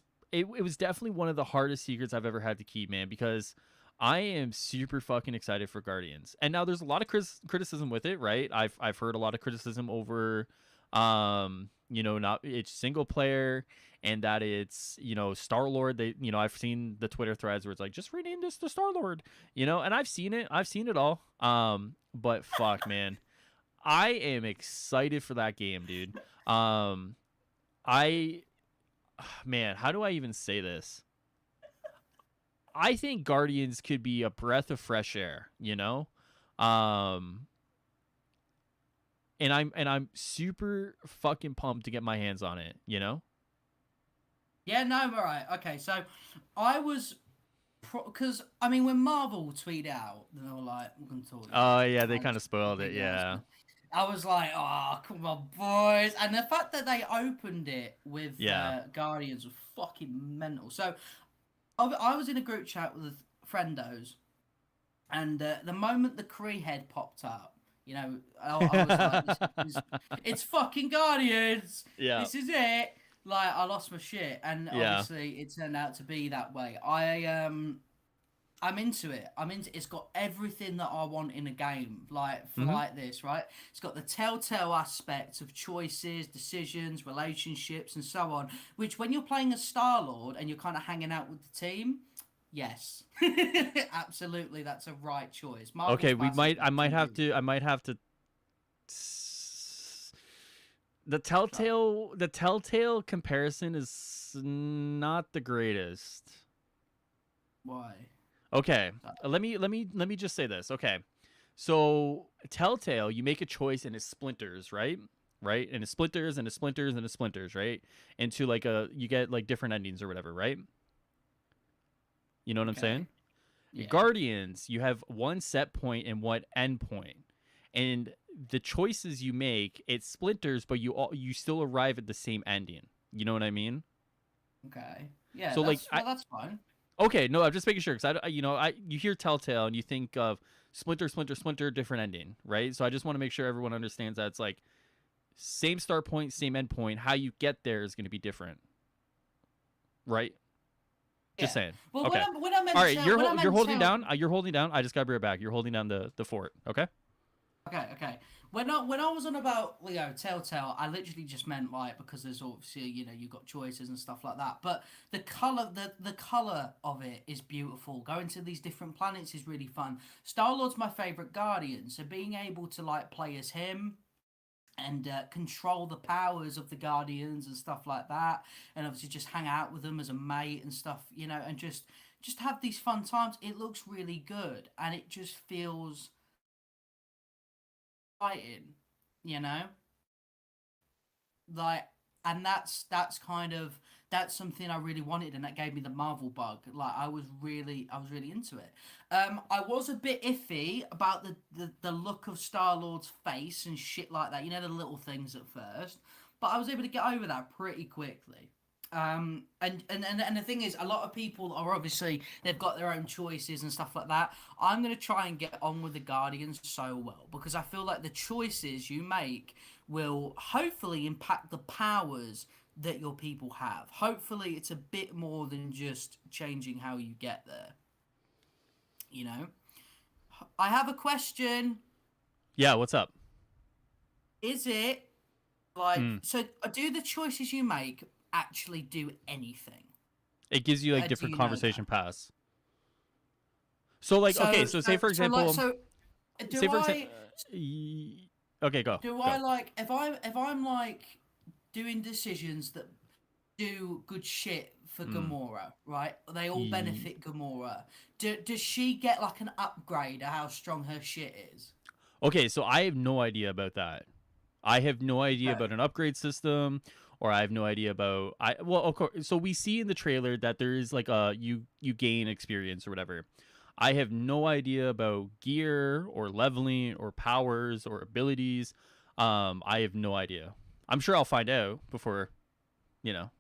definitely one of the hardest secrets I've ever had to keep, man, because I am super fucking excited for Guardians. And now there's a lot of criticism with it, right? I've heard a lot of criticism over, not it's single player, and that it's, Star-Lord. I've seen the Twitter threads where it's like, just rename this to Star-Lord, and I've seen it all. But fuck, man, I am excited for that game, dude. Man, how do I even say this? I think Guardians could be a breath of fresh air, and I'm super fucking pumped to get my hands on it, Yeah, no, I'm alright. Okay, so I was because I mean when Marvel tweeted out, they were like, "We're gonna talk Oh yeah, they and kind of spoiled big it. Yeah. announcement." I was like, "Oh, come on, boys!" And the fact that they opened it with Yeah. Guardians was fucking mental. So I was in a group chat with friendos, and the moment the Kree head popped up, I was like, it's fucking Guardians. Yeah. This is it." Like I lost my shit, and Yeah. obviously it turned out to be that way. I'm into it. I'm into. It's got everything that I want in a game, like for Hmm. like this, right? It's got the telltale aspects of choices, decisions, relationships, and so on. Which, when you're playing a Star Lord and you're kind of hanging out with the team, yes, absolutely, that's a right choice. Marvel's Okay, we classic might. I that might too have good. to. I might have to. The Try. telltale comparison is not the greatest. Why? Okay, Uh, let me just say this. Okay, so telltale, you make a choice and it splinters, right? Right, and it splinters and it splinters and it splinters, right? Into like a you get like different endings or whatever, right? You know what I'm saying? Okay. Yeah. Guardians, you have one set point and one end point, and the choices you make, it splinters, but you still arrive at the same ending. You know what I mean? Okay. Yeah. So like, That's fine. okay, no, I'm just making sure because you hear Telltale and you think of splinter, splinter, splinter, different ending, right? So I just want to make sure everyone understands that it's like same start point, same end point. How you get there is going to be different, right? Just Yeah. saying. Well, Okay. when I All meant right, tell when I you're meant holding tell down. You're holding down. I just got to be right back. You're holding down the fort. Okay. Okay, okay. When I was on about Telltale, I literally just meant like because there's obviously you got choices and stuff like that. But the color of it is beautiful. Going to these different planets is really fun. Star Lord's my favorite Guardian, so being able to like play as him and control the powers of the Guardians and stuff like that, and obviously just hang out with them as a mate and stuff, and just have these fun times. It looks really good, and it just feels fighting, you know, like, and that's something I really wanted, and that gave me the Marvel bug. Like, I was really into it. I was a bit iffy about the look of Star Lord's face and shit like that. The little things at first, but I was able to get over that pretty quickly. And the thing is, a lot of people are obviously they've got their own choices and stuff like that. I'm gonna try and get on with the Guardians so well because I feel like the choices you make will hopefully impact the powers that your people have. Hopefully, it's a bit more than just changing how you get there. You know, I have a question. Yeah. What's up? Is it like Mm. so? Do the choices you make actually do anything? It gives you like Do different you know that? conversation paths. So like, okay, So, so say so, for so, like, example, so, say do for example, I, okay, go do I go. like, if I'm like doing decisions that do good shit for Mm. Gamora, right? They all E- benefit Gamora. Does she get like an upgrade of how strong her shit is? Okay, so I have no idea about that. I have no idea Okay. about an upgrade system, or I have no idea about I. Well, of course. So we see in the trailer that there is like a you gain experience or whatever. I have no idea about gear or leveling or powers or abilities. I have no idea. I'm sure I'll find out before you know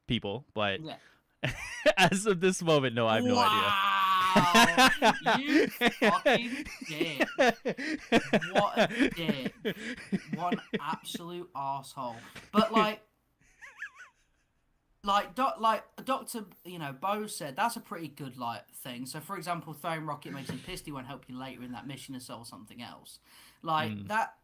people, but Yeah. as of this moment, no, I have no idea. Wow. You fucking dick. What a dick. What an absolute asshole. But like Doctor Bo said, that's a pretty good like thing. So for example, throwing rocket makes him pissed. He won't help you later in that mission or something else. Like Mm, that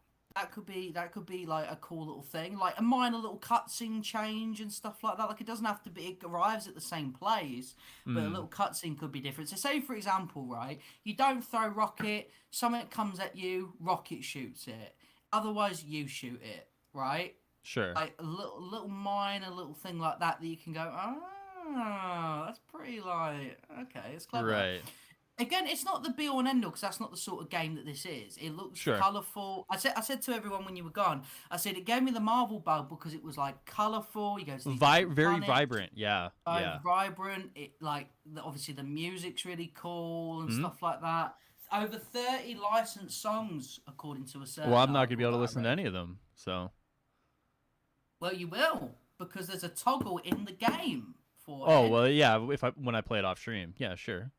could be like a cool little thing, like a minor little cutscene change and stuff like that. Like it doesn't have to be it arrives at the same place, but a mm, little cutscene could be different. So say for example, right, you don't throw rocket, something comes at you, rocket shoots it. Otherwise, you shoot it, right? sure. Like a little minor little thing like that you can go, oh, that's pretty like okay, it's clever. Right. again, it's not the be all and end all because that's not the sort of game that this is. It looks Sure. colourful. I said to everyone when you were gone, I said it gave me the Marvel bug because it was like colourful. You go to these different Very planets, vibrant. Yeah. Yeah. vibrant. It like obviously the music's really cool and Hmm. stuff like that. Over 30 licensed songs according to a Well, certain I'm not gonna be article able that to I listen to read. any of them. So. Well, you will because there's a toggle in the game for Oh it. well, yeah. If I when I play it off stream, yeah, sure.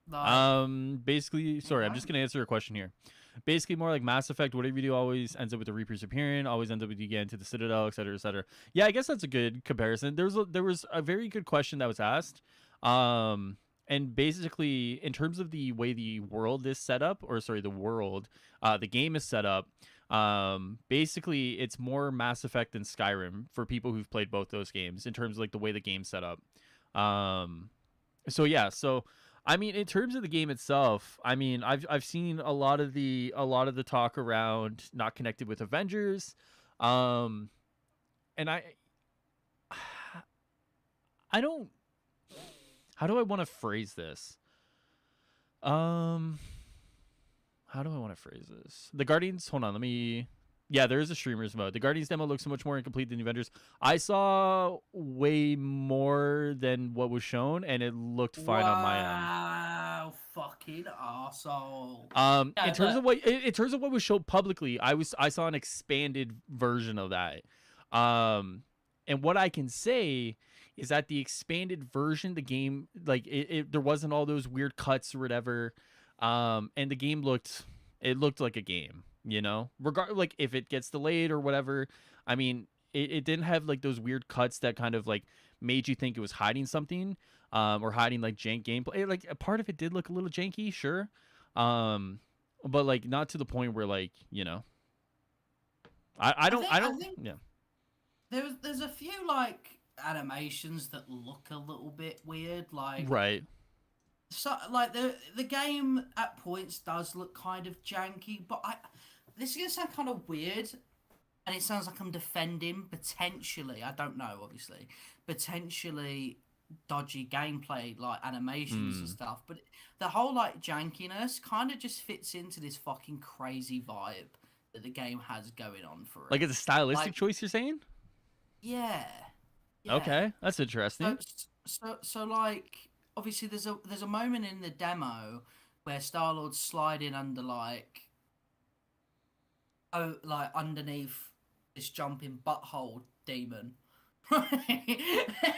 Like, Basically, you sorry, I'm know. just gonna answer your question here. Basically, more like Mass Effect. Whatever you do, always ends up with the Reapers appearing. Always ends up with you getting to the Citadel, etc., etc. Yeah, I guess that's a good comparison. There was a very good question that was asked. And basically, in terms of the way the world is set up, or sorry, the game is set up. Basically, it's more Mass Effect than Skyrim for people who've played both those games in terms of like the way the game's set up. Um, so yeah, so I mean, in terms of the game itself, I mean, I've seen a lot of the talk around not connected with Avengers, um, and I don't. How do I want to phrase this? Um, how do I want to phrase this? The Guardians. Hold on, let me. Yeah, there is a streamers mode. The Guardians demo looks so much more incomplete than the Avengers. I saw way more than what was shown, and it looked fine on my end. Wow, fucking arsehole. In Yeah, terms look, of what was shown publicly, I saw an expanded version of that. And what I can say is that the expanded version, the game, like there wasn't all those weird cuts or whatever. And the game looked like a game, like if it gets delayed or whatever. I mean, it didn't have like those weird cuts that kind of like made you think it was hiding something, or hiding like jank gameplay. Like a part of it did look a little janky, sure, um, but like not to the point where like I I don't think yeah. there's a few like animations that look a little bit weird, like Right. so like the game at points does look kind of janky, but this is gonna sound kind of weird, and it sounds like I'm defending potentially. I don't know, obviously, potentially dodgy gameplay like animations and Mm. stuff, but the whole like jankiness kind of just fits into this fucking crazy vibe that the game has going on for Like it. it's a stylistic Like, choice you're saying? yeah, yeah. Okay, that's So, interesting. like, obviously, there's a moment in the demo where Star Lord's sliding under like underneath this jumping butthole demon, right?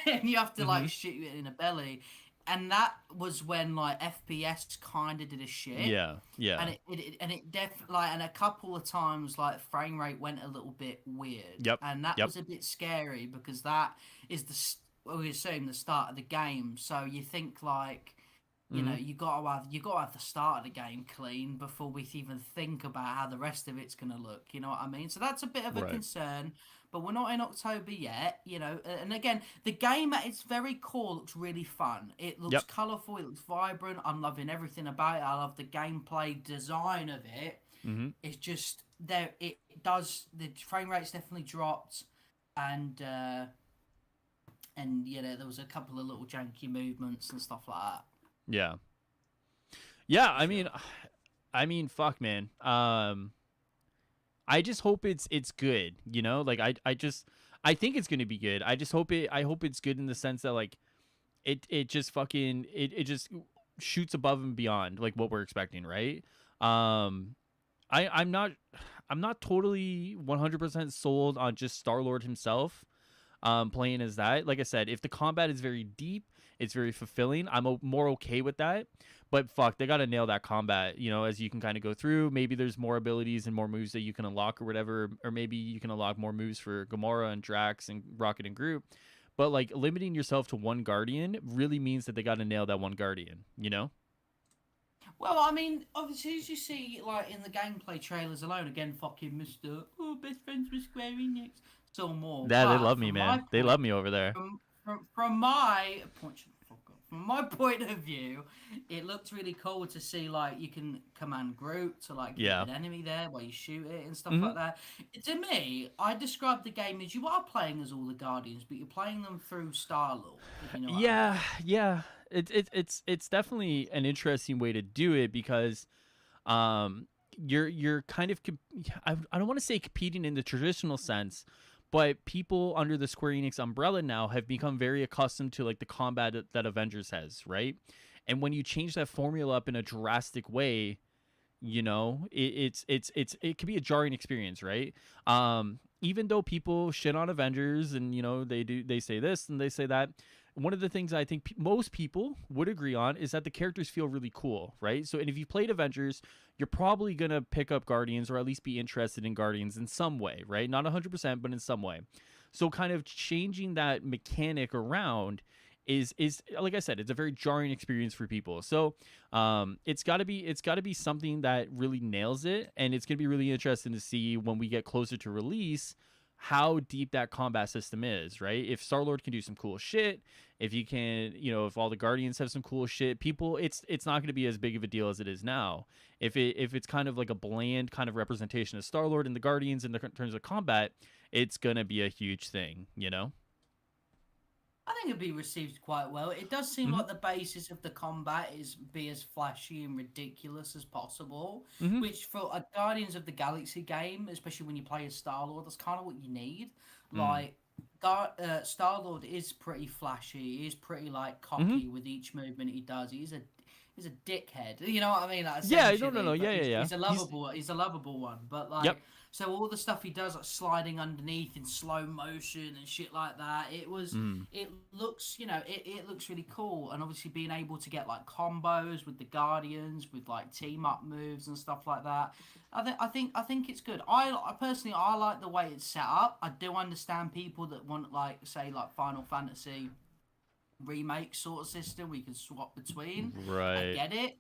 And you have to Mm-hmm. like shoot it in the belly, and that was when like FPS kind of did a shit, Yeah. Yeah. and it like and a couple of times like frame rate went a little bit weird, Yep. and that Yep. was a bit scary because that is well, we assume the start of the game, so you think like Mm-hmm. you gotta have the start of the game clean before we even think about how the rest of it's gonna look. You know what I mean? So that's a bit of a Right. concern. But we're not in October yet, And again, the game at its very core looks really fun. It looks Yep. colourful. It looks vibrant. I'm loving everything about it. I love the gameplay design of it. Mm-hmm. It's just there. It does. The frame rate's definitely dropped, and there was a couple of little janky movements and stuff like that. Yeah. Yeah. For sure. I mean, fuck, man. I just hope it's good. Like I think it's gonna be good. I hope it's good in the sense that like it just fucking it just shoots above and beyond like what we're expecting, right? Um, I'm not totally 100% sold on just Star Lord himself. Playing as that. Like I said, if the combat is very deep, it's very fulfilling. I'm more okay with that. But fuck, they gotta nail that combat. As you can kind of go through. Maybe there's more abilities and more moves that you can unlock or whatever, or maybe you can unlock more moves for Gamora and Drax and Rocket and Groot. But like limiting yourself to one Guardian really means that they gotta nail that one Guardian. Well, I mean, obviously, as you see, like in the gameplay trailers alone, again, fucking Mister, best friends with Square Enix, so more. Yeah, they But love me, man. They love me over there. from my point, from my point of view, it looks really cool to see like you can command Groot to like hit Yeah. an enemy there while you shoot it and stuff Hmm. like that. To me, I describe the game as you are playing as all the Guardians, but you're playing them through Star Lord. If you know what I mean. Yeah, yeah. It's definitely an interesting way to do it because you're kind of I don't want to say competing in the traditional sense, but people under the Square Enix umbrella now have become very accustomed to like the combat that Avengers has, right? And when you change that formula up in a drastic way, it can be a jarring experience, right? Even though people shit on Avengers and they say this and they say that, one of the things I think most people would agree on is that the characters feel really cool, right? So, and if you played Avengers, you're probably gonna pick up Guardians or at least be interested in Guardians in some way, right? Not 100%, but in some way. So, kind of changing that mechanic around is like I said, it's a very jarring experience for people. So it's got to be something that really nails it, and it's gonna be really interesting to see when we get closer to release how deep that combat system is, right? If Star-Lord can do some cool shit, if you can, if all the Guardians have some cool shit, people, it's not going to be as big of a deal as it is now. If it's kind of like a bland kind of representation of Star-Lord and the Guardians in terms of combat, it's going to be a huge thing, I think it'd be received quite well. It does seem Mm-hmm. like the basis of the combat is be as flashy and ridiculous as possible, Mm-hmm. which for a Guardians of the Galaxy game, especially when you play as Star Lord, that's kind of what you need. Mm. Like, Star Lord is pretty flashy. He is pretty like Mm-hmm. cocky with each movement he does. He's a dickhead. You know what I mean? Like, Yeah, no, essentially, yeah, but yeah, yeah. he's a lovable one. But Yep. like, so all the stuff he does, like sliding underneath in slow motion and shit like that, Mm. it looks, it looks really cool. And obviously being able to get like combos with the Guardians, with like team up moves and stuff like that. I think it's good. I personally I like the way it's set up. I do understand people that want like say like Final Fantasy remake sort of system we can swap between. I Right. get it.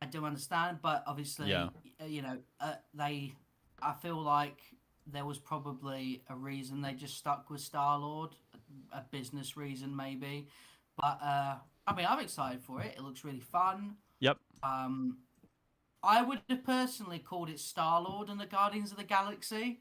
I do understand, but Yeah. obviously, I feel like there was probably a reason they just stuck with Star Lord, a business reason maybe. But I mean, I'm excited for it. It looks really fun. Yep. Um, I would have personally called it Star Lord and the Guardians of the Galaxy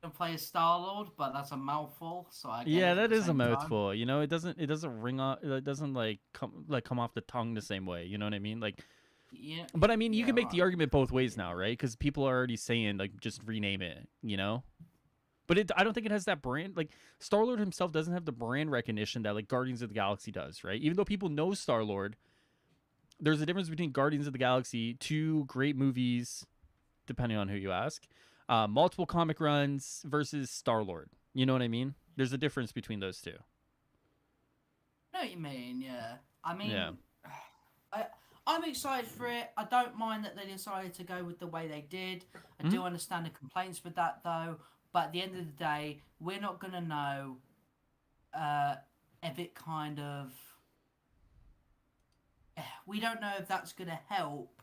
and play as Star Lord, but that's a mouthful, so I get Yeah, it at that the is a same time. mouthful. It doesn't ring off. It doesn't like come off the tongue the same way. You know what I mean? Like, Yeah, but I mean, you yeah, can make right. the argument both ways now, right? Because people are already saying like just rename it. But I don't think it has that brand. Like Star Lord himself doesn't have the brand recognition that like Guardians of the Galaxy does, right? Even though people know Star Lord, there's a difference between Guardians of the Galaxy, two great movies, depending on who you ask, multiple comic runs versus Star Lord. You know what I mean? There's a difference between those two. I know what you mean, yeah. I Yeah. mean, I, I'm excited for it. I don't mind that they decided to go with the way they did. I Mm-hmm. do understand the complaints with that, though. But at the end of the day, we're not going to know uh, if it kind of. We don't know if that's going to help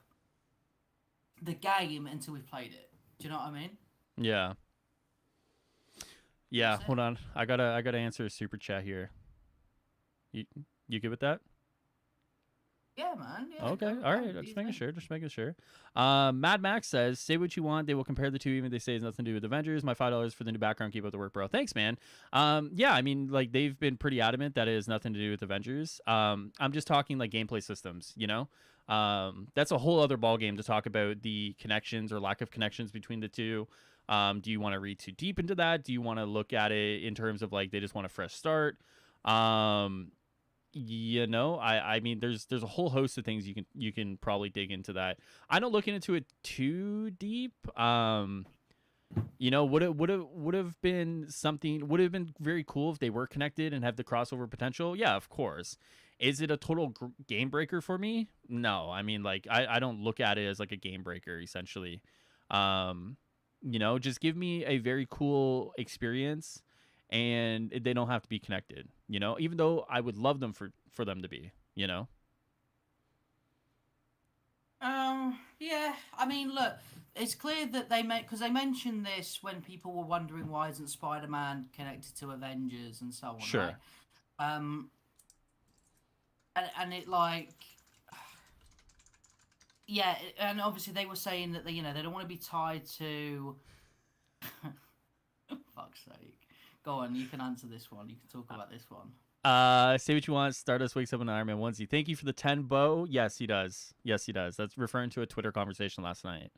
the game until we've played it. Do you know what I mean? Yeah. Yeah. That's it. Hold on. I gotta answer a super chat here. You you good with that? Yeah, man. Yeah, Okay, all go. right. Do your Just making thing. sure. Just making sure. Mad Max says, "Say what you want. They will compare the two, even if they say it's nothing to do with Avengers. My $5 for the new background. Keep up the work, bro. Thanks, man. Yeah. I mean, like they've been pretty adamant that it has nothing to do with Avengers. I'm just talking like gameplay systems. That's a whole other ball game to talk about the connections or lack of connections between the two. Do you want to read too deep into that? Do you want to look at it in terms of like they just want a fresh start? Um, I mean there's a whole host of things you can probably dig into that. I don't look into it too deep. Would have been something, would have been very cool if they were connected and have the crossover potential. Yeah, of course. Is it a total game breaker for me? No. I mean, like I don't look at it as like a game breaker essentially. um just give me a very cool experience, and they don't have to be connected, even though I would love them for them to be. Yeah. I mean, look, it's clear that because they mentioned this when people were wondering why isn't Spider-Man connected to Avengers and so on, right? Sure. Um, and it like, yeah, and obviously they were saying that they don't want to be tied to. Fuck's sake. Go on, you can answer this one. You can talk about this one. Say what you want. Stardust wakes up in an Iron Man onesie. Thank you for the 10, Bo. Yes, he does. Yes, he does. That's referring to a Twitter conversation last night.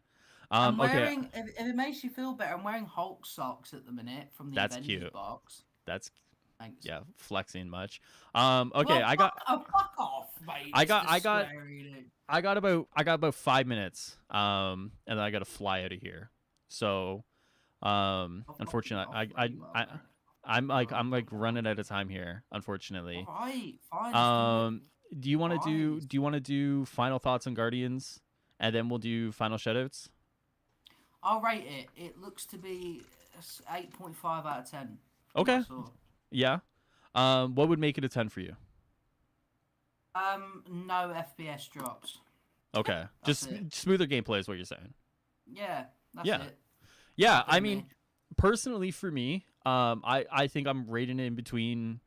I'm Okay, wearing. If it makes you feel better, I'm wearing Hulk socks at the minute from the that's Avengers cute. box. That's Thanks. yeah, flexing much. Okay, Well, fuck off, mate. I It's got, the I got, swearing. I got about 5 minutes. And then I got to fly out of here. So, unfortunately, Off where you are, mate. I'm like running out of time here, unfortunately. All right, fine. Just Um, do you want to Fine. do final thoughts on Guardians, and then we'll do final shoutouts? I'll rate it. It looks to be 8.5 out of 10. Okay. That's all. Yeah. What would make it a 10 for you? No FPS drops. Okay. That's Just it. smoother gameplay is what you're saying. Yeah, that's Yeah. it. Yeah, Not I for mean, me. personally for me, I think I'm rating it in between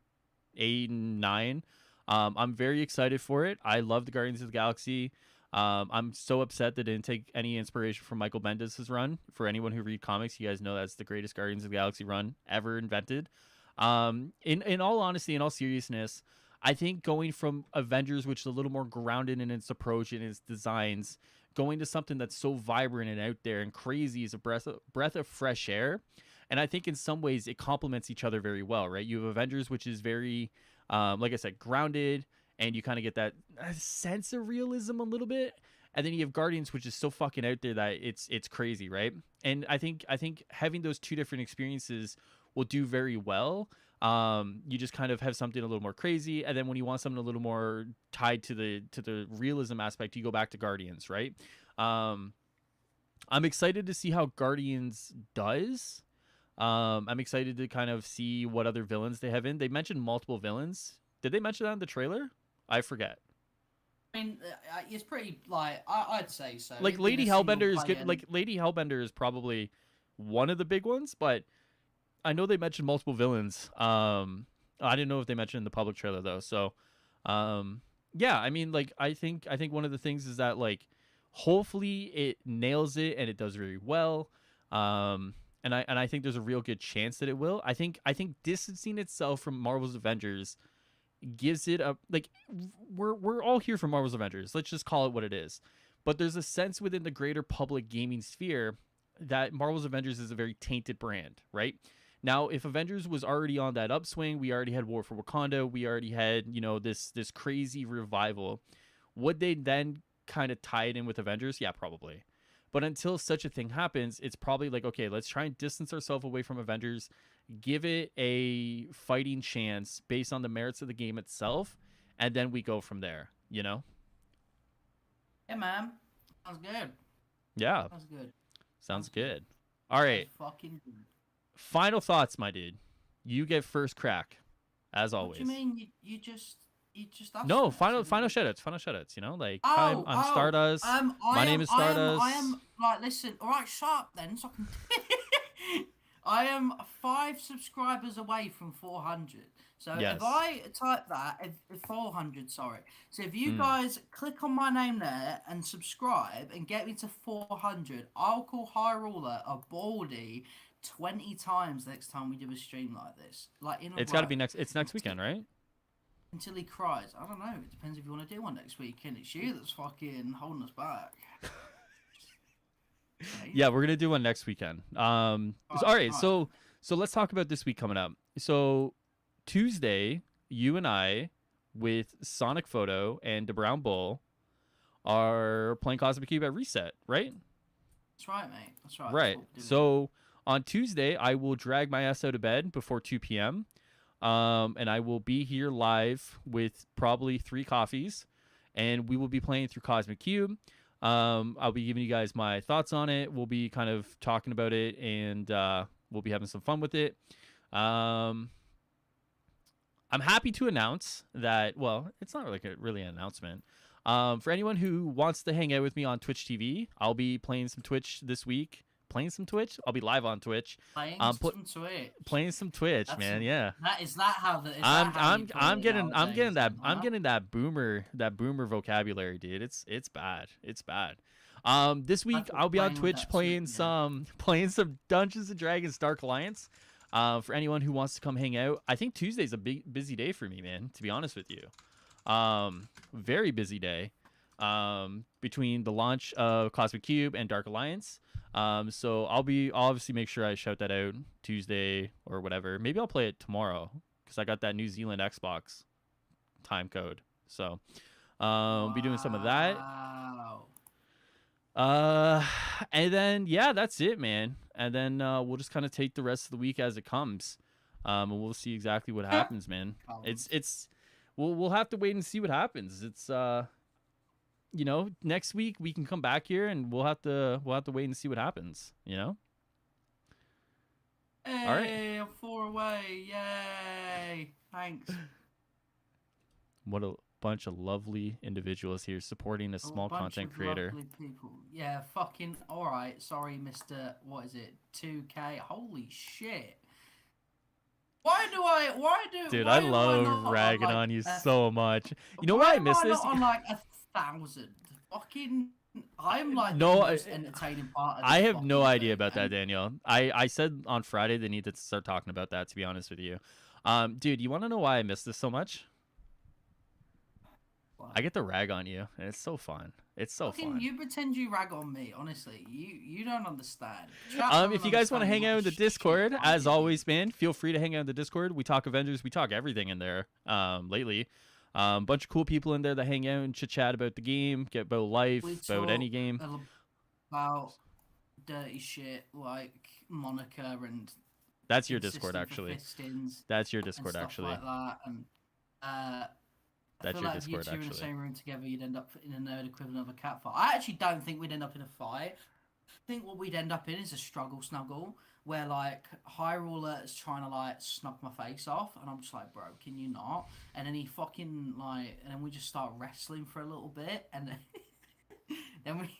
8 and 9. I'm very excited for it. I love the Guardians of the Galaxy. I'm so upset that it didn't take any inspiration from Michael Bendis' run. For anyone who read comics, you guys know that's the greatest Guardians of the Galaxy run ever invented. In all honesty, in all seriousness, I think going from Avengers, which is a little more grounded in its approach and its designs, going to something that's so vibrant and out there and crazy is a breath of fresh air. And I think in some ways it complements each other very well, right? You have Avengers, which is very, like I said, grounded, and you kind of get that sense of realism a little bit. And then you have Guardians, which is so fucking out there that it's crazy, right? And I think having those two different experiences will do very well. You just kind of have something a little more crazy, and then when you want something a little more tied to the realism aspect, you go back to Guardians, right? I'm excited to see how Guardians does. I'm excited to kind of see what other villains they have in. They mentioned multiple villains. Did they mention that in the trailer? I forget. I mean, it's pretty like I'd say so. Like It'd be Lady the Hellbender is single-player- good. Like Lady Hellbender is probably one of the big ones, but I know they mentioned multiple villains. I didn't know if they mentioned in the public trailer though. So, yeah, I mean, like I think one of the things is that like hopefully it nails it and it does really well. And I think there's a real good chance that it will. I think distancing itself from Marvel's Avengers gives it a like we're all here for Marvel's Avengers. Let's just call it what it is. But there's a sense within the greater public gaming sphere that Marvel's Avengers is a very tainted brand, right? Now, if Avengers was already on that upswing, we already had War for Wakanda, we already had, this crazy revival. Would they then kind of tie it in with Avengers? Yeah, probably. But until such a thing happens, it's probably like, okay, let's try and distance ourselves away from Avengers, give it a fighting chance based on the merits of the game itself, and then we go from there, Yeah, man. Sounds good. Yeah, Sounds good. sounds good. All right, Fucking good. final thoughts, my dude. You get first crack, as always. What do you mean? You just asked No, me, final so- shoutouts. Final shoutouts. Like Oh, I'm Stardust. My name is Stardust. I am like, listen. All right, shut up then. So I can. I am 5 subscribers away from 400. So Yes. if I type that, if 400, sorry. So if you guys click on my name there and subscribe and get me to 400, I'll call High Ruler a baldy 20 times next time we do a stream like this. Like in a It's got to row. be next. It's next weekend, right? Until he cries. I don't know. It depends if you want to do one next weekend. It's you that's fucking holding us back. Okay. Yeah, we're gonna do one next weekend. All right. So let's talk about this week coming up. So Tuesday, you and I, with Sonic Photo and the Brown Bull, are playing Cosmic Cube at Reset, right? That's right, mate. That's right. Right. That's what we're doing. So on Tuesday, I will drag my ass out of bed before 2 p.m. And I will be here live with probably 3 coffees, and we will be playing through Cosmic Cube. I'll be giving you guys my thoughts on it. We'll be kind of talking about it, and we'll be having some fun with it. I'm happy to announce that, well, it's not really an announcement. For anyone who wants to hang out with me on Twitch TV, I'll be playing some Twitch this week. Playing some Twitch? I'll be live on Twitch. Playing some Twitch. Playing some Twitch, That's man. some- Yeah. Is that how the? I'm getting that boomer vocabulary, dude. It's bad. It's bad. This week That's what I'll be on playing with Twitch that playing suit, yeah. some Dungeons and Dragons Dark Alliance. For anyone who wants to come hang out, I think Tuesday's a big busy day for me, man. To be honest with you, very busy day. Between the launch of Cosmic Cube and Dark Alliance. So I'll obviously make sure I shout that out Tuesday or whatever. Maybe I'll play it tomorrow because I got that New Zealand Xbox time code. So I'll be doing some of that. Wow. And then yeah, that's it, man. And then we'll just kind of take the rest of the week as it comes. And we'll see exactly what happens, man. We'll have to wait and see what happens. It's you know, next week we can come back here and we'll have to wait and see what happens, you know? Hey, all right. I'm 4 away. Yay. Thanks. What a bunch of lovely individuals here supporting a small content creator. People. Yeah, fucking all right. Sorry, Mr. What is it? 2K. Holy shit. Dude, I love ragging on you so much. You know why I miss this? On like 1,000. Fucking, I'm like no, the most entertaining part of this. I have no idea about that, Daniel. I said on Friday they need to start talking about that, to be honest with you. Dude, you want to know why I miss this so much? What? I get to rag on you, and it's so fun. It's so fun. You pretend you rag on me, honestly. You don't understand. If you guys want to hang out in the Discord, as always, man, feel free to hang out in the Discord. We talk Avengers, we talk everything in there. Lately, bunch of cool people in there that hang out and chit chat about the game, get about life, about any game, about dirty shit like Monica and. That's your Discord, actually. That's your Discord, actually. Like that. And, that's your Discord, actually. If you two in the same room together, you'd end up in a nerd equivalent of a cat fight. I actually don't think we'd end up in a fight. I think what we'd end up in is a struggle snuggle, where like Hyrule is trying to like snug my face off, and I'm just like, bro, can you not? And then he fucking like, and then we just start wrestling for a little bit, and then we.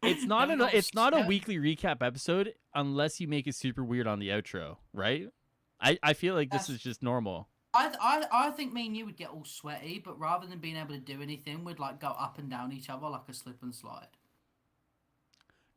It's not a weekly recap episode unless you make it super weird on the outro, right? I feel like this is just normal. I think me and you would get all sweaty, but rather than being able to do anything, we'd like go up and down each other like a slip and slide.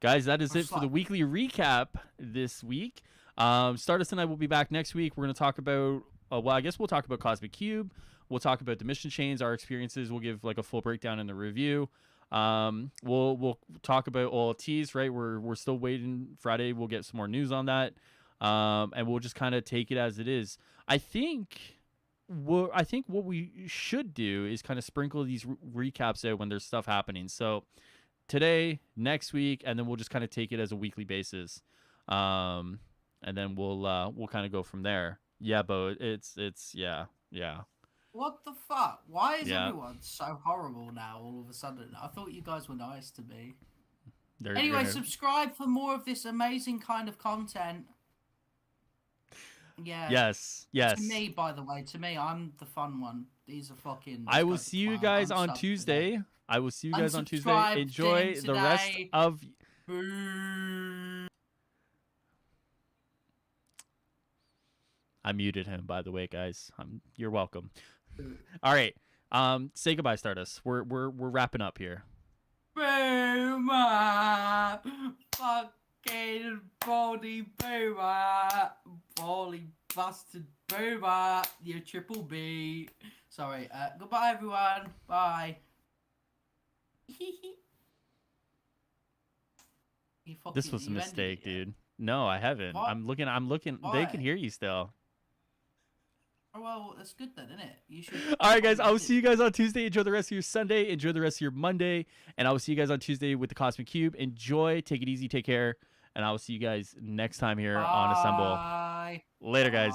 Guys, that is it for the weekly recap this week. Stardust and I will be back next week. We're going to talk about, well, I guess we'll talk about Cosmic Cube. We'll talk about the mission chains, our experiences. We'll give like a full breakdown in the review. We'll talk about OLTs, right? We're still waiting. Friday we'll get some more news on that. And we'll just kind of take it as it is. I think what we should do is kind of sprinkle these recaps out when there's stuff happening. So today, next week, and then we'll just kind of take it as a weekly basis. And then we'll kind of go from there. Yeah, but it's yeah. What the fuck? Why is everyone so horrible now all of a sudden? I thought you guys were nice to me. Anyway, subscribe for more of this amazing kind of content. Yeah. Yes. To me, by the way, I'm the fun one. These are fucking. I will see you guys on Tuesday. I will see you guys on Tuesday. Enjoy the rest of. I muted him, by the way, guys. You're welcome. All right. Say goodbye, Stardust. We're wrapping up here. Boomer, fucking baldy boomer, bally bastard boomer, you triple B. Sorry. Goodbye, everyone. Bye. This was a mistake, dude. No, I haven't. What? I'm looking. Why? They can hear you still. Oh, well, that's good then, isn't it? You should. All right, guys. I will see you guys on Tuesday. Enjoy the rest of your Sunday. Enjoy the rest of your Monday. And I will see you guys on Tuesday with the Cosmic Cube. Enjoy. Take it easy. Take care. And I will see you guys next time here on Assemble. Later, guys.